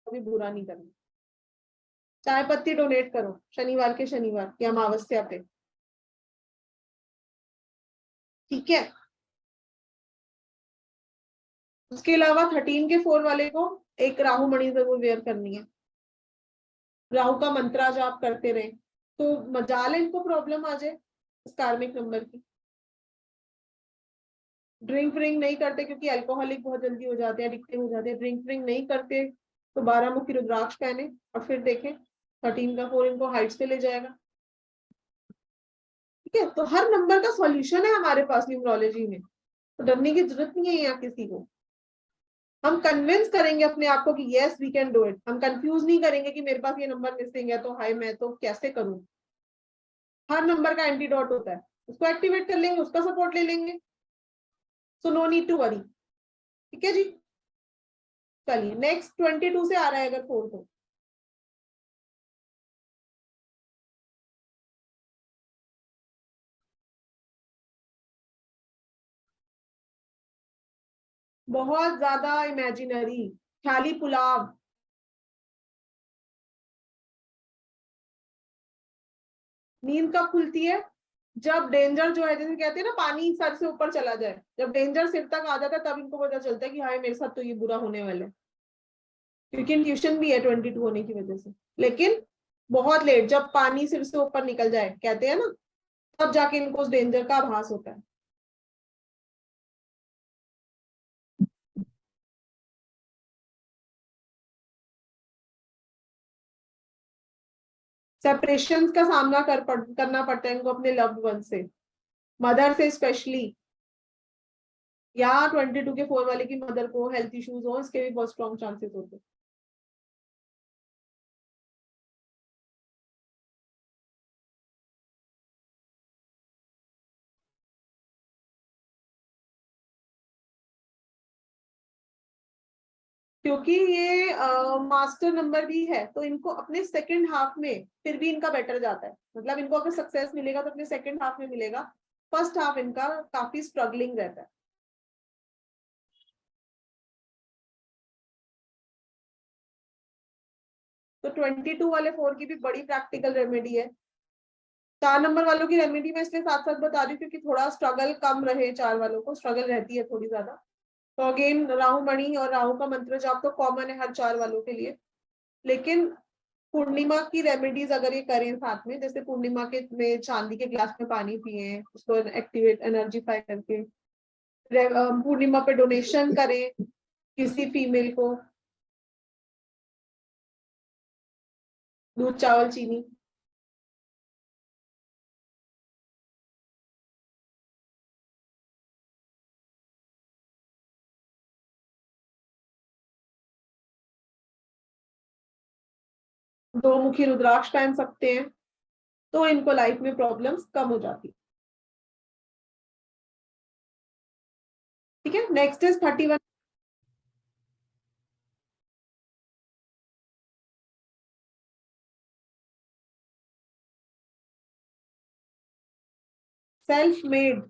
कभी बुरा नहीं करना। चाय पत्ती डोनेट करो शनिवार के शनिवार की अमावस्या पे। ठीक है, उसके अलावा 13 के 4 वाले को एक राहु मणि जरूर वेयर करनी है। राहु का मंत्रा जाप करते रहे, तो मजाल इनको प्रॉब्लम आ जाए इस कार्मिक नंबर की। ड्रिंक व्रिंक नहीं करते क्योंकि अल्कोहलिक बहुत जल्दी हो जाते हैं, एडिक्टिव हो जाते हैं। ड्रिंक व्रिंक नहीं करते तो 12 मुखी रुद्राक्ष पहने और फिर देखें 13 का 4 इनको हाइट्स पे ले जाएगा। ठीक है, तो हर नंबर का सॉल्यूशन है हमारे पास न्यूमरोलॉजी में, तो डरने की जरूरत नहीं है यहाँ किसी को। हम कन्विंस करेंगे अपने आप को कि yes we can do it. हम कंफ्यूज नहीं करेंगे कि मेरे पास ये नंबर मिसिंग है तो हाय मैं तो कैसे करूं। हर नंबर का एंटीडोट होता है, उसको एक्टिवेट कर लेंगे, उसका सपोर्ट ले लेंगे। So no need to worry. ठीक है जी, चलिए नेक्स्ट 22 से आ रहा है अगर 4 तो। बहुत ज्यादा इमेजिनरी, ख्याली पुलाव। नींद कब खुलती है? जब डेंजर जो है, जैसे कहते हैं ना पानी सर से ऊपर चला जाए, जब डेंजर सिर तक आ जाता है तब इनको पता चलता है कि हाय मेरे साथ तो ये बुरा होने वाला है। क्योंकि इंट्यूशन भी है 22 होने की वजह से, लेकिन बहुत लेट, जब पानी सिर से ऊपर निकल जाए कहते हैं ना, तब जाके इनको उस डेंजर का आभास होता है। सेपरेशन का सामना करना पड़ता है इनको अपने लव्ड वन से, मदर से स्पेशली, या 22 के 4 वाले की मदर को हेल्थ इश्यूज हो, इसके भी बहुत स्ट्रॉन्ग चांसेस होते हैं। क्योंकि ये मास्टर नंबर भी है तो इनको अपने सेकंड हाफ में फिर भी इनका बेटर जाता है। मतलब इनको अगर सक्सेस मिलेगा तो अपने सेकंड हाफ में मिलेगा, फर्स्ट हाफ इनका काफी स्ट्रगलिंग रहता है। तो 22 वाले 4 की भी बड़ी प्रैक्टिकल रेमेडी है। 4 नंबर वालों की रेमेडी मैं इसलिए साथ साथ बता रही हूँ क्योंकि थोड़ा स्ट्रगल कम रहे, 4 वालों को स्ट्रगल रहती है थोड़ी ज्यादा। तो अगेन राहु मणि और राहु का मंत्र जाप तो कॉमन है हर 4 वालों के लिए, लेकिन पूर्णिमा की रेमेडीज अगर ये करें साथ में, जैसे पूर्णिमा के में चांदी के ग्लास में पानी पिए, उसको एक्टिवेट एनर्जीफाई करके, पूर्णिमा पे डोनेशन करें किसी फीमेल को, दूध चावल चीनी। दो मुखी रुद्राक्ष पहन सकते हैं तो इनको लाइफ में प्रॉब्लम्स कम हो जाती। ठीक है, next is 31। Self made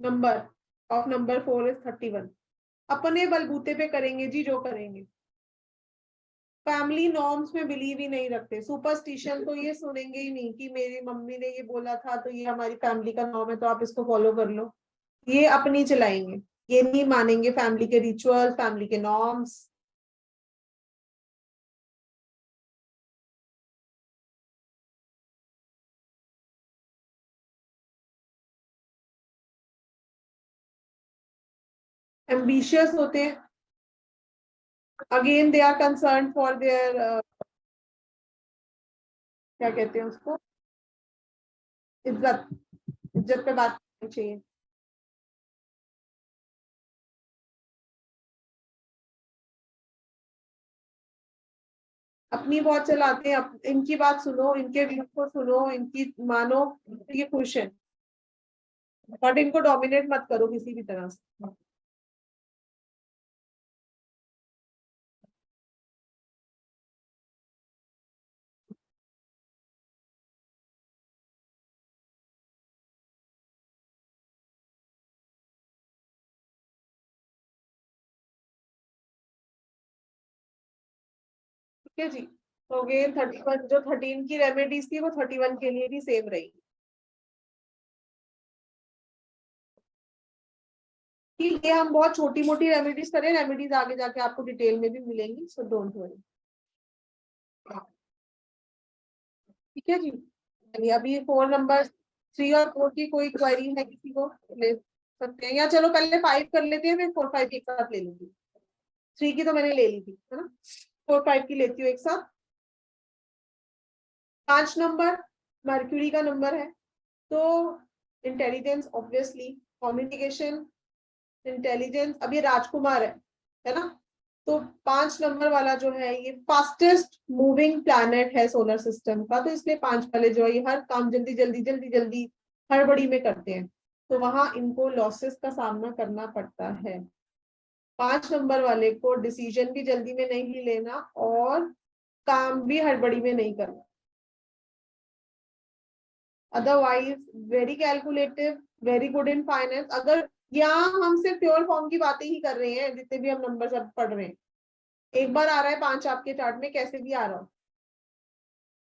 number of number 4 is 31। अपने बलबूते पे करेंगे जी जो करेंगे। फैमिली नॉर्म्स में बिलीव ही नहीं रखते, सुपरस्टिशन तो ये सुनेंगे ही नहीं कि मेरी मम्मी ने ये बोला था तो ये हमारी फैमिली का नॉर्म है तो आप इसको फॉलो कर लो। ये अपनी चलाएंगे, ये नहीं मानेंगे फैमिली के रिचुअल, फैमिली के नॉर्म्स। एम्बिशियस होते हैं, again they are concern for their क्या कहते हैं उसको, इज्जत। इज्जत पे बात करनी चाहिए। अपनी बहुत चलाते हैं, इनकी बात सुनो, इनके व्यू को सुनो, इनकी मानो, ये खुश है, बट इनको डोमिनेट मत करो किसी भी तरह से। ठीक है जी, तो अगेन 31 जो 13 की रेमेडीज थी वो 31 के लिए भी सेम रही। ठीक है, हम बहुत छोटी मोटी रेमेडीज करें, रेमेडीज आगे जाके आपको डिटेल में भी मिलेंगी, सो डोंट वरी। ठीक है जी, चलिए अभी 4 नंबर 3 और 4 की कोई क्वेरी है किसी को? सकते हैं, या चलो पहले 5 कर लेते हैं, फिर 4 5 एक साथ ले लूंगी। 3 की तो मैंने ले ली थी, है ना, 4 5 की लेती हूँ एक साथ। 5 नंबर मर्क्यूरी का नंबर है, तो इंटेलिजेंस ऑब्वियसली, कम्युनिकेशन, इंटेलिजेंस। अब ये राजकुमार है ना, तो 5 नंबर वाला जो है ये फास्टेस्ट मूविंग प्लैनेट है सोलर सिस्टम का, तो इसलिए 5 वाले जो है ये हर काम जल्दी जल्दी जल्दी जल्दी हड़बड़ी में करते हैं, तो वहां इनको लॉसेस का सामना करना पड़ता है। 5 नंबर वाले को डिसीजन भी जल्दी में नहीं लेना और काम भी हड़बड़ी में नहीं करना, otherwise very calculative, very good in finance. अगर यहाँ हम सिर्फ प्योर फॉर्म की बातें ही कर रहे हैं, जितने भी हम नंबर सब पढ़ रहे हैं, एक बार आ रहा है 5 आपके चार्ट में, कैसे भी आ रहा हो,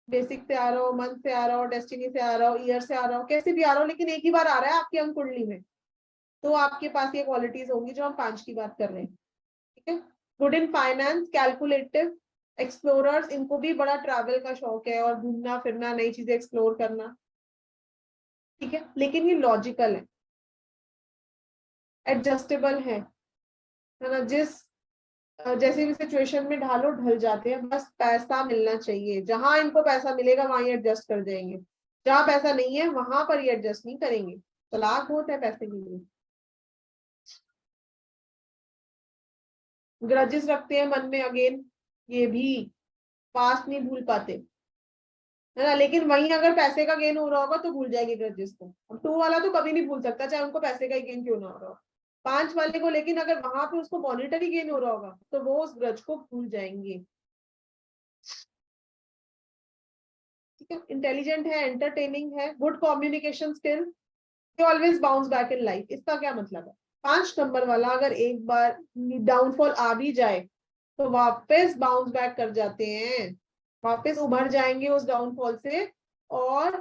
बेसिक से आ रहा हो, मंथ से आ रहा हो, डेस्टिनी से आ रहा हो, ईयर से आ रहा हो, कैसे भी आ रहा हो, लेकिन एक ही बार आ रहा है आपकी अंक कुंडली में, तो आपके पास ये क्वालिटीज होंगी जो हम 5 की बात कर रहे हैं। ठीक है, good in finance, calculative, explorers, इनको भी बड़ा ट्रैवल का शौक है और घूमना फिरना, नई चीजें एक्सप्लोर करना। ठीक है, लेकिन ये लॉजिकल है, एडजस्टेबल है ना, जिस जैसे भी सिचुएशन में ढालो ढल जाते हैं, बस पैसा मिलना चाहिए, जहां इनको पैसा मिलेगा वहां ये एडजस्ट कर जाएंगे, जहां पैसा नहीं है वहां पर ये एडजस्ट नहीं करेंगे, तलाक होता है पैसे के लिए। ग्रजेस रखते हैं मन में, अगेन ये भी पास्ट नहीं भूल पाते, है ना, लेकिन वहीं अगर पैसे का गेन हो रहा होगा तो भूल जाएंगे ग्रजेस को। अब 2 वाला तो कभी नहीं भूल सकता, चाहे उनको पैसे का ही गेन क्यों ना हो रहा हो। 5 वाले को लेकिन अगर वहां पे उसको मॉनिटरी गेन हो रहा होगा तो वो उस ग्रज को भूल जाएंगे। ठीक है, इंटेलिजेंट है, एंटरटेनिंग है, good communication skill, always bounce back in life. इसका क्या मतलब है, 5 नंबर वाला अगर एक बार डाउनफॉल आ भी जाए तो वापस बाउंस बैक कर जाते हैं, वापस उभर जाएंगे उस डाउनफॉल से और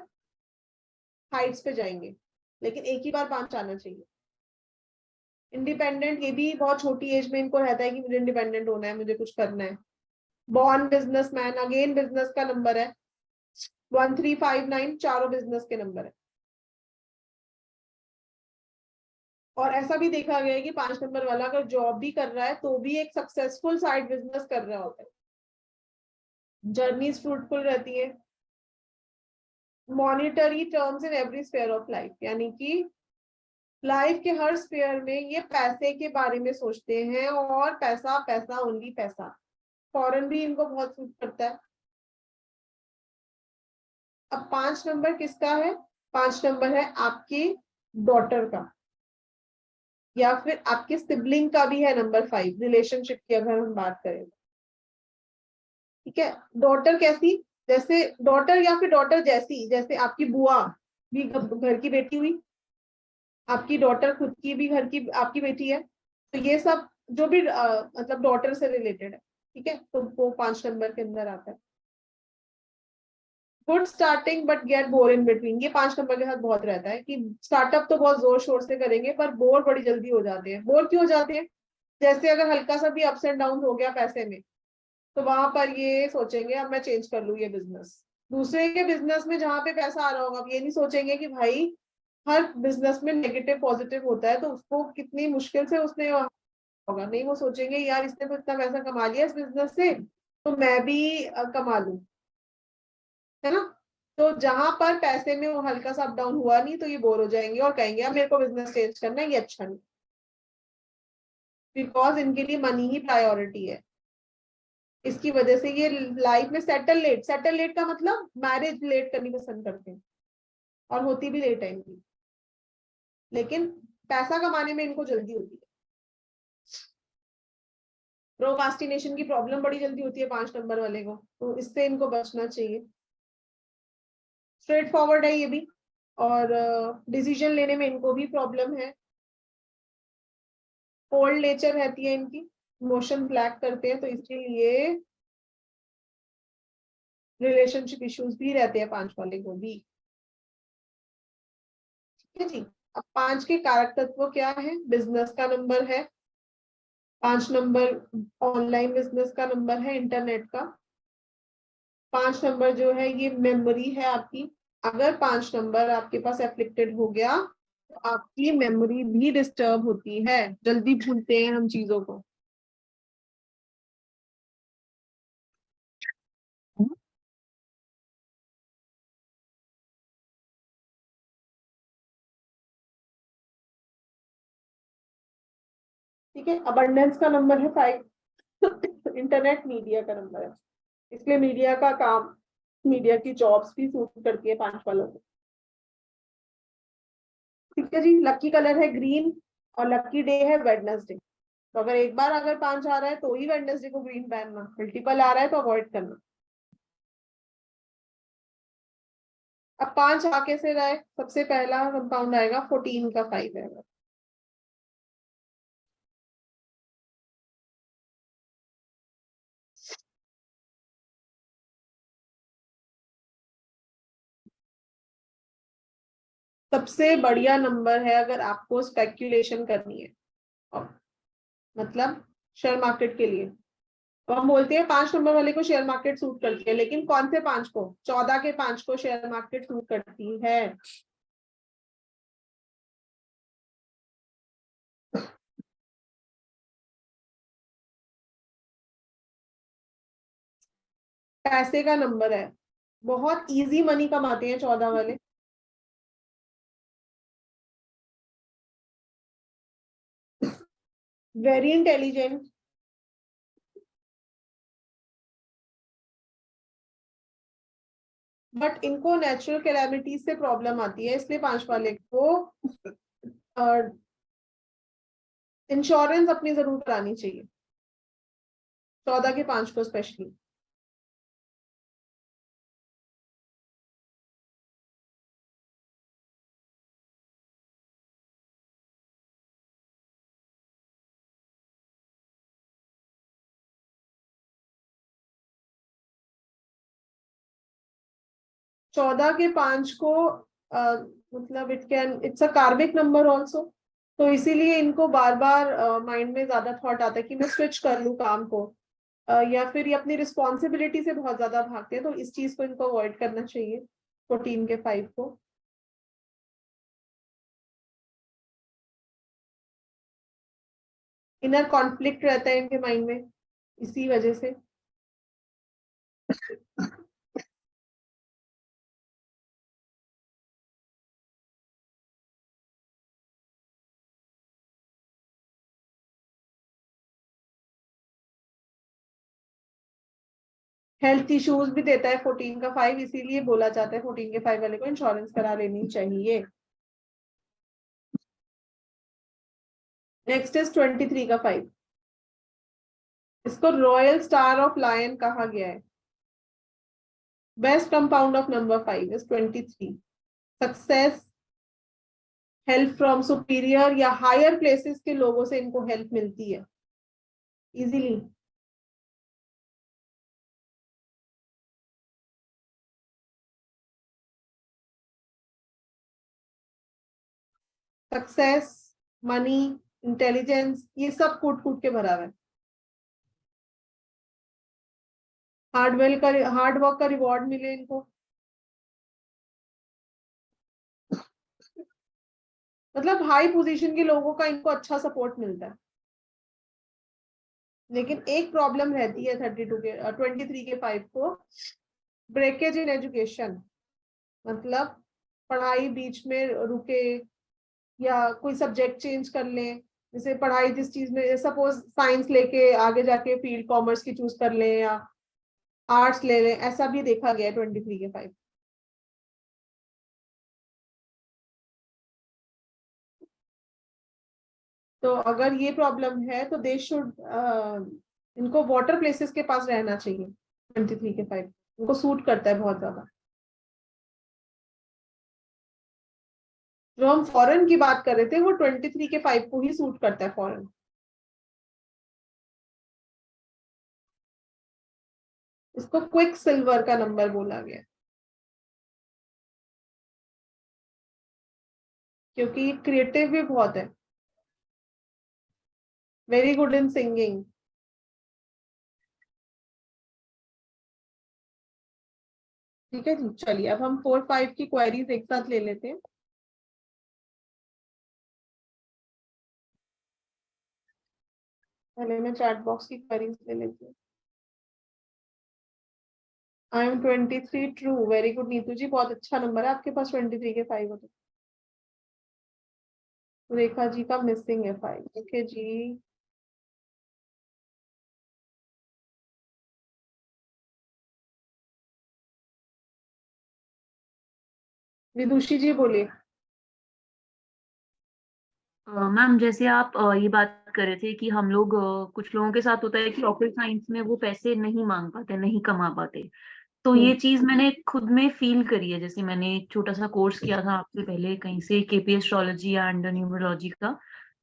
हाइट्स पे जाएंगे, लेकिन एक ही बार 5 आना चाहिए। इंडिपेंडेंट, ये भी बहुत छोटी एज में इनको रहता है कि मुझे इंडिपेंडेंट होना है, मुझे कुछ करना है। बॉर्न बिजनेसमैन, अगेन बिजनेस का नंबर है, 1359 चारों बिजनेस के नंबर है। और ऐसा भी देखा गया है कि 5 नंबर वाला अगर जॉब भी कर रहा है तो भी एक सक्सेसफुल साइड बिजनेस कर रहा होता है, जर्नीज फ्रूटफुल रहती है। Monetary terms in every sphere of life, यानी कि लाइफ के हर स्फीयर में ये पैसे के बारे में सोचते हैं, और पैसा पैसा ओनली पैसा। फॉरेन भी इनको बहुत सूट करता है। अब 5 नंबर किसका है, 5 नंबर है आपकी डॉटर का, या फिर आपके सिबलिंग का भी है नंबर 5, रिलेशनशिप की अगर हम बात करें। ठीक है, डॉटर कैसी, जैसे डॉटर या फिर डॉटर जैसी, जैसे आपकी बुआ भी घर की बेटी हुई, आपकी डॉटर खुद की भी घर की आपकी बेटी है, तो ये सब जो भी मतलब डॉटर से रिलेटेड है। ठीक है, तो वो 5 नंबर के अंदर आता है। Good starting but get bore in between, ये 5 नंबर के साथ बहुत रहता है कि स्टार्टअप तो बहुत जोर शोर से करेंगे पर बोर बड़ी जल्दी हो जाते हैं। बोर क्यों हो जाते हैं, जैसे अगर हल्का सा भी अप्स एंड डाउन हो गया पैसे में, तो वहां पर ये सोचेंगे अब मैं चेंज कर लूँ ये बिजनेस, दूसरे के बिजनेस में जहां पे पैसा आ रहा होगा। अब ये नहीं सोचेंगे कि भाई हर बिजनेस में नेगेटिव पॉजिटिव होता है, तो उसको कितनी मुश्किल से उसने होगा, नहीं, वो सोचेंगे यार इसने तो इतना पैसा कमा लिया इस बिजनेस से, तो मैं भी कमा लूं, है ना। तो जहां पर पैसे में वो हल्का सा अप डाउन हुआ नहीं तो ये बोर हो जाएंगे और कहेंगे अब मेरे को बिजनेस चेंज करना है, ये अच्छा नहीं, बिकॉज इनके लिए मनी ही प्रायोरिटी है। इसकी वजह से ये लाइफ में सेटल लेट का मतलब मैरिज लेट करनी पसंद करते हैं, और होती भी लेट है इनकी, लेकिन पैसा कमाने में इनको जल्दी होती है। प्रोकास्टिनेशन की प्रॉब्लम बड़ी जल्दी होती है 5 नंबर वाले को, तो इससे इनको बचना चाहिए। स्ट्रेट फॉरवर्ड है ये भी, और डिसीजन लेने में इनको भी प्रॉब्लम है। कोल्ड नेचर रहती है इनकी, इमोशन ब्लैक करते हैं, तो इसलिए रिलेशनशिप इश्यूज भी रहते हैं 5 वाले को भी। ठीक है जी, अब 5 के कारक तत्व क्या है, बिजनेस का नंबर है, 5 नंबर ऑनलाइन बिजनेस का नंबर है, इंटरनेट का। 5 नंबर जो है ये मेमोरी है आपकी, अगर 5 नंबर आपके पास एफ्लिक्टेड हो गया आपकी मेमोरी भी डिस्टर्ब होती है, जल्दी भूलते हैं हम चीजों को। ठीक है, अबंडेंस का नंबर है 5, इंटरनेट मीडिया का नंबर है, इसलिए मीडिया का काम, मीडिया की जॉब्स भी सूट करती है 5 वालों को। ठीक है जी, लकी कलर है ग्रीन और लकी डे है वेडनेसडे। तो अगर एक बार अगर 5 आ रहा है तो ही वेडनेसडे को ग्रीन पहनना, मल्टीपल आ रहा है तो अवॉइड करना। अब 5 आ कैसे रहा है, सबसे पहला कंपाउंड आएगा 14 का 5 है। सबसे बढ़िया नंबर है अगर आपको स्पेक्यूलेशन करनी है, मतलब शेयर मार्केट के लिए। तो हम बोलते हैं 5 नंबर वाले को शेयर मार्केट सूट करती है, लेकिन कौन से 5 को? 14 के 5 को शेयर मार्केट सूट करती है। पैसे का नंबर है, बहुत इजी मनी कमाते हैं 14 वाले। वेरी इंटेलिजेंट, बट इनको नेचुरल कैलामिटीज से प्रॉब्लम आती है, इसलिए 5 वाले को इंश्योरेंस अपनी जरूर करानी चाहिए, 14 के 5 को स्पेशली। चौदह के 5 को मतलब इट्स अ कार्मिक नंबर ऑल्सो, तो इसीलिए इनको बार बार माइंड में ज्यादा थॉट आता है कि मैं स्विच कर लूं काम को, या फिर ये अपनी रिस्पॉन्सिबिलिटी से बहुत ज्यादा भागते हैं, तो इस चीज को इनको अवॉइड करना चाहिए 14 के 5 को। इनर कॉन्फ्लिक्ट रहता है इनके माइंड में इसी वजह से। हेल्थ इश्यूज भी देता है 14 का 5, इसीलिए बोला जाता है 14 के 5 वाले को इंश्योरेंस करा लेनी चाहिए। नेक्स्ट इज 23 का 5, इसको रॉयल स्टार ऑफ लायन कहा गया है। Best compound of number 5 is 23। Success, help from superior या हायर प्लेसेस के लोगों से इनको हेल्प मिलती है इजीली। सक्सेस, मनी, इंटेलिजेंस, ये सब कूट कूट के भरा हुआ है। हार्ड वर्क का रिवॉर्ड मिले इनको, मतलब हाई पोजीशन के लोगों का इनको अच्छा सपोर्ट मिलता है। लेकिन एक प्रॉब्लम रहती है 23 के 5 को, ब्रेकेज इन एजुकेशन, मतलब पढ़ाई बीच में रुके या कोई सब्जेक्ट चेंज कर लें, जैसे पढ़ाई जिस चीज में, सपोज साइंस लेके आगे जाके फील्ड कॉमर्स की चूज कर लें या आर्ट्स ले लें, ऐसा भी देखा गया है 23 के 5। तो अगर ये प्रॉब्लम है तो दे शुड इनको वाटर प्लेसेस के पास रहना चाहिए 23 के 5, उनको सूट करता है बहुत ज्यादा। जो हम फॉरेन की बात कर रहे थे वो 23 के 5 को ही सूट करता है फॉरेन। इसको क्विक सिल्वर का नंबर बोला गया क्योंकि क्रिएटिव भी बहुत है, वेरी गुड इन सिंगिंग। ठीक है जी, चलिए अब हम 4 5 की क्वेरीज एक साथ ले लेते हैं। पहले मैं चैट बॉक्स की क्वेरीज ले लेती हूँ। I am 23 true, very good Neetu ji, बहुत अच्छा नंबर है आपके पास, 23 के 5 होते। रेखा जी का मिसिंग है 5, ओके जी। विदुषी जी बोलिए।
मैम जैसे आप ये बात कर रहे थे कि हम लोग कुछ लोगों के साथ होता है कि ऑफिस साइंस में वो पैसे नहीं मांग पाते, नहीं कमा पाते, तो ये चीज मैंने खुद में फील करी है। जैसे मैंने एक छोटा सा कोर्स किया था आपसे पहले कहीं से, केपी एस्ट्रोलॉजी एंड न्यूमरोलॉजी का।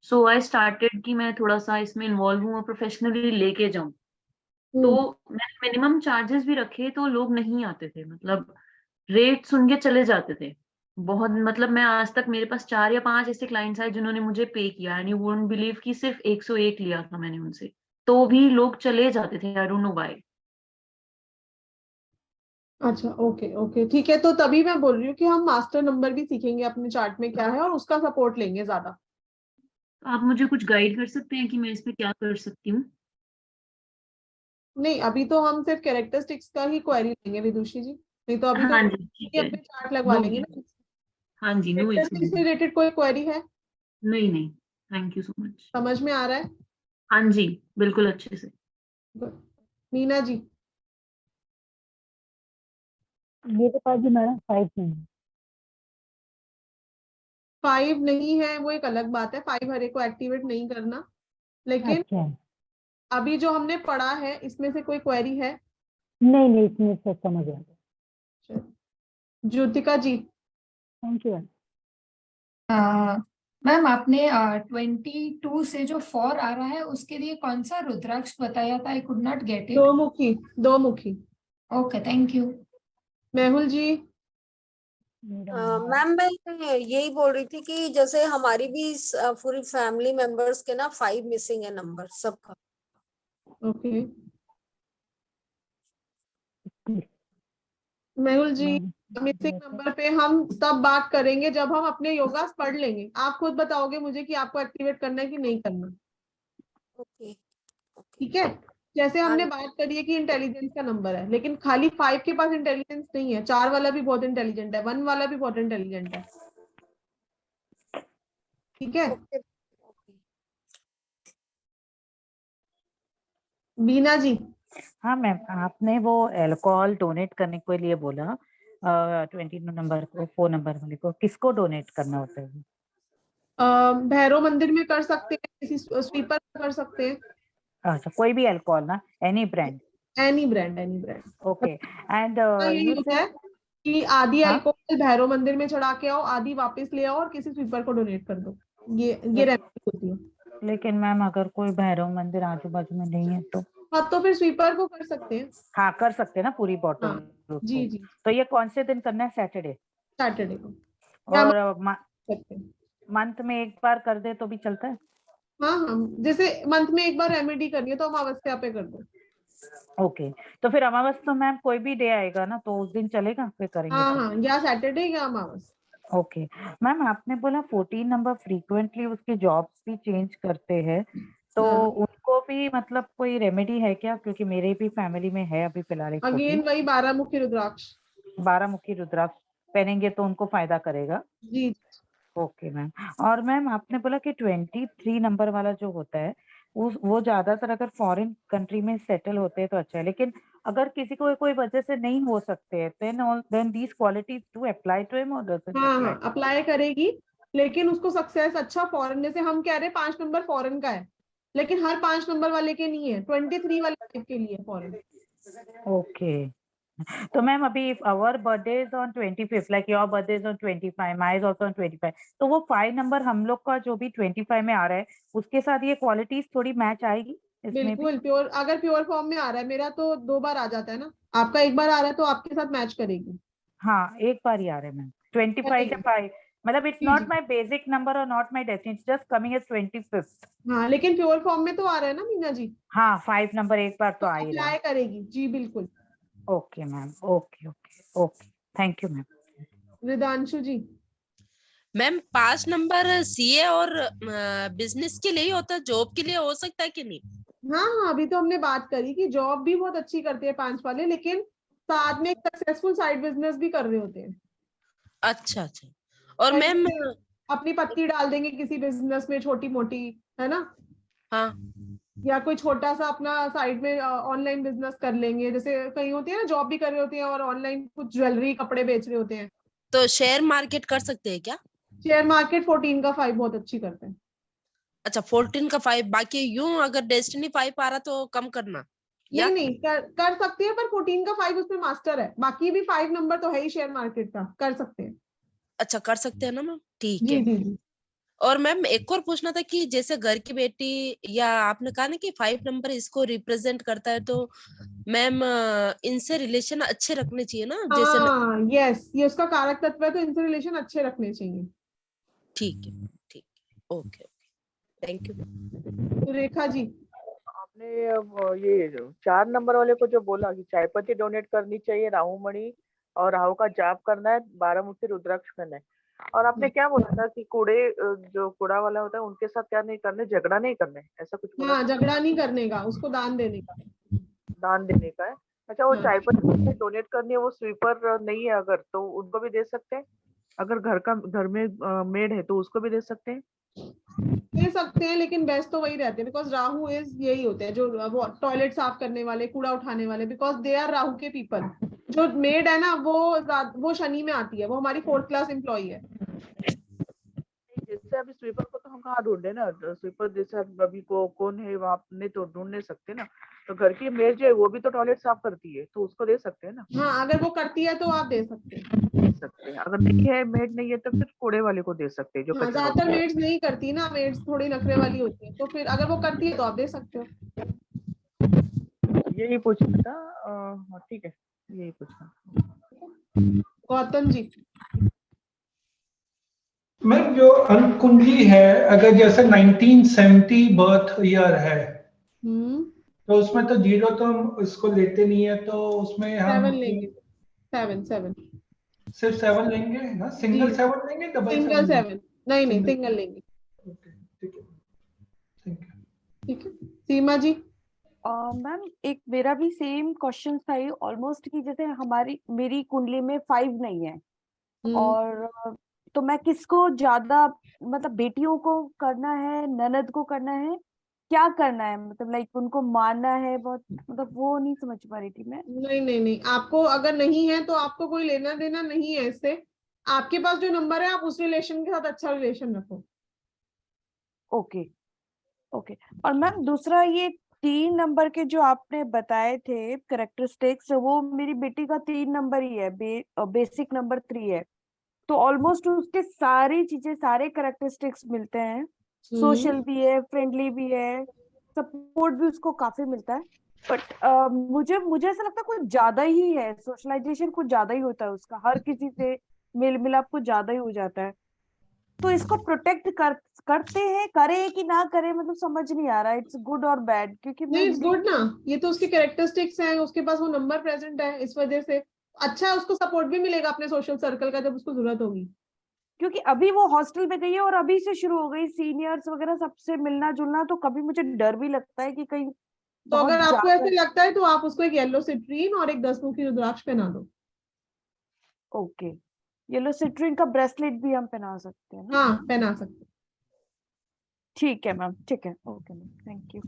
सो आई स्टार्टेड कि मैं थोड़ा सा इसमें इन्वॉल्व हूँ और प्रोफेशनली लेके जाऊं। तो मैंने मिनिमम चार्जेस भी रखे तो लोग नहीं आते थे, मतलब रेट सुन के चले जाते थे बहुत। मतलब मैं आज तक, मेरे पास 4 या 5 ऐसे क्लाइंट्स आए जिन्होंने मुझे पे किया, एंड यू वोंट बिलीव कि सिर्फ 101 लिया था मैंने उनसे, तो भी लोग चले जाते थे। I don't know why.
अच्छा, ओके ओके, ठीक है। तो तभी मैं बोल रही हूँ कि हम मास्टर नंबर भी सीखेंगे अपने चार्ट में क्या है, और उसका सपोर्ट लेंगे ज्यादा।
आप मुझे कुछ गाइड कर सकते हैं कि मैं इसमें क्या कर सकती हूँ?
नहीं, अभी तो हम सिर्फ कैरेक्टरिस्टिक्स का ही क्वेरी लेंगे विदुषी जी, नहीं तो अभी तो
हाँ जी ठीक है।
अपने चार्ट लगवा
नो,
लेंगे ना।
हाँ जी, नो
कैरेक्टरिस्टिक्स
इश्यू।
से रिलेटेड कोई क्वेरी है?
नहीं नहीं, थैंक यू सो मच।
समझ में आ रहा है?
हाँ जी, बिल्कुल अच्छे से।
Good. मीना जी।
मेरे पास भी मैडम 5 नहीं है।
5 नहीं है वो एक अलग बात है, 5 हर एक को एक्टिवेट नहीं करना, लेकिन
अच्छा,
अभी जो हमने पढ़ा है इसमें से कोई क्वेरी है?
नहीं नहीं, इसमें सब समझ आ गया।
Jyotika ji.
Thank you.
Ma'am आपने 22 से जो 4 आ रहा है उसके लिए कौन सा रुद्राक्ष बताया था? I could not get it.
दो मुखी, दो मुखी।
Okay, thank you.
Mehul ji.
Ma'am मैं यही बोल रही थी कि जैसे हमारी भी पूरी फैमिली मेंबर्स के ना 5 मिसिंग है नंबर सबका।
ओके मेहुल जी, मिसिंग नंबर पे हम तब बात करेंगे जब हम अपने योगास पढ़ लेंगे। आप खुद बताओगे मुझे कि आपको एक्टिवेट करना है कि नहीं करना।
ओके
ठीक है, जैसे हमने बात करी है कि इंटेलिजेंस का नंबर है, लेकिन खाली 5 के पास इंटेलिजेंस नहीं है, 4 वाला भी बहुत इंटेलिजेंट है, 1 वाला भी बहुत इंटेलिजेंट है। ठीक है। बीना जी।
हाँ मैम, आपने वो अल्कोहल डोनेट करने के लिए बोला 22 नंबर को, 4 नंबर वाले को, किसको डोनेट करना होता है?
भैरव मंदिर में कर सकते हैं, किसी स्वीपर कर सकते हैं।
अच्छा, कोई भी अल्कोहल ना, any brand?
Any brand, any brand.
Okay. And
यही
यू
होता
से,
है कि आधी
हाँ,
अल्कोहल भैरव मंदिर में चढ़ा के आओ, आधी वापस ले आओ और किसी स्वीपर को डोनेट कर दो। ये रेमेडी होती है।
लेकिन मैम अगर कोई भैरव मंदिर आजू बाजू में नहीं है तो?
हाँ, तो फिर स्वीपर को कर सकते हैं।
हाँ कर सकते हैं ना, पूरी बॉटल
हाँ,
उसको।
जी जी,
तो ये कौन से दिन करना है? सैटरडे?
सैटरडे को या
और
सकते हैं।
मंथ में एक बार कर दे तो भी चलता है?
हाँ हाँ, जैसे मंथ में एक बार रेमेडी करनी है तो अमावस्या पे कर दो।
ओके, तो फिर अमावस तो मैम कोई भी डे आएगा ना, तो उस दिन चलेगा, फिर करेंगे
हाँ
तो?
हाँ, या सैटरडे या अमावस।
ओके मैम, आपने बोला 14 नंबर फ्रीक्वेंटली उसके जॉब्स भी चेंज करते हैं, तो उनको भी मतलब कोई रेमेडी है क्या? क्योंकि मेरे भी फैमिली में है अभी फिलहाल एक
अगेन वही 12 मुखी रुद्राक्ष।
12 मुखी रुद्राक्ष पहनेंगे तो उनको फायदा करेगा?
जी।
Okay ma'am. और मैम आपने बोला कि 23 नंबर वाला जो होता है वो ज्यादातर अगर फॉरेन कंट्री में सेटल होते हैं तो अच्छा है, लेकिन अगर किसी को कोई वजह से नहीं हो सकते हैं, then these qualities do apply to him or doesn't
हाँ
apply?
हाँ, अप्लाई करेगी, लेकिन उसको सक्सेस अच्छा फॉरेन, जैसे हम कह रहे हैं 5 नंबर फॉरेन का है, लेकिन हर 5 नंबर वाले के नहीं है, 23 वाले के लिए फॉरेन।
ओके, तो मैम अभी if our birthday is on 25th, like your birthday is on 25, my is also on 25, तो वो 5 नंबर हम लोग का जो भी 25 में आ रहा है उसके साथ ये क्वालिटीज थोड़ी मैच आएगी इसमें भी?
बिल्कुल प्योर, अगर प्योर फॉर्म में आ रहा है, मेरा तो 2 बार आ जाता है ना, आपका एक बार आ रहा है तो आपके साथ मैच करेगी।
हाँ, एक बार ही आ रहा है मैम, 25 से 5, मतलब it's not my basic number और not my destiny, it's just coming as 25th।
हाँ, लेकिन प्योर फॉर्म में तो आ रहा है ना मीना जी।
हाँ, 5 नंबर एक बार तो आ ही रहा
अप्लाई
है।
करेगी जी, बिल्कुल।
Okay ma'am, okay okay okay, thank you ma'am.
Ridanshu ji.
Ma'am 5 number CA और बिजनेस के लिए ही होता है, जॉब के लिए हो सकता है कि नहीं?
हाँ हाँ, अभी तो हमने बात करी कि जॉब भी बहुत अच्छी करते हैं 5 वाले, लेकिन साथ में एक सक्सेसफुल साइड बिजनेस भी कर रहे होते हैं।
अच्छा अच्छा। और
कहीं
मैम
से अपनी पत्ती डाल देंगे किसी बिजनेस में छोटी मोटी, है ना,
हाँ
या कोई छोटा सा अपना साइड में ऑनलाइन बिजनेस कर लेंगे। जैसे कहीं होती है ना, जॉब भी कर रहे होते हैं और ऑनलाइन कुछ ज्वेलरी कपड़े बेच रहे होते हैं।
तो शेयर मार्केट कर सकते हैं क्या?
शेयर मार्केट 14 का 5 बहुत अच्छी करते हैं।
अच्छा 14 का 5, बाकी यूं अगर डेस्टिनी 5 आ रहा तो कम करना या?
नहीं नहीं, कर सकते हैं, पर 14 का 5 उसमें मास्टर है, बाकी भी 5 नंबर तो है ही शेयर मार्केट का, कर सकते हैं।
अच्छा कर सकते हैं ना मैम, ठीक
जी
है।
जी जी।
और मैम एक और पूछना था कि जैसे घर की बेटी, या आपने कहा ना कि 5 नंबर इसको रिप्रेजेंट करता है, तो मैम इनसे रिलेशन अच्छे रखने चाहिए ना, जैसे
हाँ यस, ये उसका कारक तत्व है, तो इनसे रिलेशन अच्छे रखने चाहिए।
ठीक है ठीक है, ओके ओके, थैंक यू।
तो रेखा जी,
आपने ये जो 4 नंबर वाले को जो बोला कि चाय पत्ती डोनेट करनी चाहिए, राहु मणि और राहु का जाप करना है, 12 मुखी रुद्राक्ष करना है, और आपने क्या बोला था कि जो कूड़ा वाला होता है उनके साथ क्या नहीं करना है, झगड़ा नहीं करना है, ऐसा कुछ बोला
हाँ
था?
झगड़ा नहीं करने का, उसको दान देने का।
दान देने का है। अच्छा, वो
हाँ
चाय पत्ती डोनेट करनी है, वो स्वीपर नहीं है अगर, तो उनको भी दे सकते हैं? अगर घर में मेड है तो उसको भी दे सकते हैं?
दे सकते हैं, लेकिन बेस्ट तो वही रहते हैं, बिकॉज राहु इज यही होते हैं जो वो टॉयलेट साफ करने वाले, कूड़ा उठाने वाले, बिकॉज दे आर राहु के पीपल। जो मेड है ना, वो शनि में आती है, वो हमारी 4th क्लास एम्प्लॉई है।
जैसे अभी स्वीपर को तो हम कहाँ ढूंढे ना, स्वीपर जैसे अभी को कौन है वहां अपने तो ढूंढ नहीं सकते ना, तो घर की मेड जो है वो भी तो टॉयलेट साफ करती है, तो उसको दे सकते हैं ना?
हाँ अगर वो करती है तो आप दे सकते हैं।
दे सकते हैं। अगर नहीं है, मेड नहीं है, तो फिर कूड़े वाले को दे सकते हैं जो
हाँ
कचरा
ज्यादातर
उठाता
मेड्स नहीं करती ना, मेड्स थोड़ी नखरे वाली होती है, तो फिर अगर वो करती है तो आप दे सकते हो।
है। यही पूछना था। हाँ ठीक है, यही पूछना।
गौतम जी,
मैम जो अंक कुंडली है, अगर जैसे 1970 बर्थ ईयर है, तो उसमें तो 0 तो हम उसको लेते नहीं है, तो उसमें हम
7 लेंगे, 7
सिर्फ 7 लेंगे ना?
जी,
सिंगल 7 लेंगे, डबल
सिंगल
7 लेंगे?
7, नहीं नहीं
सिंगल।
सिंगल लेंगे।
ओके, ठीक है, थैंक यू।
ठीक है, सीमा जी।
मैम एक मेरा भी सेम क्वेश्चन था ये ऑलमोस्ट, कि जैसे मेरी कुंडली में 5 नहीं है, और तो मैं किसको ज्यादा, मतलब बेटियों को करना है, ननद को करना है, क्या करना है, मतलब लाइक उनको मानना है बहुत, मतलब वो नहीं समझ पा रही थी मैं।
नहीं नहीं नहीं, आपको अगर नहीं है तो आपको कोई लेना देना नहीं है इससे। आपके पास जो नंबर है, आप उस रिलेशन के साथ अच्छा रिलेशन रखो।
Okay okay. और मैम दूसरा, ये 3 नंबर के जो आपने बताए थे करेक्टरिस्टिक्स, वो मेरी बेटी का 3 नंबर ही है, बेसिक नंबर 3 है, तो ऑलमोस्ट उसके सारी चीजें, सारे करेक्टरिस्टिक्स मिलते हैं, सोशल भी है, फ्रेंडली भी है, सपोर्ट भी उसको काफी मिलता है, बट मुझे मुझे ऐसा लगता है कुछ ज्यादा ही है, सोशलाइजेशन कुछ ज्यादा ही होता है उसका, हर किसी से मेल मिलाप कुछ ज्यादा ही हो जाता है, तो इसको प्रोटेक्ट करते हैं, करे कि ना करे, मतलब समझ नहीं आ रहा इट्स गुड और बैड, क्योंकि
नहीं,
मैं
इट्स गुड ना, ये तो उसके कैरेक्टरिस्टिक्स हैं, उसके पास वो नंबर प्रेजेंट है, इस वजह से अच्छा है, उसको सपोर्ट भी मिलेगा अपने सोशल सर्कल का जब उसको जरूरत होगी।
क्योंकि अभी वो हॉस्टल में गई है और अभी से शुरू हो गई सीनियर्स वगैरह सबसे मिलना जुलना, तो कभी मुझे डर भी लगता है कि कहीं
तो
बहुत
अगर आपको
ज्यादा।
ऐसे लगता है तो आप उसको एक येलो सिट्रीन और एक 10 मुखी रुद्राक्ष पहना दो।
ओके, येलो सिट्रीन का ब्रेसलेट भी हम पहना सकते हैं ना?
हाँ पहना सकते।
ठीक है मैम, ठीक है, okay ma'am, thank you.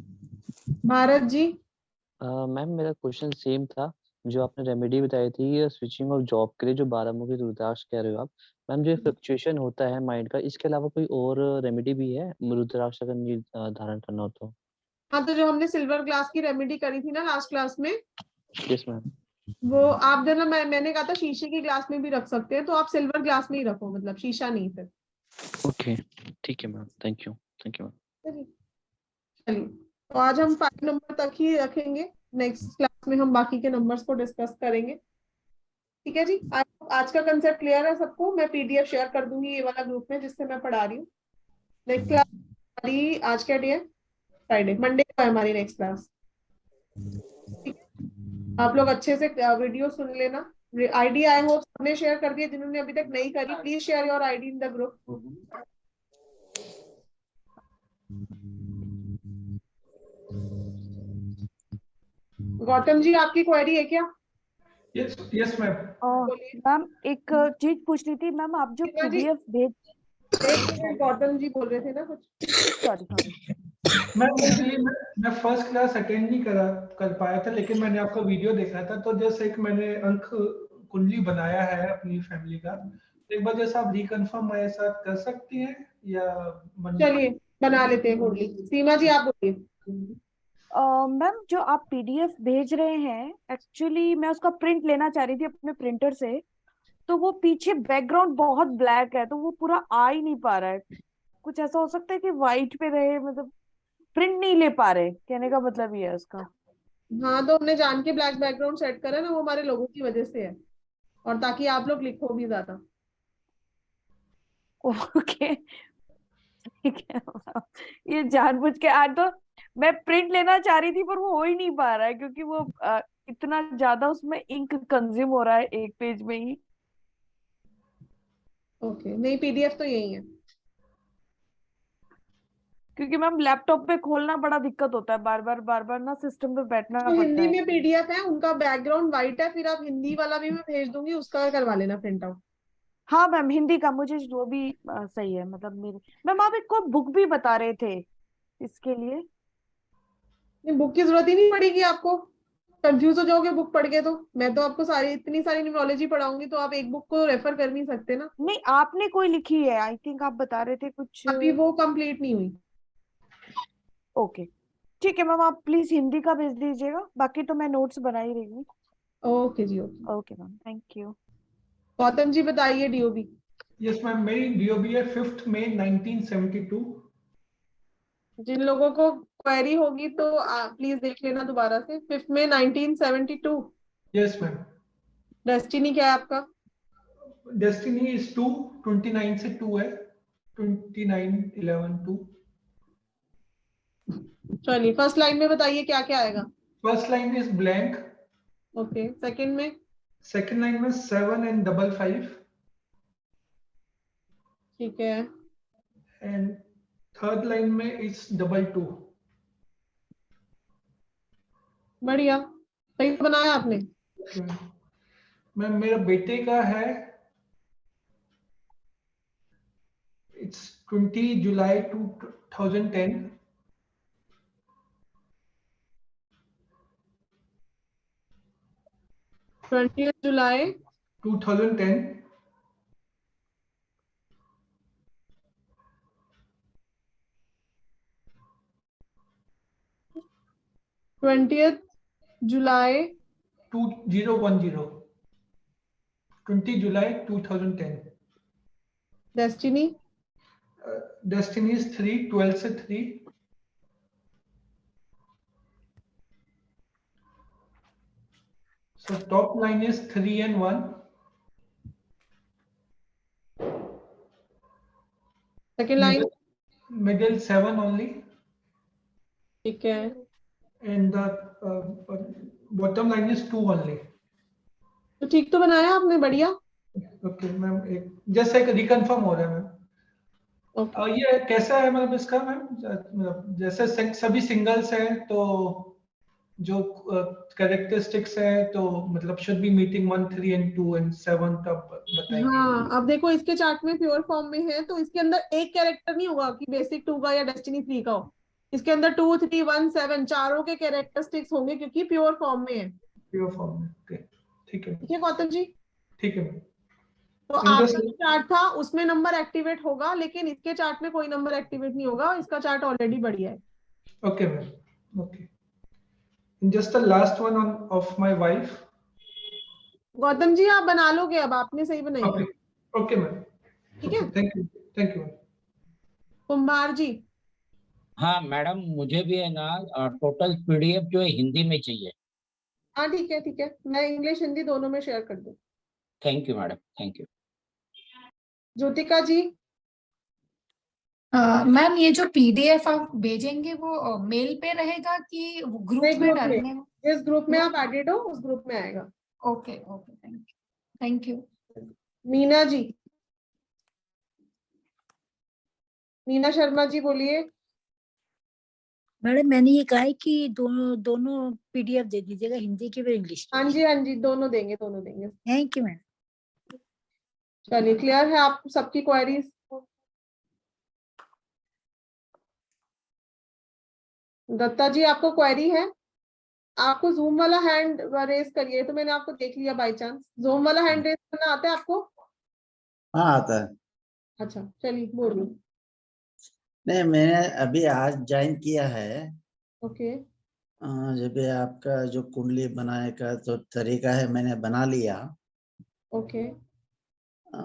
Bharat ji.
Ma'am मेरा क्वेश्चन सेम था, जो आपने रेमेडी बताई थी स्विचिंग ऑफ जॉब के लिए, जो 12 मुखी रुद्राक्ष कह रहे हो आप मैम, जो फ्लक्चुएशन होता है माइंड का, इसके अलावा कोई और रेमेडी भी है रुद्राक्ष अगर धारण करना हो तो?
हाँ, तो जो हमने सिल्वर ग्लास की रेमेडी करी थी ना लास्ट क्लास में,
यस मैम।
वो आप जो ना, मैंने कहा था शीशे की ग्लास में भी रख सकते हैं, तो आप सिल्वर ग्लास में ही रखो, मतलब शीशा नहीं फिर।
ओके ठीक है मैम, थैंक यू मैम।
चलिए, तो आज हम 5 नंबर तक ही रखेंगे, नेक्स्ट क्लास में हम बाकी के नंबर्स को डिस्कस करेंगे। ठीक है जी, आज का कंसेप्ट क्लियर है सबको? मैं पीडीएफ शेयर कर दूंगी ये वाला ग्रुप में जिससे मैं पढ़ा रही हूँ। नेक्स्ट क्लास हमारी, आज क्या डे है? फ्राइडे, मंडे को है हमारी नेक्स्ट क्लास। ठीक है, आप लोग अच्छे से वीडियो सुन लेना। आईडी आई होप सबने शेयर कर दिया, जिन्होंने अभी तक नहीं करी please share your ID in the group. Gautam ji आपकी क्वेरी है क्या?
Yes yes ma'am.
बोलिए।
मैम एक चीज पूछनी थी मैम, आप जो
सीमा जी,
पीडीएफ भेज,
एक मिनट, गौतम जी बोल रहे थे ना कुछ।
सॉरी सॉरी,
मैम एक्चुअली मैं फर्स्ट क्लास अटेंड नहीं कर पाया था, लेकिन मैंने आपका वीडियो देखा था, तो जैसे एक मैंने अंक कुंडली बनाया है अपनी फैमिली का, एक बार जैसा आप रिकन्फर्म मेरे साथ कर सकती हैं या
चलिए बना लेते हैं कुंडली। सीमा जी आप बोलिए।
मैम जो आप पीडीएफ भेज रहे हैं, एक्चुअली मैं उसका प्रिंट लेना चाह रही थी अपने प्रिंटर से, तो वो पीछे बैकग्राउंड बहुत ब्लैक है, तो वो पूरा आ ही नहीं पा रहा है। कुछ ऐसा हो सकता है कि व्हाइट पे रहे, मतलब प्रिंट नहीं ले पा रहे, कहने का मतलब ये है उसका।
हाँ, तो हमने जान के ब्लैक बैकग्राउंड सेट करा ना, वो हमारे लोगों की वजह से है, और ताकि आप लोग लिखो भी ज्यादा।
ओके ठीक है ma'am। ये जानबूझ के आज तो मैं प्रिंट लेना चाह रही थी, पर वो हो ही नहीं पा रहा है, क्योंकि वो इतना ज्यादा उसमें इंक कंज्यूम हो रहा है एक पेज में ही।
ओके, नहीं पीडीएफ तो यही है।
क्योंकि मैम लैपटॉप पे खोलना बड़ा दिक्कत होता है, बार बार ना सिस्टम पे बैठना
तो
पड़ता
हिंदी
है।
में पीडीएफ है, उनका बैकग्राउंड व्हाइट है, फिर आप हिंदी वाला भी मैं भेज दूंगी, उसका करवा लेना प्रिंट आउट।
हाँ मैम, हिंदी का मुझे जो भी सही है, मतलब मेरे मैम आप एक कोई बुक भी बता रहे थे इसके लिए।
नहीं, बुक की जरूरत ही नहीं पड़ेगी आपको, कंफ्यूज हो जाओगे बुक पढ़ के, तो मैं तो आपको सारी इतनी सारी न्यूमरोलॉजी पढ़ाऊंगी, तो आप एक बुक को रेफर कर नहीं सकते ना।
नहीं, आपने कोई लिखी है, आई थिंक आप बता रहे थे कुछ।
अभी वो कंप्लीट नहीं हुई।
ओके ठीक है मैम, आप प्लीज हिंदी का भेज दीजिएगा, बाकी तो मैं नोट्स बना ही रही हूँ।
ओके जी, okay.
Okay ma'am, thank you.
Gautam ji बताइए डीओबी।
यस मैम, मेरी डीओबी है 5 मई 1972।
जिन लोगों को क्वेरी होगी तो प्लीज देख लेना दोबारा से। 5 मई 1972।
Yes ma'am.
डेस्टिनी क्या है आपका?
डेस्टिनी इज 2, 29 से 2 है, 29 11 2।
चलिए फर्स्ट लाइन में बताइए क्या क्या आएगा।
First line is blank,
okay, second में?
सेकंड लाइन में 7 and 5 5,
ठीक है।
एंड थर्ड लाइन में इज 2 2।
बढ़िया, सही बनाया आपने।
मैम मेरा बेटे का है, it's 20 July 2010।
20 July
2010।
20 July
2010, 20 July 2010।
Destiny?
Destiny is 3, 12 से 3। So top line is 3 and 1.
Second line?
Middle 7 only,
ठीक है।
and the bottom line is 2 only.
तो ठीक तो बनाया आपने, बढ़िया।
Okay मैम, एक जैसे एक रिकन्फर्म हो रहा है मैम।
ओके।
ये कैसा है मतलब इसका मैम, मतलब जैसे सभी सिंगल्स हैं, तो जो कैरेक्टरिस्टिक्स है, तो मतलब should be meeting 1 3 and 2 and 7 तब बताएंगे।
हाँ, अब देखो इसके चार्ट में प्योर फॉर्म में है, तो इसके अंदर एक कैरेक्टर नहीं होगा कि बेसिक 2 का या डेस्टिनी 3 का हो। इसके अंदर 2 3 1 7 चारों के कैरेक्टरिस्टिक्स होंगे, क्योंकि प्योर फॉर्म में है।
प्योर फॉर्म में, ओके ठीक है।
ठीक है गौतम जी?
ठीक है मैम।
तो आपका जो चार्ट था उसमें नंबर एक्टिवेट होगा, लेकिन इसके चार्ट में कोई नंबर एक्टिवेट नहीं होगा, इसका चार्ट ऑलरेडी बढ़िया है।
Okay ma'am, okay. Just the last one on of my wife.
Gautam ji आप बना लोगे, अब आपने सही बनाई।
Okay, okay ma'am.
ठीक है।
Thank you.
कुंभार जी?
हाँ मैडम, मुझे भी है ना टोटल पीडीएफ जो है हिंदी में चाहिए।
हाँ ठीक है, ठीक है, मैं इंग्लिश हिंदी दोनों में शेयर कर दूँ।
Thank you madam, thank you.
Jyotika ji?
Ma'am ये जो पीडीएफ आप भेजेंगे वो मेल पे रहेगा कि ग्रुप में डालने हैं?
जिस ग्रुप में आप एडेड हो उस ग्रुप में आएगा।
Okay okay, thank you.
Meena ji? Meena Sharma ji बोलिए।
मैडम मैंने ये कहा है कि दोनों दोनों पीडीएफ दे दीजिएगा, हिंदी की और इंग्लिश की।
हाँ जी दोनों देंगे, दोनों देंगे।
Thank you ma'am.
चलिए, क्लियर है आप सबकी क्वेरीज? दत्ता जी, आपको क्वेरी है? आपको जूम वाला हैंड रेज करिए, तो मैंने आपको देख लिया बाय चांस। जूम वाला हैंड रेज करना आता है आपको?
हाँ आता है।
अच्छा चलिए, बोलिए।
नहीं, मैंने अभी आज ज्वाइन किया है।
ओके।
जब भी आपका जो कुंडली बनाने का तो तरीका है, मैंने बना लिया।
ओके।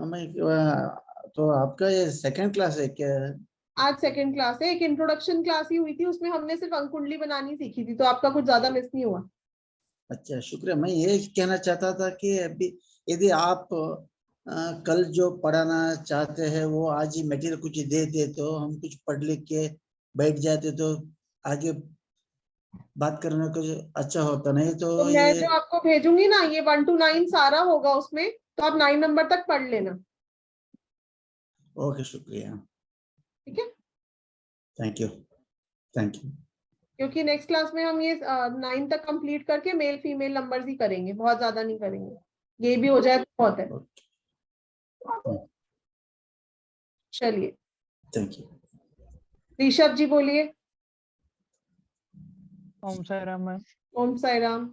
मैं तो आपका ये सेकंड क्लास है क्या?
आज सेकंड क्लास है, एक इंट्रोडक्शन क्लास ही हुई थी, उसमें हमने सिर्फ अंक कुंडली बनानी सीखी थी, तो आपका कुछ ज्यादा मिस नहीं हुआ।
अच्छा शुक्रिया। मैं ये कहना चाहता था कि अभी यदि आप कल जो पढ़ाना चाहते हैं वो आज ही मटेरियल कुछ दे दे तो हम कुछ पढ़ लिख के बैठ जाते तो आगे बात करने को अच्छा होता। नहीं तो
मैं
ये
जो आपको भेजूंगी ना, ये 1 to 9 सारा होगा उसमें, तो आप 9 नंबर तक पढ़ लेना।
ओके, शुक्रिया।
ठीक है,
थैंक यू, थैंक यू।
क्योंकि नेक्स्ट क्लास में हम ये 9 तक कंप्लीट करके मेल फीमेल नंबर्स ही करेंगे, बहुत ज्यादा नहीं करेंगे। ये भी हो जाए तो बहुत है। चलिए,
थैंक यू।
ऋषभ जी बोलिए।
ओम साई राम मैम।
ओम साई राम।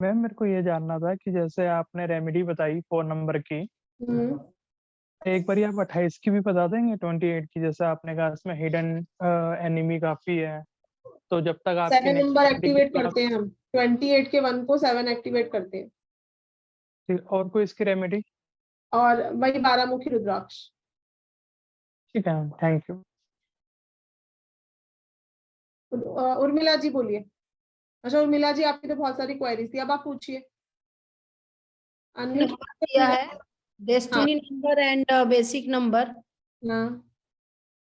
मैम मेरे को ये जानना था कि जैसे आपने रेमेडी बताई 4 नंबर की, एक बार आप 28 की भी बता देंगे? 28 की, जैसे आपने कहा इसमें हिडन एनिमी काफी है, तो जब तक आपकी
7
नेक्स्ट
नंबर एक्टिवेट करते हैं हम, 28 के 1 को 7 एक्टिवेट करते हैं।
और कोई इसकी रेमेडी?
और वही 12 मुखी रुद्राक्ष।
ठीक है ma'am, thank you.
Urmila ji बोलिए। अच्छा उर्मिला जी, आपकी तो बहुत सारी क्वेरीज थी, अब आप पूछिए।
दिया है destiny number and basic number.
हाँ,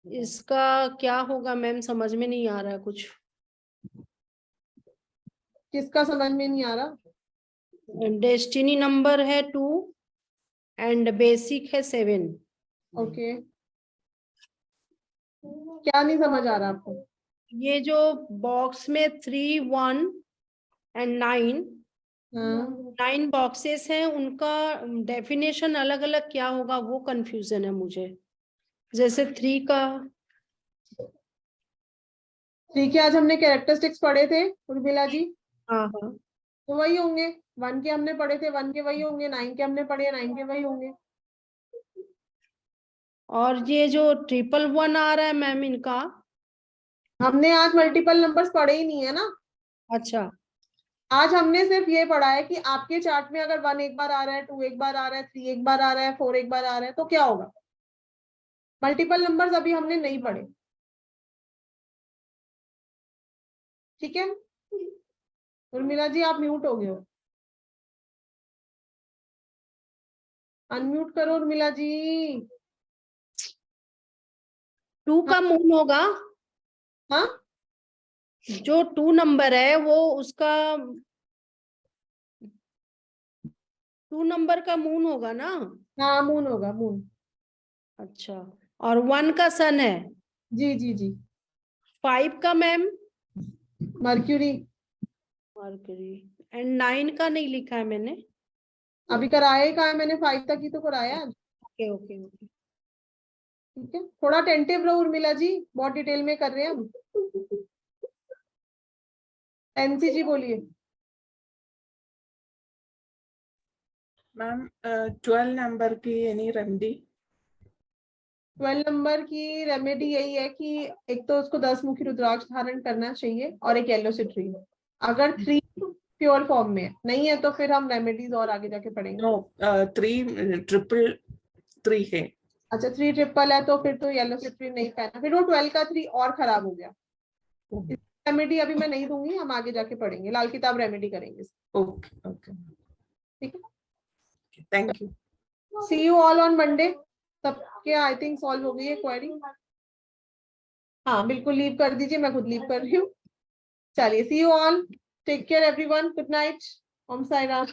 इसका क्या होगा मैम, समझ में नहीं आ रहा है कुछ।
किसका समझ में नहीं आ रहा?
डेस्टिनी नंबर है 2 एंड बेसिक है 7।
ओके, क्या नहीं समझ आ रहा आपको?
ये जो बॉक्स में 3, 1 एंड 9, 9 बॉक्सेस हैं, उनका डेफिनेशन अलग अलग क्या होगा वो कंफ्यूजन है मुझे। जैसे 3 का,
3 के आज हमने कैरेक्टरिस्टिक्स पढ़े थे उर्मिला जी।
हाँ हाँ,
तो वही होंगे। 1 के हमने पढ़े थे, 1 के वही होंगे। 9 के हमने पढ़े, 9 के वही होंगे।
और ये जो 111 आ रहा है मैम, इनका
हमने आज मल्टीपल नंबर्स पढ़े ही नहीं है ना।
अच्छा,
आज हमने सिर्फ ये पढ़ा है कि आपके चार्ट में अगर 1 एक बार आ रहा है, 2 एक बार आ रहा है, 3 एक बार आ रहा है, 4 एक बार आ रहा है, तो क्या होगा। मल्टीपल नंबर्स अभी हमने नहीं पढ़े। ठीक है, उर्मिला जी आप म्यूट हो गए हो, अनम्यूट करो उर्मिला जी।
2 का मून होगा।
हाँ,
जो 2 नंबर है वो उसका 2 नंबर का मून होगा ना।
हाँ मून होगा, मून।
अच्छा, और 1 का सन है।
जी जी जी।
5 का मैम
मर्क्यूरी।
मरकरी। एंड 9 का नहीं लिखा है मैंने।
अभी कराया ही कहा है मैंने, 5 तक ही तो कराया।
ओके ओके ओके,
ठीक है, थोड़ा टेंटिव रहो उर्मिला जी, बहुत डिटेल में कर रहे हैं हम। एनसी जी बोलिए।
मैम 12 नंबर की एनी रेमेडी?
12 नंबर की रेमेडी यही है कि एक तो उसको 10 मुखी रुद्राक्ष धारण करना चाहिए और एक येलो सिट्री। अगर 3 प्योर फॉर्म में नहीं है तो फिर हम रेमेडीज और आगे जाके पढ़ेंगे।
नो, 3 ट्रिपल 3 है।
अच्छा 3 ट्रिपल है तो फिर तो येलो सिट्री नहीं पहना, फिर वो 12 का 3 और खराब हो गया। रेमेडी अभी मैं नहीं दूंगी, हम आगे जाके पढ़ेंगे, लाल किताब रेमेडी करेंगे।
ओके ओके,
ठीक है,
thank you.
See you all on Monday. सबके आई थिंक सॉल्व हो गई है क्वेरी। हाँ बिल्कुल, लीव कर दीजिए, मैं खुद लीव कर रही हूँ। चलिए, see you all, take care everyone, good night, Om Sai Ram.